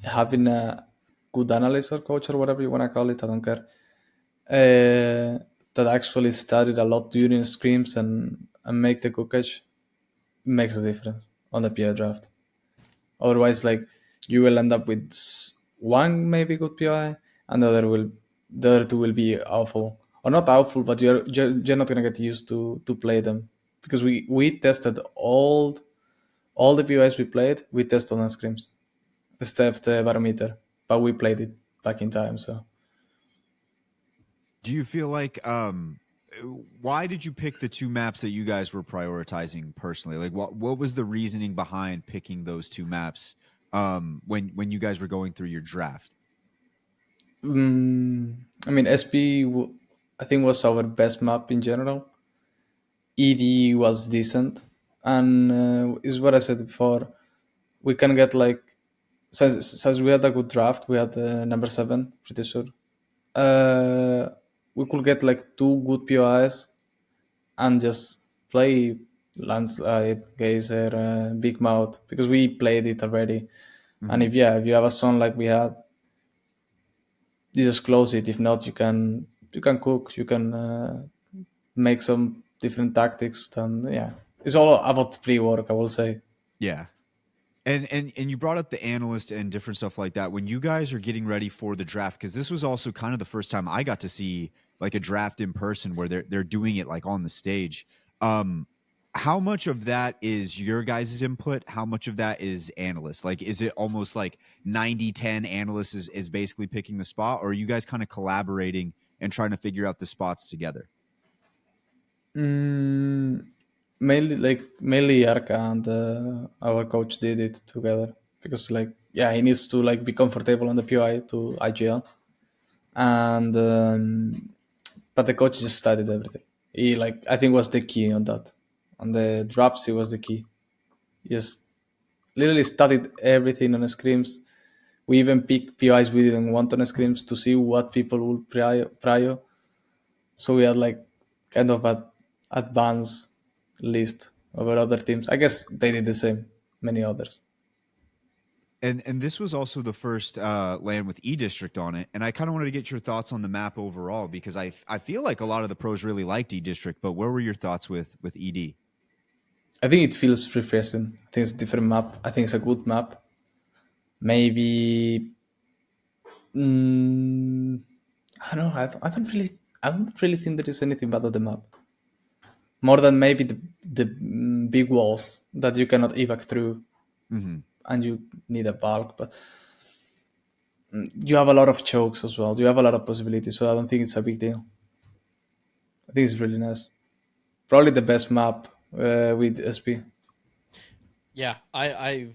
having a good analyst or coach or whatever you want to call it, I don't care, that actually studied a lot during scrims and make the cookage makes a difference on the PI draft. Otherwise, like, you will end up with one maybe good PI, and the other 2 will be awful, or not awful, but you're not gonna get used to play them, because we tested all the PIs we played. We tested on scrims, except Barometer, but we played it back in time. So, Do you feel like why did you pick the 2 maps that you guys were prioritizing personally? Like what was the reasoning behind picking those 2 maps when you guys were going through your draft? I mean, I think was our best map in general. ED was decent, and is what I said before. We can get like, since we had a good draft, we had number 7, pretty sure. We could get like 2 good POIs and just play Landslide, Geyser, Big Mouth, because we played it already. Mm-hmm. And if you have a song like we had, you just close it. If not, you can cook, you can make some different tactics. And yeah, it's all about pre-work, I will say. Yeah. And you brought up the analyst and different stuff like that. When you guys are getting ready for the draft, because this was also kind of the first time I got to see like a draft in person where they're doing it like on the stage. How much of that is your guys' input? How much of that is analyst? Like, is it almost like 90-10 analyst is basically picking the spot, or are you guys kind of collaborating and trying to figure out the spots together? Mainly Arca and our coach did it together, because he needs to like be comfortable on the POI to IGL, and but the coach just studied everything. He I think was the key on that. On the drops, he was the key. He just literally studied everything on the scrims. We even picked POIs we didn't want on the scrims to see what people would prio. So we had like kind of an advanced list over other teams. I guess they did the same, many others. And this was also the first LAN with E-District on it. And I kind of wanted to get your thoughts on the map overall, because I feel like a lot of the pros really liked E-District, but where were your thoughts with ED? I think it feels refreshing. I think it's a different map. I think it's a good map. Maybe I don't know. I don't really think there is anything bad on the map. More than maybe the big walls that you cannot evac through, and you need a bulk. But you have a lot of chokes as well. You have a lot of possibilities, so I don't think it's a big deal. I think it's really nice. Probably the best map with SP. Yeah, I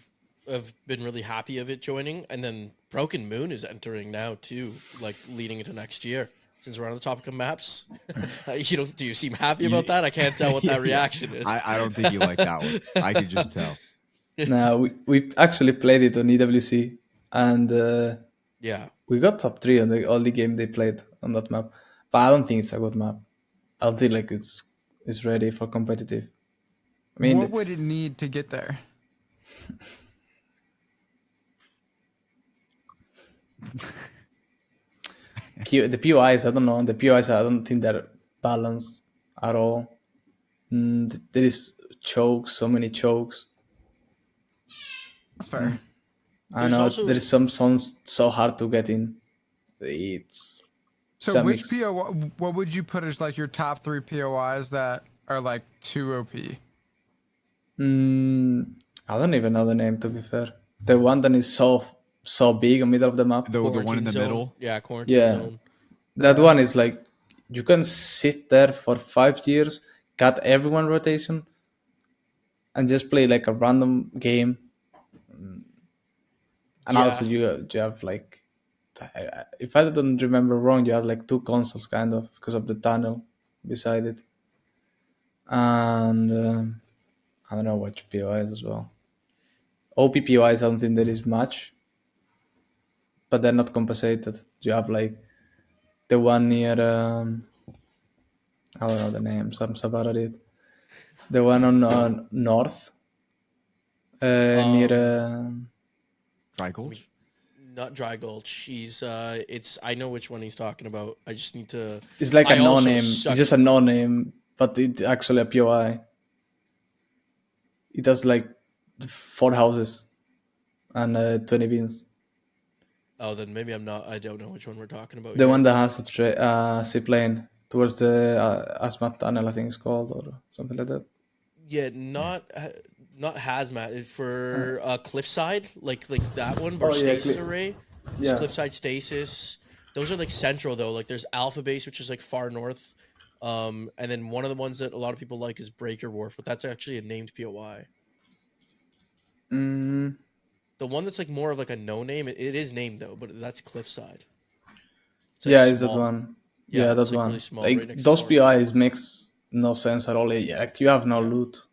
have been really happy of it joining, and then Broken Moon is entering now too, like leading into next year. Since we're on the topic of maps, do you seem happy about that? I can't tell what that reaction is. I don't think you like that one. I could just tell. No, we actually played it on EWC, and we got top 3 on the only game they played on that map. But I don't think it's a good map. I don't think like it's ready for competitive. I mean, what would it need to get there? The POIs, I don't know. The POIs, I don't think they're balanced at all. There is chokes, so many chokes. That's fair. I know there is some songs so hard to get in. It's so which POI? What would you put as like your top 3 POIs that are like too OP? I don't even know the name, to be fair. The one that is so big in the middle of the map. The one in the middle? Yeah, quarantine zone. That one is like you can sit there for 5 years, cut everyone rotation, and just play like a random game. And also you have like, if I don't remember wrong, you have like 2 consoles kind of because of the tunnel beside it, and I don't know what POIs as well. OP POIs, I don't think there is much, but they're not compensated. You have like the one near I don't know the names. I'm so bad at it. The one on north near. Dry Gulch. Not Dry Gulch. She's it's I know which one he's talking about. I just need to. It's like a I also no-name. suck- It's just a no-name, but it's actually a POI. It has like 4 houses and 20 beans. Oh, then maybe I'm not. I don't know which one we're talking about. The here. one that has a seaplane towards the Asmat Tunnel, I think it's called, or something like that. Yeah, not hazmat for cliffside, like that one, or Oh, yeah, stasis array. Yeah. Cliffside stasis. Those are like central though. Like there's Alpha Base, which is like far north. And then one of the ones that a lot of people like is Breaker Wharf, but that's actually a named POI. Mm, The one that's like more of like a no name, it is named though, but that's Cliffside. It's, like, yeah, is that small. one? Yeah, it's, that like, one. really small, Like right next to those the market. POIs makes no sense at all. Yeah, like you have no Yeah. loot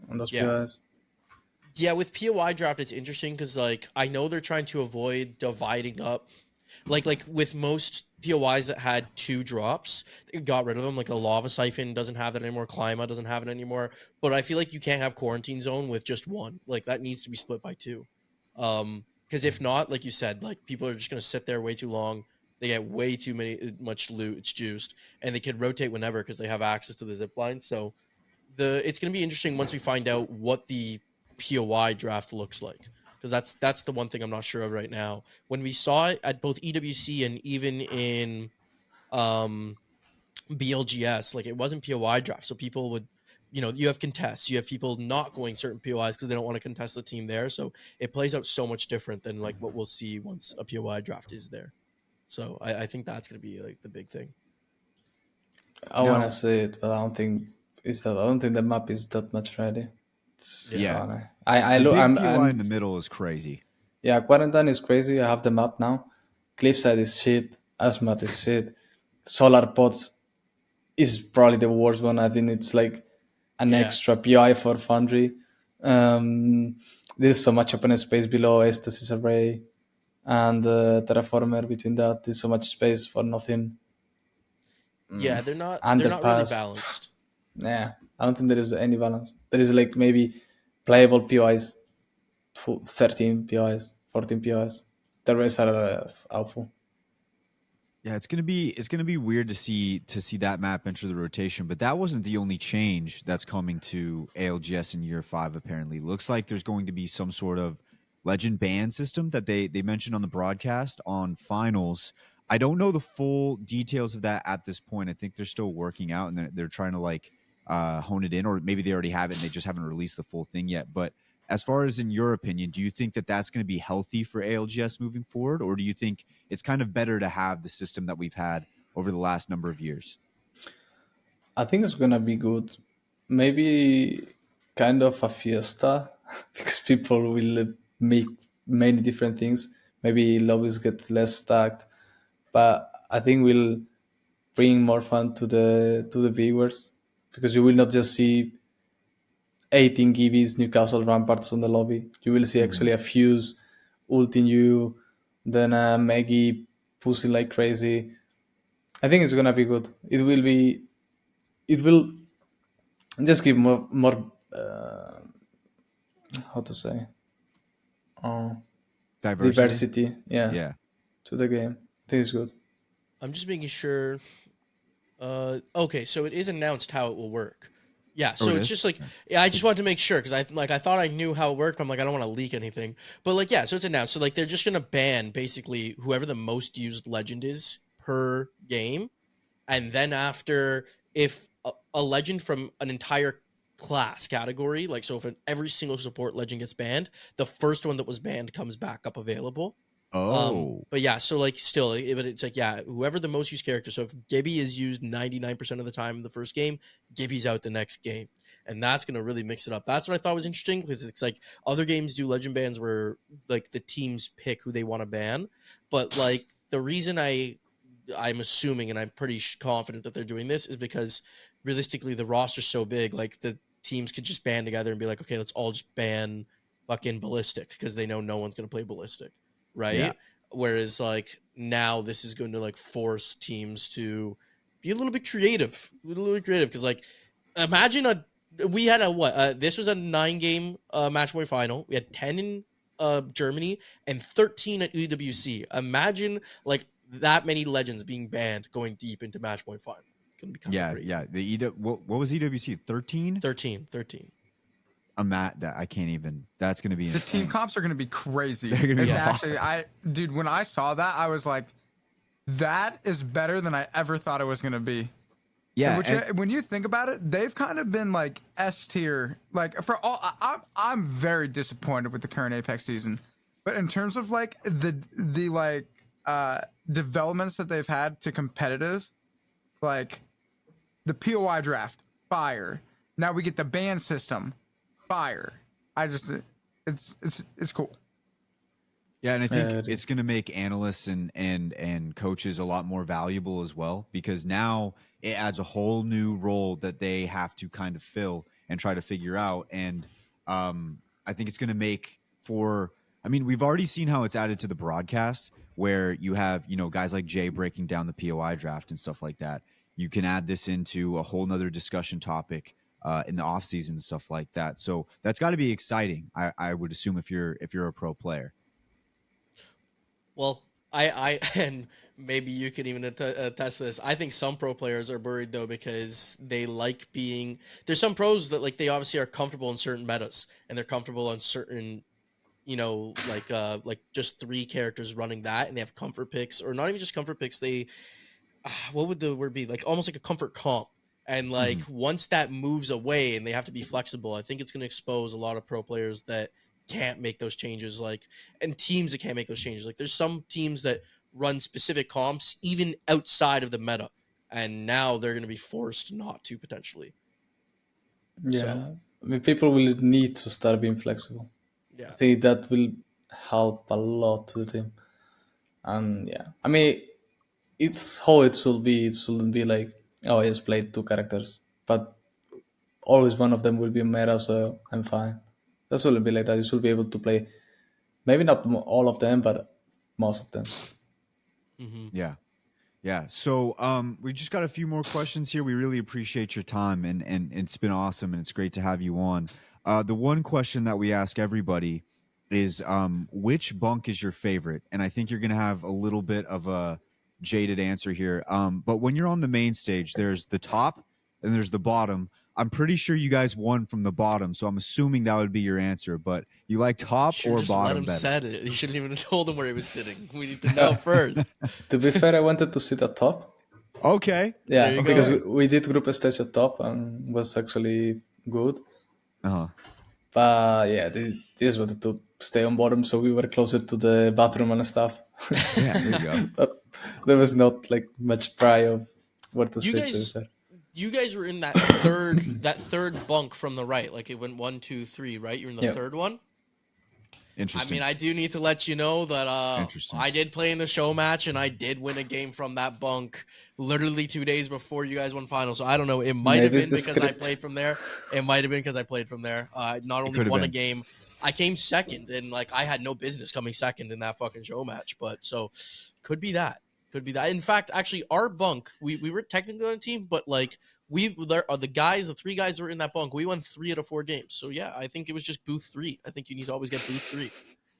on those Yeah. POIs. Yeah, with POI draft, it's interesting because like I know they're trying to avoid dividing up, like with most POIs that had 2 drops, they got rid of them. Like the Lava Siphon doesn't have that anymore. Clima doesn't have it anymore. But I feel like you can't have Quarantine Zone with just 1. Like that needs to be split by 2. Because if not, like you said, like people are just gonna sit there way too long. They get way too much loot. It's juiced, and they can rotate whenever because they have access to the zip line. So it's gonna be interesting once we find out what the POI draft looks like, because that's the one thing I'm not sure of right now. When we saw it at both EWC and even in BLGS, like it wasn't POI draft, so people would, you have contests, you have people not going certain POIs because they don't want to contest the team there, so it plays out so much different than like what we'll see once a POI draft is there. So I think that's gonna be like the big thing. I want to say it, but I don't think the map is that much ready. Yeah. I The look. big POI in the middle is crazy. Yeah, Quarantine is crazy. I have the map now. Cliffside is shit. Asmat is shit. Solar Pods is probably the worst one. I think it's like an extra PI for Foundry. There's so much open space below Estasis Array and Terraformer between that. There's so much space for nothing. Yeah, they're not really balanced. Yeah, I don't think there is any balance. There is like maybe playable POIs, 13 POIs, 14 POIs. The rest are awful. Yeah, it's gonna be weird to see that map enter the rotation, but that wasn't the only change that's coming to ALGS in year 5. Apparently, looks like there's going to be some sort of legend ban system that they mentioned on the broadcast on finals. I don't know the full details of that at this point. I think they're still working out and they're trying to like hone it in, or maybe they already have it and they just haven't released the full thing yet. But as far as in your opinion, do you think that that's going to be healthy for ALGS moving forward, or do you think it's kind of better to have the system that we've had over the last number of years? I think it's gonna be good. Maybe kind of a fiesta because people will make many different things. Maybe lobbies get less stacked, but I think we'll bring more fun to the viewers because you will not just see 18 Gibbies, Newcastle Ramparts on the lobby. You will see actually a Fuse ulting you, then a Maggie pushing like crazy. I think it's gonna be good. It will just give more how to say diversity. Yeah. To the game. I think it's good. I'm just making sure. Okay, so it is announced how it will work. Yeah, so it's just like, I just wanted to make sure because I thought I knew how it worked. But I'm like, I don't want to leak anything. But like, yeah, so it's announced. So like, they're just gonna ban basically whoever the most used legend is per game, and then after, if a legend from an entire class category, like so if every single support legend gets banned, the first one that was banned comes back up available. But yeah, so like still, but it's like, yeah, whoever the most used character. So if Gibby is used 99% of the time in the first game, Gibby's out the next game. And that's going to really mix it up. That's what I thought was interesting, because it's like other games do legend bans where like the teams pick who they want to ban. But like the reason I'm assuming, and I'm pretty confident that they're doing this, is because realistically the roster's so big, like the teams could just band together and be like, okay, let's all just ban fucking ballistic, because they know no one's going to play ballistic. Right. Yeah. Whereas like now this is going to like force teams to be a little bit creative, because like imagine we had this was a 9-game match point final. We had 10 in Germany and 13 at EWC. Imagine like that many legends being banned going deep into match point final. Gonna be kind of crazy. The what was EWC? 13? 13. That I can't even. That's gonna be the insane. team comps are gonna be crazy. They're gonna be actually, dude, when I saw that, I was like, that is better than I ever thought it was gonna be. Yeah. When you think about it, they've kind of been like S tier. Like for all, I'm very disappointed with the current Apex season. But in terms of like the like developments that they've had to competitive, like the POI draft, fire. Now we get the ban system. Fire. It's cool. Yeah, and I think it's going to make analysts and coaches a lot more valuable as well, because now it adds a whole new role that they have to kind of fill and try to figure out. And I think it's going to make we've already seen how it's added to the broadcast, where you have, guys like Jay breaking down the POI draft and stuff like that. You can add this into a whole nother discussion topic in the off season, stuff like that. So that's got to be exciting. I would assume if you're a pro player. Well, I and maybe you can even attest to this. I think some pro players are worried though, because they like being. There's some pros that like they obviously are comfortable in certain metas, and they're comfortable on certain, like just 3 characters running that, and they have comfort picks, or not even just comfort picks. They, what would the word be? Like almost like a comfort comp. And like once that moves away and they have to be flexible, I think it's going to expose a lot of pro players that can't make those changes, and teams that can't make those changes. Like there's some teams that run specific comps even outside of the meta, and now they're going to be forced not to potentially. Yeah, so, I mean, people will need to start being flexible. Yeah, I think that will help a lot to the team. And yeah, I mean, it's how it should be. It shouldn't be like, oh, I just played 2 characters, but always one of them will be meta, so I'm fine. That shouldn't be like that. You should be able to play, maybe not all of them, but most of them. Yeah. So we just got a few more questions here. We really appreciate your time, and it's been awesome, and it's great to have you on. The one question that we ask everybody is, which bunk is your favorite? And I think you're going to have a little bit of a jaded answer here. But when you're on the main stage, there's the top and there's the bottom. I'm pretty sure you guys won from the bottom, so I'm assuming that would be your answer. But you like top or just bottom let him better? Said it. You shouldn't even have told him where he was sitting. We need to know first. To be fair, I wanted to sit at top. Okay. Yeah, because we did group stage at top and was actually good. But yeah, they just wanted to stay on bottom, so we were closer to the bathroom and stuff. Yeah, there you go. But there was not like much pride of where to sit. You guys were in that third bunk from the right. Like it went 1, 2, 3, right? You're in the third one. Interesting. I mean, I do need to let you know that I did play in the show match, and I did win a game from that bunk literally 2 days before you guys won finals. So I don't know. It might have been because I played from there. It might have been because I played from there. Not only won a game, I came second, and like I had no business coming second in that fucking show match. But so could be that. Could be that. In fact, actually, our bunk, we were technically on a team, but like the 3 guys that were in that bunk, we won 3 out of 4 games. So yeah, I think it was just booth 3. I think you need to always get booth 3.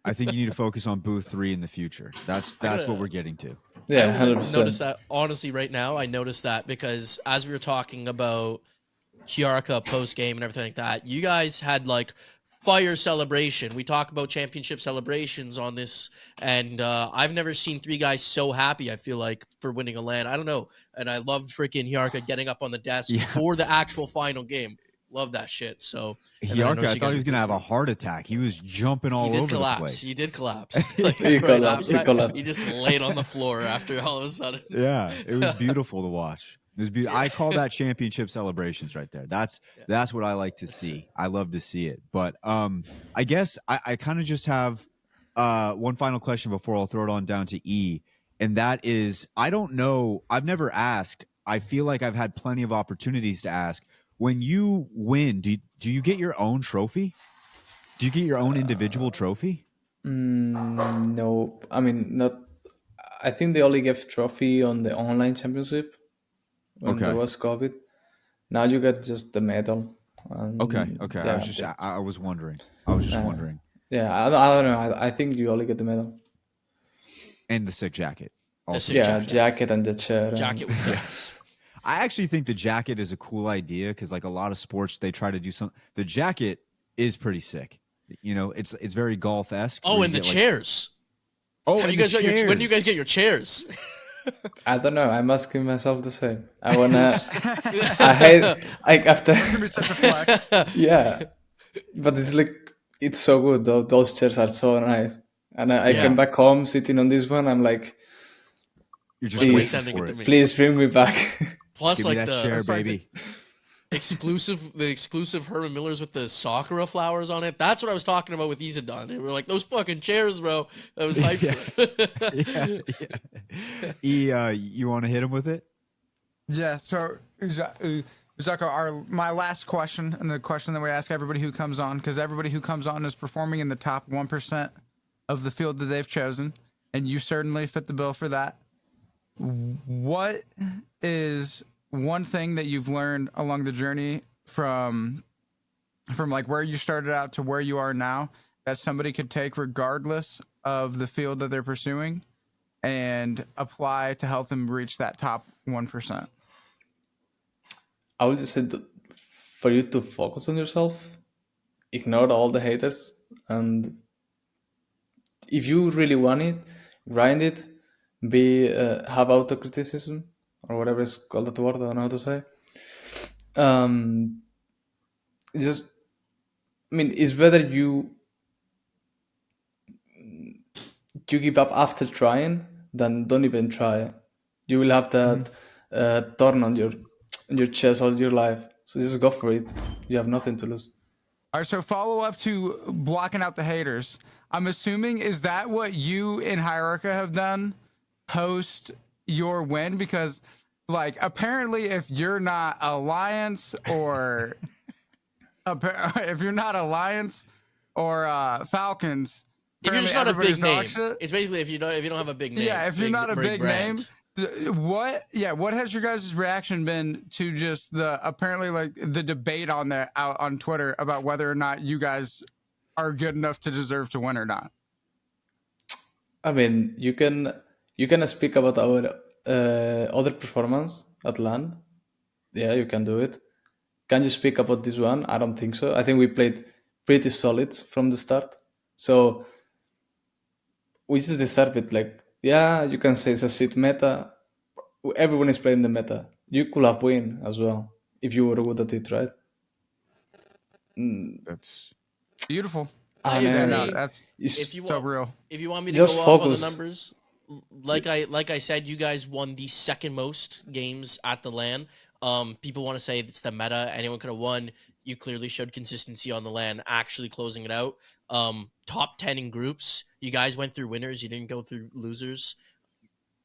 I think you need to focus on booth 3 in the future. That's what we're getting to. Yeah, 100%. I noticed that honestly right now. I noticed that because as we were talking about Hierarcha post game and everything like that, you guys had like fire celebration. We talk about championship celebrations on this, and I've never seen 3 guys so happy, I feel like, for winning a LAN. I don't know. And I loved freaking Hierarcha getting up on the desk for the actual final game. Love that shit. So Yarka, I thought he was gonna have a heart attack. He was jumping all over the place. He did collapse. Like, He right collapsed. after that, he just laid on the floor after all of a sudden. Yeah, it was beautiful to watch. It was beautiful. I call that championship celebrations right there. That's what I like to see. I love to see it. But I guess I kind of just have one final question before I'll throw it on down to E, and that is, I don't know. I've never asked. I feel like I've had plenty of opportunities to ask. When you win, do you get your own trophy? Do you get your own individual trophy? No, I mean not. I think they only gave trophy on the online championship when there was COVID. Now you get just the medal. Okay. Yeah, I was wondering. I was just wondering. Yeah, I don't know. I think you only get the medal And the sick jacket. Also. yeah, jacket and the chair. Jacket with gas. I actually think the jacket is a cool idea because, like, a lot of sports, they try to do something. The jacket is pretty sick. You know, it's very golf-esque. Oh, and the chairs. Oh, when do you guys get your chairs? I don't know. I'm asking myself the same. I wanna. I hate like after. It's gonna be such a flex. Yeah, but it's like it's so good. Those chairs are so nice. And I came back home sitting on this one. I'm like, you're just please bring me back. Plus, give like me that chair, baby. The exclusive Herman Millers with the sakura flowers on it. That's what I was talking about with Izadon. They were like, those fucking chairs, bro. That was hype. Yeah. You want to hit him with it? Yeah. So, Uxako, my last question, and the question that we ask everybody who comes on, because everybody who comes on is performing in the top 1% of the field that they've chosen, and you certainly fit the bill for that. What is one thing that you've learned along the journey from like where you started out to where you are now that somebody could take regardless of the field that they're pursuing and apply to help them reach that top 1%? I would just say for you to focus on yourself, ignore all the haters, and if you really want it, grind it, have autocriticism, or whatever is called that word, I don't know how to say. It's better you give up after trying than don't even try. You will have that thorn on your chest all your life. So just go for it. You have nothing to lose. All right, so follow up to blocking out the haters. I'm assuming, is that what you and Hierarcha have done post your win? Because, like, apparently if you're not Alliance or Falcons, if you're just not a big name, shit. It's basically if you don't have a big name. Yeah, if you're not a big brand. name. What has your guys' reaction been to just the apparently like the debate on out on Twitter about whether or not you guys are good enough to deserve to win or not? I mean, you can speak about our other performance at LAN. Yeah, you can do it. Can you speak about this one? I don't think so. I think we played pretty solid from the start. So we just deserve it. Like, yeah, you can say it's a shit meta. Everyone is playing the meta. You could have win as well if you were good at it, right? That's beautiful. That's so real. If you want me to just go focus. off on the numbers, like I said, you guys won the second most games at the LAN. People want to say it's the meta. Anyone could have won. You clearly showed consistency on the LAN, actually closing it out. Top 10 in groups. You guys went through winners. You didn't go through losers.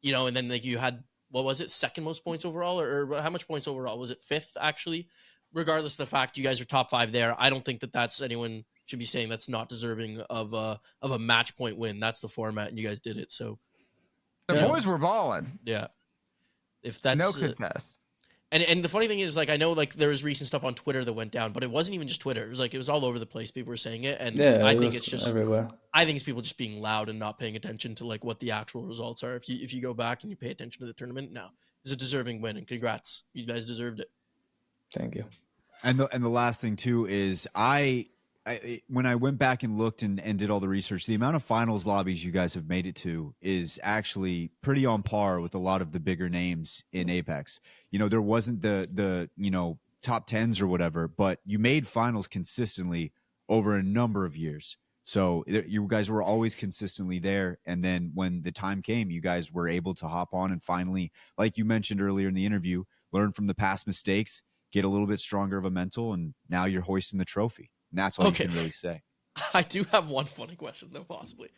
You know, and then like you had, what was it, second most points overall, or how much points overall? Was it fifth actually? Regardless of the fact you guys are top 5 there, I don't think that's anyone should be saying that's not deserving of a match point win. That's the format, and you guys did it. So the boys were balling. Yeah, if that's no contest. And the funny thing is, like, I know like there was recent stuff on Twitter that went down, but it wasn't even just Twitter. It was all over the place. People were saying it, and I think it's just everywhere. I think it's people just being loud and not paying attention to like what the actual results are. If you go back and you pay attention to the tournament, now it's a deserving win, and congrats, you guys deserved it. Thank you. And the last thing too is I when I went back and looked and did all the research, the amount of finals lobbies you guys have made it to is actually pretty on par with a lot of the bigger names in Apex. You know, there wasn't the top 10s or whatever, but you made finals consistently over a number of years. So you guys were always consistently there. And then when the time came, you guys were able to hop on and finally, like you mentioned earlier in the interview, learn from the past mistakes, get a little bit stronger of a mental, and now you're hoisting the trophy. And that's all you can really say. I do have one funny question, though, possibly.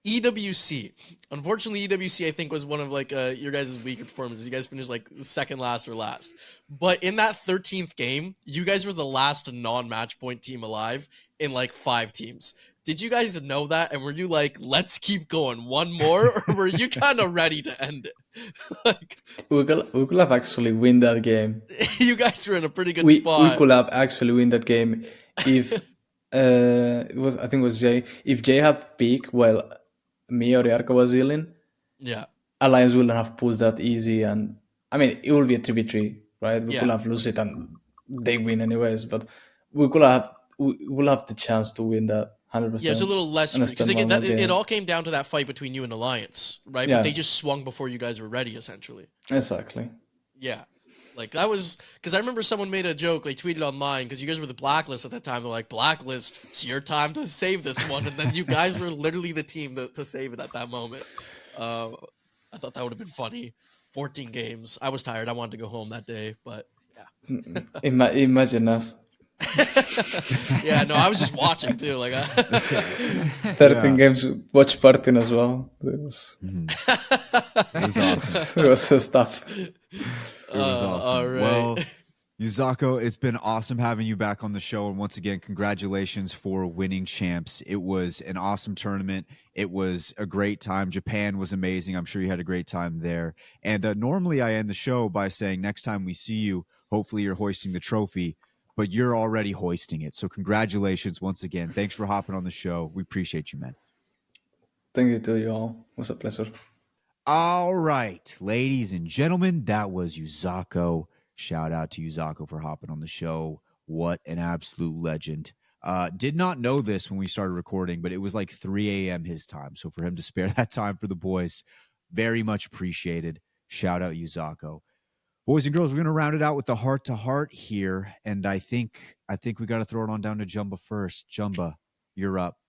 EWC. Unfortunately, EWC, I think, was one of like your guys' weaker performances. You guys finished like second last or last. But in that 13th game, you guys were the last non-match point team alive in like 5 teams. Did you guys know that? And were you like, let's keep going, one more? Or were you kind of ready to end it? Like, we could have actually win that game. You guys were in a pretty good spot. We could have actually win that game if I think it was Jay. If Jay had peak, well, me or Yarko was healing. Yeah. Alliance wouldn't have pushed that easy, and I mean it will be a 3v3, right? We could have lose it and they win anyways, but we will have the chance to win that 100%. Yeah, it's a little less because it all came down to that fight between you and Alliance, right? Yeah. But they just swung before you guys were ready, essentially. Exactly. Yeah. Like that was because I remember someone made a joke, they tweeted online because you guys were the Blacklist at that time. They're like, Blacklist, it's your time to save this one. And then you guys were literally the team to save it at that moment. I thought that would have been funny. 14 games. I was tired. I wanted to go home that day, but yeah. Imagine us. Yeah, no, I was just watching too. Like 13 games, watch partying as well. It was, It was awesome. it was stuff. It was awesome. All right. Well, Uxako, it's been awesome having you back on the show. And once again, congratulations for winning champs. It was an awesome tournament. It was a great time. Japan was amazing. I'm sure you had a great time there. And normally I end the show by saying next time we see you, hopefully you're hoisting the trophy, but you're already hoisting it. So congratulations once again. Thanks for hopping on the show. We appreciate you, man. Thank you to you all. It was a pleasure. All right, ladies and gentlemen, that was Uxako. Shout out to Uxako for hopping on the show. What an absolute legend. Did not know this when we started recording, but it was like 3 a.m. his time. So for him to spare that time for the boys, very much appreciated. Shout out Uxako. Boys and girls, we're going to round it out with the heart-to-heart here. And I think we got to throw it on down to Jumba first. Jumba, you're up.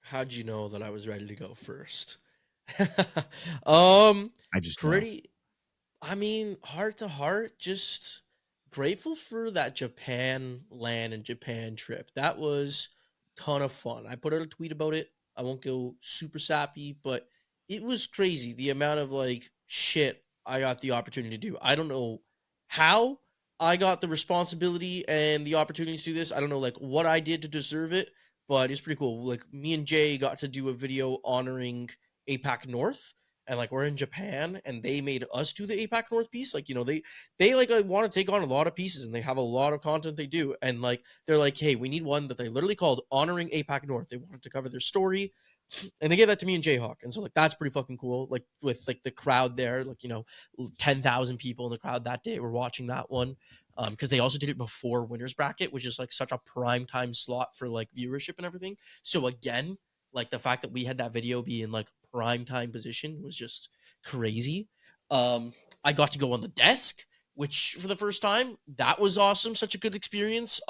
How'd you know that I was ready to go first? I just pretty know. I mean, heart to heart, just grateful for that Japan land and Japan trip. That was a ton of fun. I put out a tweet about it. I won't go super sappy, but it was crazy the amount of like shit I got the opportunity to do. I don't know how I got the responsibility and the opportunity to do this. I don't know like what I did to deserve it, but it's pretty cool. Like me and Jay got to do a video honoring APAC North, and like we're in Japan and they made us do the APAC North piece. Like, you know, they like want to take on a lot of pieces and they have a lot of content they do. And like, they're like, hey, we need one that they literally called Honoring APAC North. They wanted to cover their story. And they gave that to me and Jayhawk. And so like, that's pretty fucking cool. Like with like the crowd there, like, you know, 10,000 people in the crowd that day were watching that one. Because they also did it before Winners Bracket, which is like such a prime time slot for like viewership and everything. So again, like the fact that we had that video be in like prime time position was just crazy. I got to go on the desk, which for the first time, that was awesome. Such a good experience.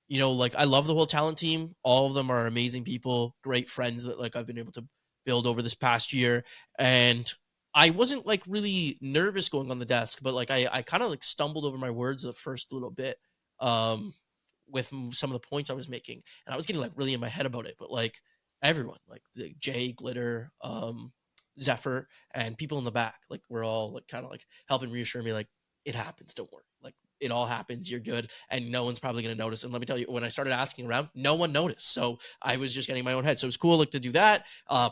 You know, like I love the whole talent team. All of them are amazing people, great friends that like I've been able to build over this past year. And I wasn't like really nervous going on the desk, but like I kind of like stumbled over my words the first little bit with some of the points I was making. And I was getting like really in my head about it, but like everyone, like the Jay, Glitter, Zephyr, and people in the back, like we're all like kind of like helping reassure me, like it happens, don't worry, like it all happens, you're good, and no one's probably going to notice. And let me tell you, when I started asking around, no one noticed, so I was just getting my own head. So it was cool like to do that.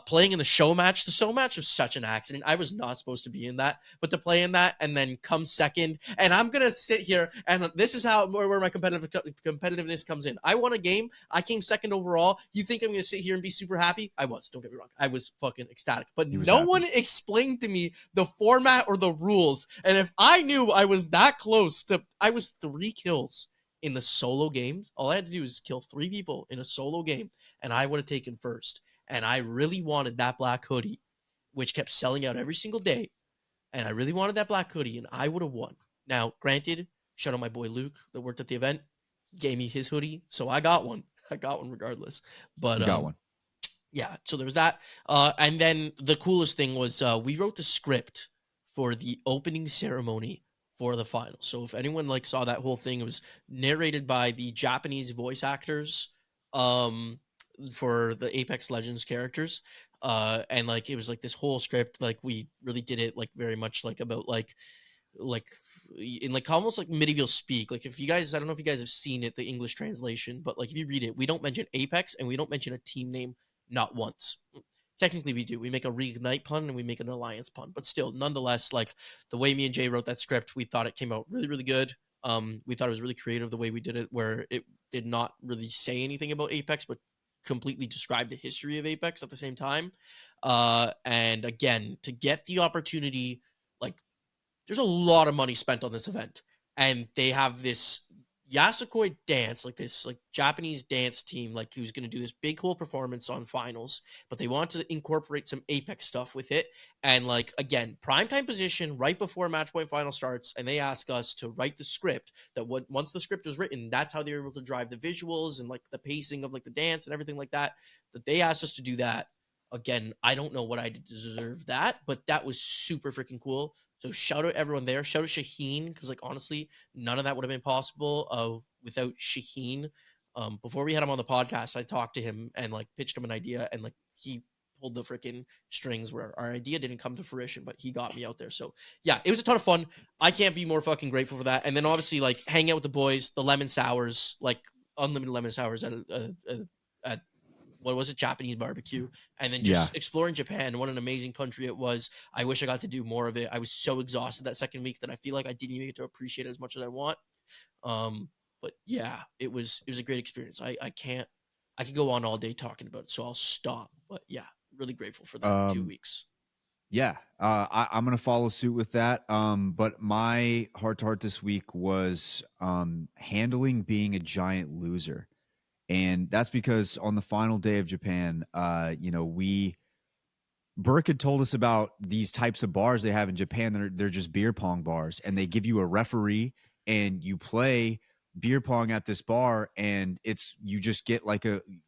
Playing in the show match was such an accident. I was not supposed to be in that, but to play in that and then come second, and I'm gonna sit here, and this is how where my competitiveness comes in. I won a game, I came second overall. You think I'm gonna sit here and be super happy? I was, don't get me wrong, I was fucking ecstatic, but no one explained to me the format or the rules. And if I knew I was that close to, I was 3 kills in the solo games. All I had to do was kill 3 people in a solo game, and I would have taken first. And I really wanted that black hoodie, which kept selling out every single day. And I really wanted that black hoodie, and I would have won. Now, granted, Shout out my boy Luke that worked at the event. He gave me his hoodie, so I got one. I got one regardless. But You got one. Yeah, so there was that. And then the coolest thing was we wrote the script for the opening ceremony for the final. So if anyone like saw that whole thing, it was narrated by the Japanese voice actors for the Apex Legends characters. And like it was like this whole script, like we really did it like very much like about like in like almost like medieval speak. Like if you guys, I don't know if you guys have seen it, the English translation, but like if you read it, we don't mention Apex and we don't mention a team name not once. Technically we do. We make a reignite pun and we make an alliance pun, but still, nonetheless, like the way me and Jay wrote that script, we thought it came out really, really good. We thought it was really creative the way we did it, where it did not really say anything about Apex, but completely describe the history of Apex at the same time. And again, to get the opportunity, like there's a lot of money spent on this event, and they have this Yasukoi dance, like this like Japanese dance team, like who's going to do this big whole performance on finals, but they want to incorporate some Apex stuff with it. And like, again, primetime position right before match point final starts. And they ask us to write the script that once the script was written, that's how they were able to drive the visuals and like the pacing of like the dance and everything like that, that they asked us to do that. Again, I don't know what I did to deserve that, but that was super freaking cool. So shout out everyone there. Shout out Shaheen, because like honestly, none of that would have been possible without Shaheen. Before we had him on the podcast, I talked to him and like pitched him an idea, and like he pulled the freaking strings where our idea didn't come to fruition, but he got me out there. So yeah, it was a ton of fun. I can't be more fucking grateful for that. And then obviously like hanging out with the boys, the lemon sours, like unlimited lemon sours at what was it, Japanese barbecue, and then just exploring Japan. What an amazing country it was. I wish I got to do more of it. I was so exhausted that second week that I feel like I didn't even get to appreciate it as much as I want. But yeah, it was a great experience. I could go on all day talking about it, so I'll stop. But yeah, really grateful for that 2 weeks. Yeah, I'm gonna follow suit with that. But my heart to heart this week was handling being a giant loser. And that's because on the final day of Japan, Burke had told us about these types of bars they have in Japan. They're just beer pong bars, and they give you a referee and you play beer pong at this bar, and you just get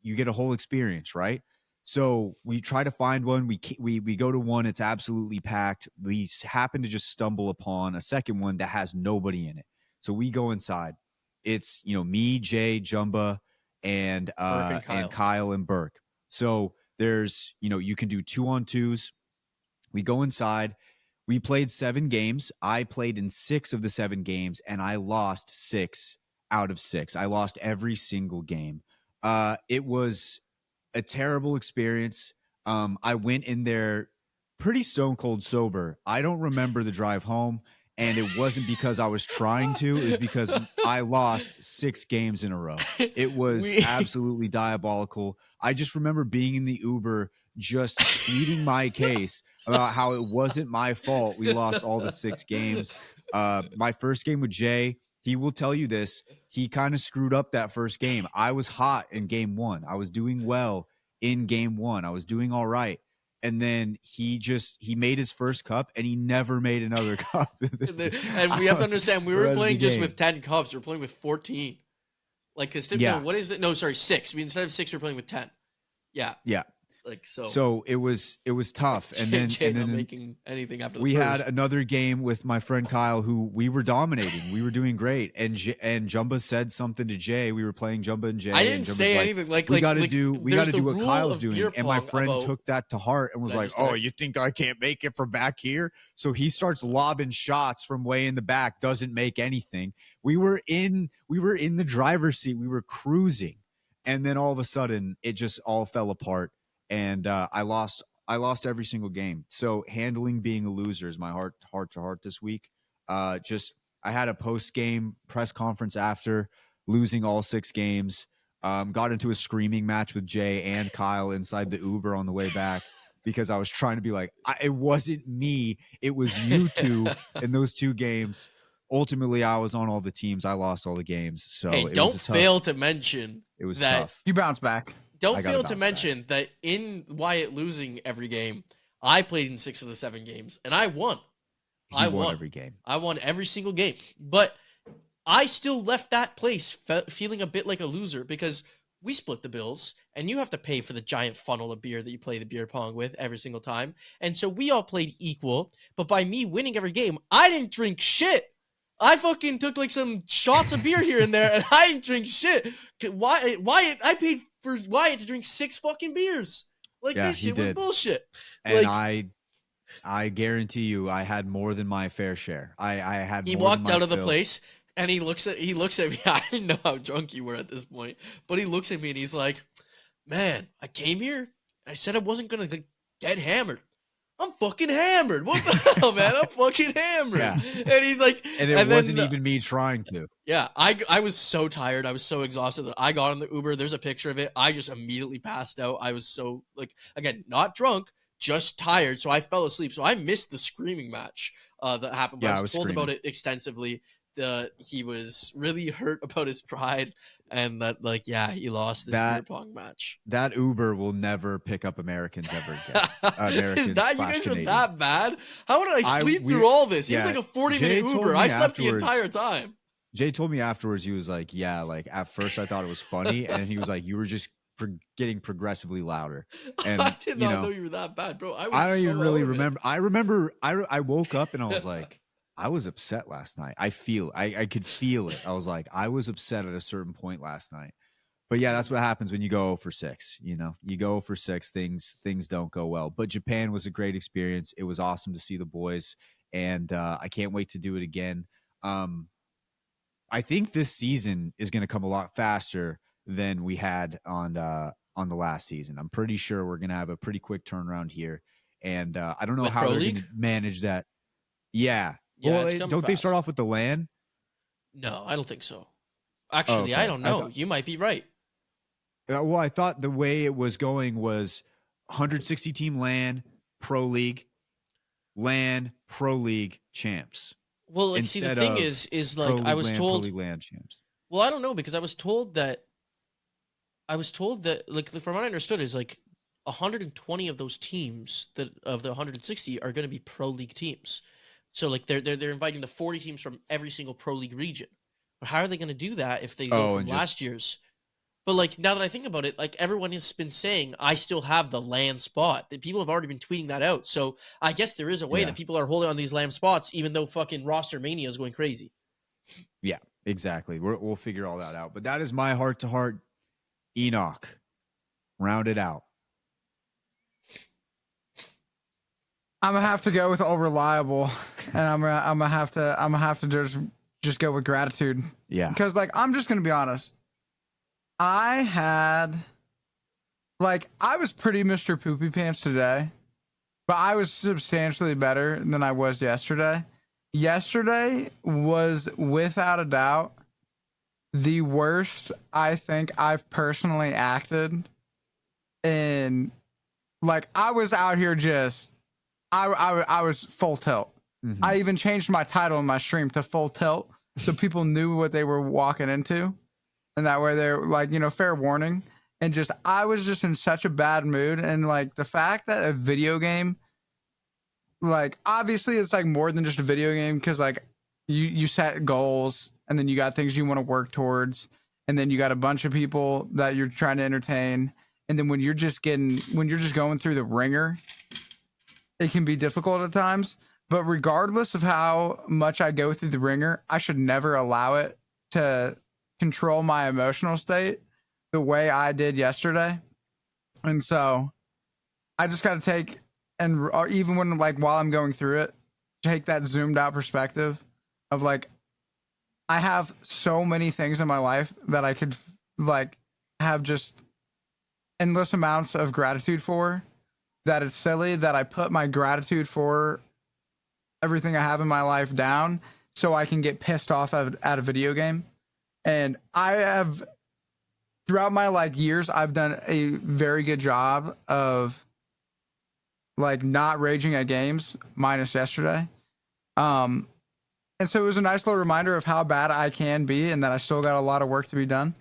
you get a whole experience, right? So we try to find one. We go to one. It's absolutely packed. We happen to just stumble upon a second one that has nobody in it. So we go inside. It's me, Jay, Jumba, and Kyle and Burke. So there's, you can do 2-on-2s. We go inside. We played 7 games. I played in 6 of the 7 games, and I lost 6 out of 6. I lost every single game. It was a terrible experience. I went in there pretty stone cold sober. I don't remember the drive home. And it wasn't because I was trying to. It was because I lost 6 games in a row. It was absolutely diabolical. I just remember being in the Uber just pleading my case about how it wasn't my fault we lost all the 6 games. My first game with Jay, he will tell you this. He kind of screwed up that first game. I was hot in game 1. I was doing well in game 1. I was doing all right. And then he made his first cup, and he never made another cup. And we have to understand, we were playing just with 10 cups. We're playing with 14. Like, because what is it? No, sorry, 6. Instead of 6, we're playing with 10. Yeah. Yeah. Like, so. So it was tough. And then not making anything after the we first. had another game with my friend Kyle, who we were dominating. We were doing great. And Jumba said something to Jay. We were playing Jumba and Jay. I didn't say anything. We got to do what Kyle's doing. And my friend took that to heart and was like, "Oh, you think I can't make it from back here?" So he starts lobbing shots from way in the back. Doesn't make anything. We were in the driver's seat. We were cruising, and then all of a sudden, it just all fell apart. And I lost every single game. So handling being a loser is my heart to heart this week. I had a post-game press conference after losing all 6 games. Got into a screaming match with Jay and Kyle inside the Uber on the way back because I was trying to be like, it wasn't me. It was you two in those 2 games. Ultimately, I was on all the teams. I lost all the games. So don't fail to mention it was that tough. You bounce back. Don't fail to mention that in Wyatt losing every game, I played in 6 of the 7 games, and I won. I won every game. I won every single game. But I still left that place feeling a bit like a loser because we split the bills and you have to pay for the giant funnel of beer that you play the beer pong with every single time. And so we all played equal, but by me winning every game, I didn't drink shit. I fucking took like some shots of beer here and there and I didn't drink shit. Wyatt, I paid for Wyatt to drink 6 fucking beers. Like, this shit was bullshit. And like, I guarantee you I had more than my fair share. I had he more walked than my out of the fill. place and he looks at me. I didn't know how drunk you were at this point, but he looks at me and he's like, man, I came here. I said I wasn't going to get hammered. I'm fucking hammered. What the hell, man? I'm fucking hammered. Yeah. And he's like, and it wasn't even me trying to. Yeah, I was so tired. I was so exhausted that I got on the Uber. There's a picture of it. I just immediately passed out. I was so, like, again, not drunk, just tired. So I fell asleep. So I missed the screaming match that happened. But I was told about it extensively. He was really hurt about his pride and that, like, yeah, he lost this beer pong match. That Uber will never pick up Americans ever again. Americans Is that, you guys Canadians. are that bad? How did I sleep through all this? It was like a 40-minute Uber. I slept the entire time. Jay told me afterwards, he was like, yeah, like at first I thought it was funny. And he was like, you were just getting progressively louder. And I did not know you were that bad, bro. I don't even really remember. I remember I woke up and I was like, I was upset last night. I could feel it. I was like, I was upset at a certain point last night. But yeah, that's what happens when you go for 6. You know, you go for 6, things don't go well. But Japan was a great experience. It was awesome to see the boys, and I can't wait to do it again. I think this season is going to come a lot faster than we had on the last season. I'm pretty sure we're going to have a pretty quick turnaround here, and I don't know how they're going to manage that. Yeah. Well, don't they start off with the LAN? No, I don't think so. Actually, I don't know. You might be right. Well, I thought the way it was going was 160 team LAN, Pro League, LAN, Pro League champs. Well, like, see, the thing is like I was told. Pro League LAN champs. Well, I don't know because I was told that, like, from what I understood is like 120 of those teams of the 160 are going to be Pro League teams. So like they're inviting the 40 teams from every single Pro League region. But how are they going to do that if they go from last year's? But like now that I think about it, like everyone has been saying, I still have the LAN spot. That people have already been tweeting that out. So I guess there is a way that people are holding on these LAN spots, even though fucking Rostermania is going crazy. Yeah, exactly. We'll figure all that out. But that is my heart to heart. Enoch, round it out. I'm gonna have to go with all reliable, and I'm gonna have to just go with gratitude. Yeah, because like I'm just gonna be honest. I was pretty Mr. Poopy Pants today, but I was substantially better than I was yesterday. Yesterday was without a doubt the worst I think I've personally acted in. Like I was out here just. I was full tilt. Mm-hmm. I even changed my title in my stream to full tilt so people knew what they were walking into. And that way they're like, fair warning. And just, I was just in such a bad mood. And like the fact that a video game, like obviously it's like more than just a video game because like you set goals and then you got things you want to work towards. And then you got a bunch of people that you're trying to entertain. And then when you're just going through the ringer, it can be difficult at times, but regardless of how much I go through the ringer, I should never allow it to control my emotional state the way I did yesterday. And so I just got to take, and even when like while I'm going through it, take that zoomed out perspective of like, I have so many things in my life that I could like have just endless amounts of gratitude for. That it's silly that I put my gratitude for everything I have in my life down so I can get pissed off at a video game. And I have, throughout my like years, I've done a very good job of like not raging at games, minus yesterday. And so it was a nice little reminder of how bad I can be and that I still got a lot of work to be done.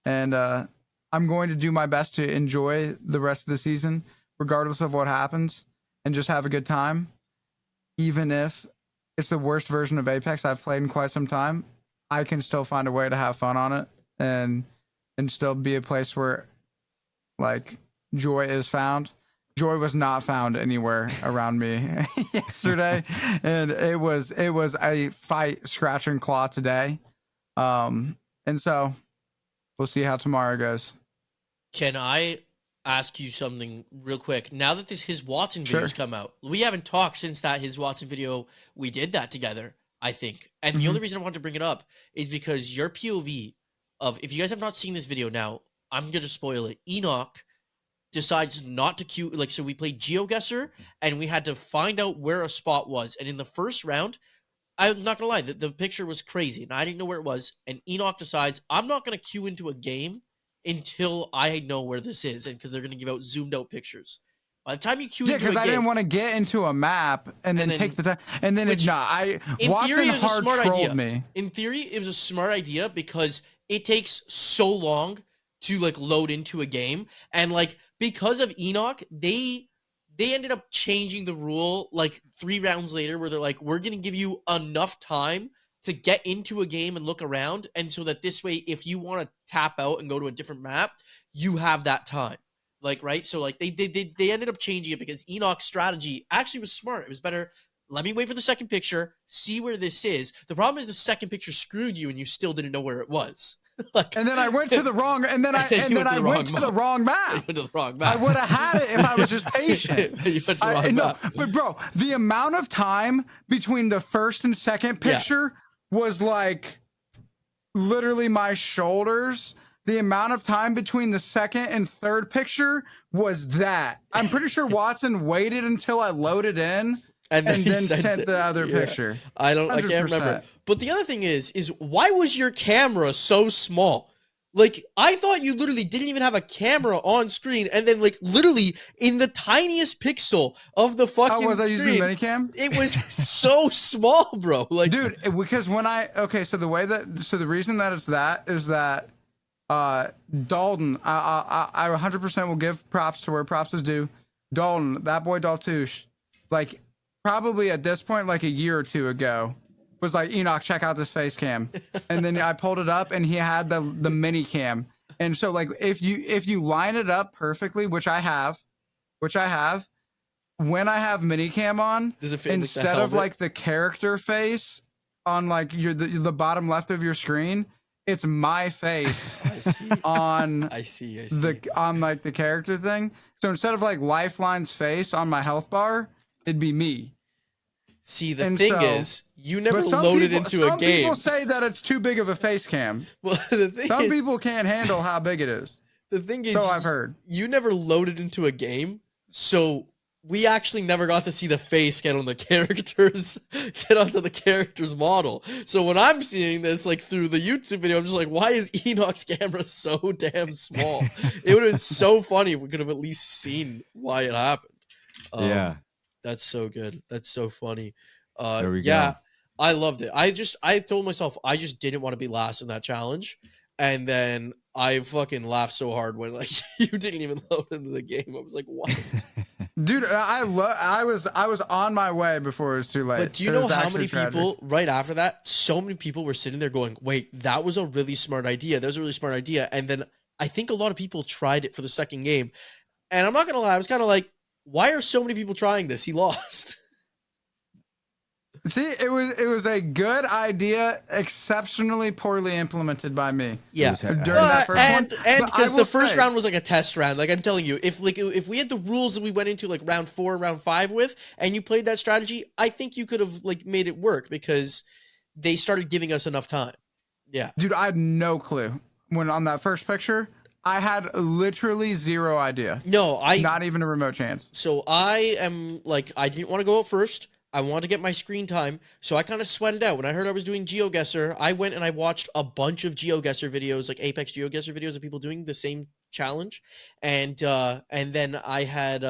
And I'm going to do my best to enjoy the rest of the season, regardless of what happens, and just have a good time. Even if it's the worst version of Apex I've played in quite some time, I can still find a way to have fun on it and still be a place where like joy is found. Joy was not found anywhere around me yesterday, and it was a fight, scratch and claw today. And so we'll see how tomorrow goes. Can I ask you something real quick? Now that his Watson videos come out, we haven't talked since that his Watson video, we did that together, I think. And the only reason I wanted to bring it up is because your POV of, if you guys have not seen this video now, I'm going to spoil it. Enoch decides not to queue. Like, so we played GeoGuessr and we had to find out where a spot was. And in the first round, I'm not going to lie, the picture was crazy and I didn't know where it was. And Enoch decides, I'm not going to queue into a game until I know where this is, and because they're going to give out zoomed out pictures. By the time you queue into a game, because I didn't want to get into a map and then take the time, and then Watson hard trolled me. In theory, it was a smart idea because it takes so long to like load into a game, and like because of Enoch, they ended up changing the rule like 3 rounds later, where they're like, we're going to give you enough time to get into a game and look around, and so that this way, if you want to tap out and go to a different map, you have that time. Like, right? So like they ended up changing it because Enoch's strategy actually was smart. It was better. Let me wait for the second picture, see where this is. The problem is the second picture screwed you and you still didn't know where it was. Like, and then I went to the wrong, and then I went to the wrong map. You went to the wrong map. I would have had it if I was just patient. You went to the wrong map. But bro, the amount of time between the first and second picture was like literally my shoulders. The amount of time between the second and third picture was that. I'm pretty sure Watson waited until I loaded in and then sent the other picture. I can't remember. But the other thing is why was your camera so small? Like, I thought you literally didn't even have a camera on screen, and then like literally in the tiniest pixel of the fucking was I screen, using minicam? It was so small, bro. Like, dude, because when so the reason that it's that is that Dalton, I 100% will give props to where props is due. Dalton, that boy Daltouche, like probably at this point, like a year or two ago, was like, Enoch, check out this face cam. And then I pulled it up and he had the mini cam. And so like if you line it up perfectly, which I have, when I have mini cam on, does it fit instead of like the character face on like the bottom left of your screen, it's my face on on like the character thing. So instead of like Lifeline's face on my health bar, it'd be me. See, the thing is, you never loaded into a game. Some people say that it's too big of a face cam. Well, the thing some people can't handle how big it is. The thing is, so I've heard. You never loaded into a game, so we actually never got to see the face get on the characters, get onto the character's model. So when I'm seeing this, like through the YouTube video, I'm just like, why is Enoch's camera so damn small? It would have been so funny if we could have at least seen why it happened. Yeah. That's so good. That's so funny. There we go. I loved it. I told myself I just didn't want to be last in that challenge. And then I fucking laughed so hard when like you didn't even load into the game. I was like, what? Dude, I was on my way before it was too late. But do you know how many people right after that? So many people were sitting there going, wait, that was a really smart idea. That was a really smart idea. And then I think a lot of people tried it for the second game. And I'm not going to lie, I was kind of like, why are so many people trying this? He lost. See, it was a good idea, exceptionally poorly implemented by me. Yeah, during that first one. And because the first round was like a test round. Like I'm telling you, if we had the rules that we went into like round 4 and round 5 with, and you played that strategy, I think you could have like made it work because they started giving us enough time. Yeah, dude, I had no clue when on that first picture. I had literally zero idea. No, not even a remote chance. So I am like, I didn't want to go out first. I wanted to get my screen time, so I kind of sweated out. When I heard I was doing GeoGuessr, I went and I watched a bunch of GeoGuessr videos, like Apex GeoGuessr videos of people doing the same challenge, and then I had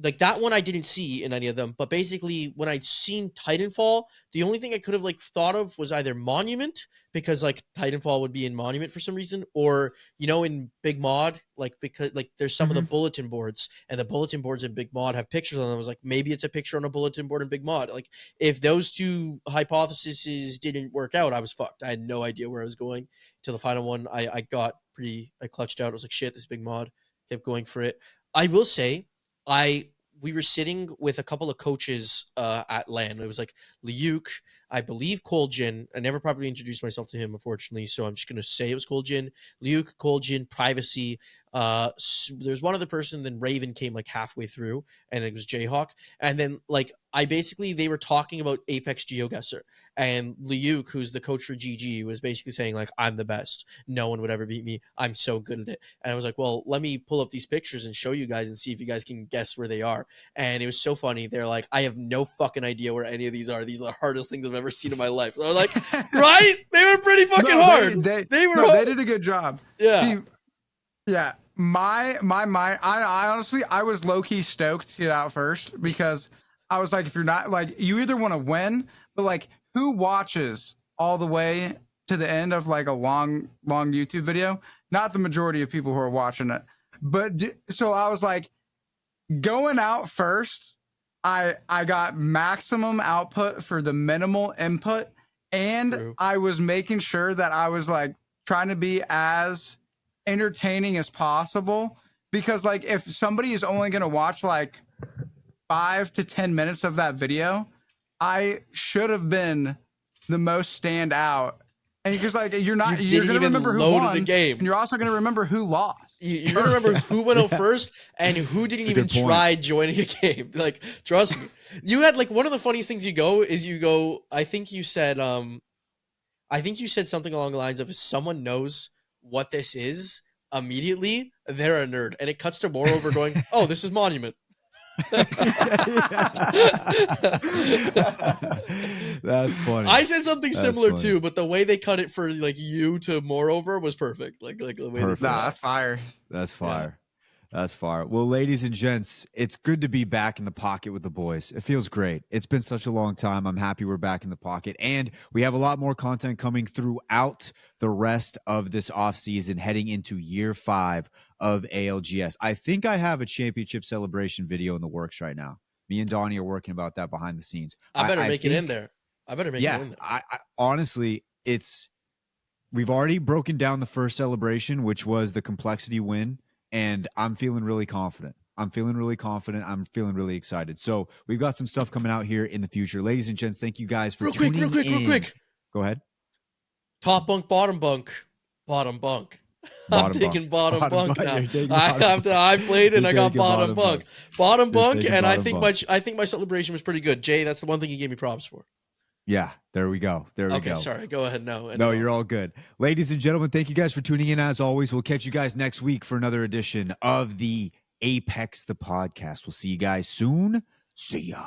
like that one I didn't see in any of them, but basically when I'd seen Titanfall, the only thing I could have like thought of was either Monument, because like Titanfall would be in Monument for some reason, or in Big Mod, like because like there's some of the bulletin boards, and the bulletin boards in Big Mod have pictures on them. I was like, maybe it's a picture on a bulletin board in Big Mod. Like if those two hypotheses didn't work out, I was fucked. I had no idea where I was going till the final one. I clutched out. I was like, shit, this is Big Mod. Kept going for it. I will say, we were sitting with a couple of coaches at LAN. It was like Liuk, I believe Koljin. I never properly introduced myself to him, unfortunately, so I'm just gonna say it was Koljin. Liuk, Koljin, Privacy. There's one other person, then Raven came like halfway through, and it was Jayhawk. And then like they were talking about Apex GeoGuessr, and Liuk, who's the coach for GG, was basically saying like, I'm the best. No one would ever beat me. I'm so good at it. And I was like, well, let me pull up these pictures and show you guys and see if you guys can guess where they are. And it was so funny. They're like, I have no fucking idea where any of these are. These are the hardest things I've ever seen in my life. So I was like, right? They were pretty fucking hard. They did a good job. Yeah. See, yeah. My mind, I honestly, I was low-key stoked to get out first, because I was like, if you're not, like, you either want to win, but like, who watches all the way to the end of like a long YouTube video? Not the majority of people who are watching it. But so I was like, going out first, I got maximum output for the minimal input, and True. I was making sure that I was like trying to be as entertaining as possible, because like if somebody is only going to watch like 5 to 10 minutes of that video, I should have been the most stand out. And because like you're going to remember who won, the game, and you're also going to remember who lost. You're going to remember who went out first and who didn't even try joining a game. Like, trust me. You had like one of the funniest things I think you said something along the lines of, if someone knows what this is immediately, they're a nerd. And it cuts to Moreover going, oh, this is Monument. That's funny. I said something similar too, but the way they cut it for like you to Moreover was perfect. Like the way that's fire. That's fire. Yeah. That's fire. Well, ladies and gents, it's good to be back in the pocket with the boys. It feels great. It's been such a long time. I'm happy we're back in the pocket, and we have a lot more content coming throughout the rest of this offseason, heading into year 5 of ALGS. I think I have a championship celebration video in the works right now. Me and Donnie are working about that behind the scenes. I better make it in there. I honestly, we've already broken down the first celebration, which was the complexity win. And I'm feeling really confident. I'm feeling really excited. So we've got some stuff coming out here in the future. Ladies and gents, thank you guys for tuning in. Real quick. Go ahead. Top bunk, bottom bunk. Bottom bunk. I'm taking bottom bunk now. I played and I got bottom bunk. Bottom bunk, and I think my celebration was pretty good. Jay, that's the one thing you gave me props for. Yeah, there we go. Okay, sorry. Go ahead. No, you're all good. Ladies and gentlemen, thank you guys for tuning in. As always, we'll catch you guys next week for another edition of the Apex the Podcast. We'll see you guys soon. See ya.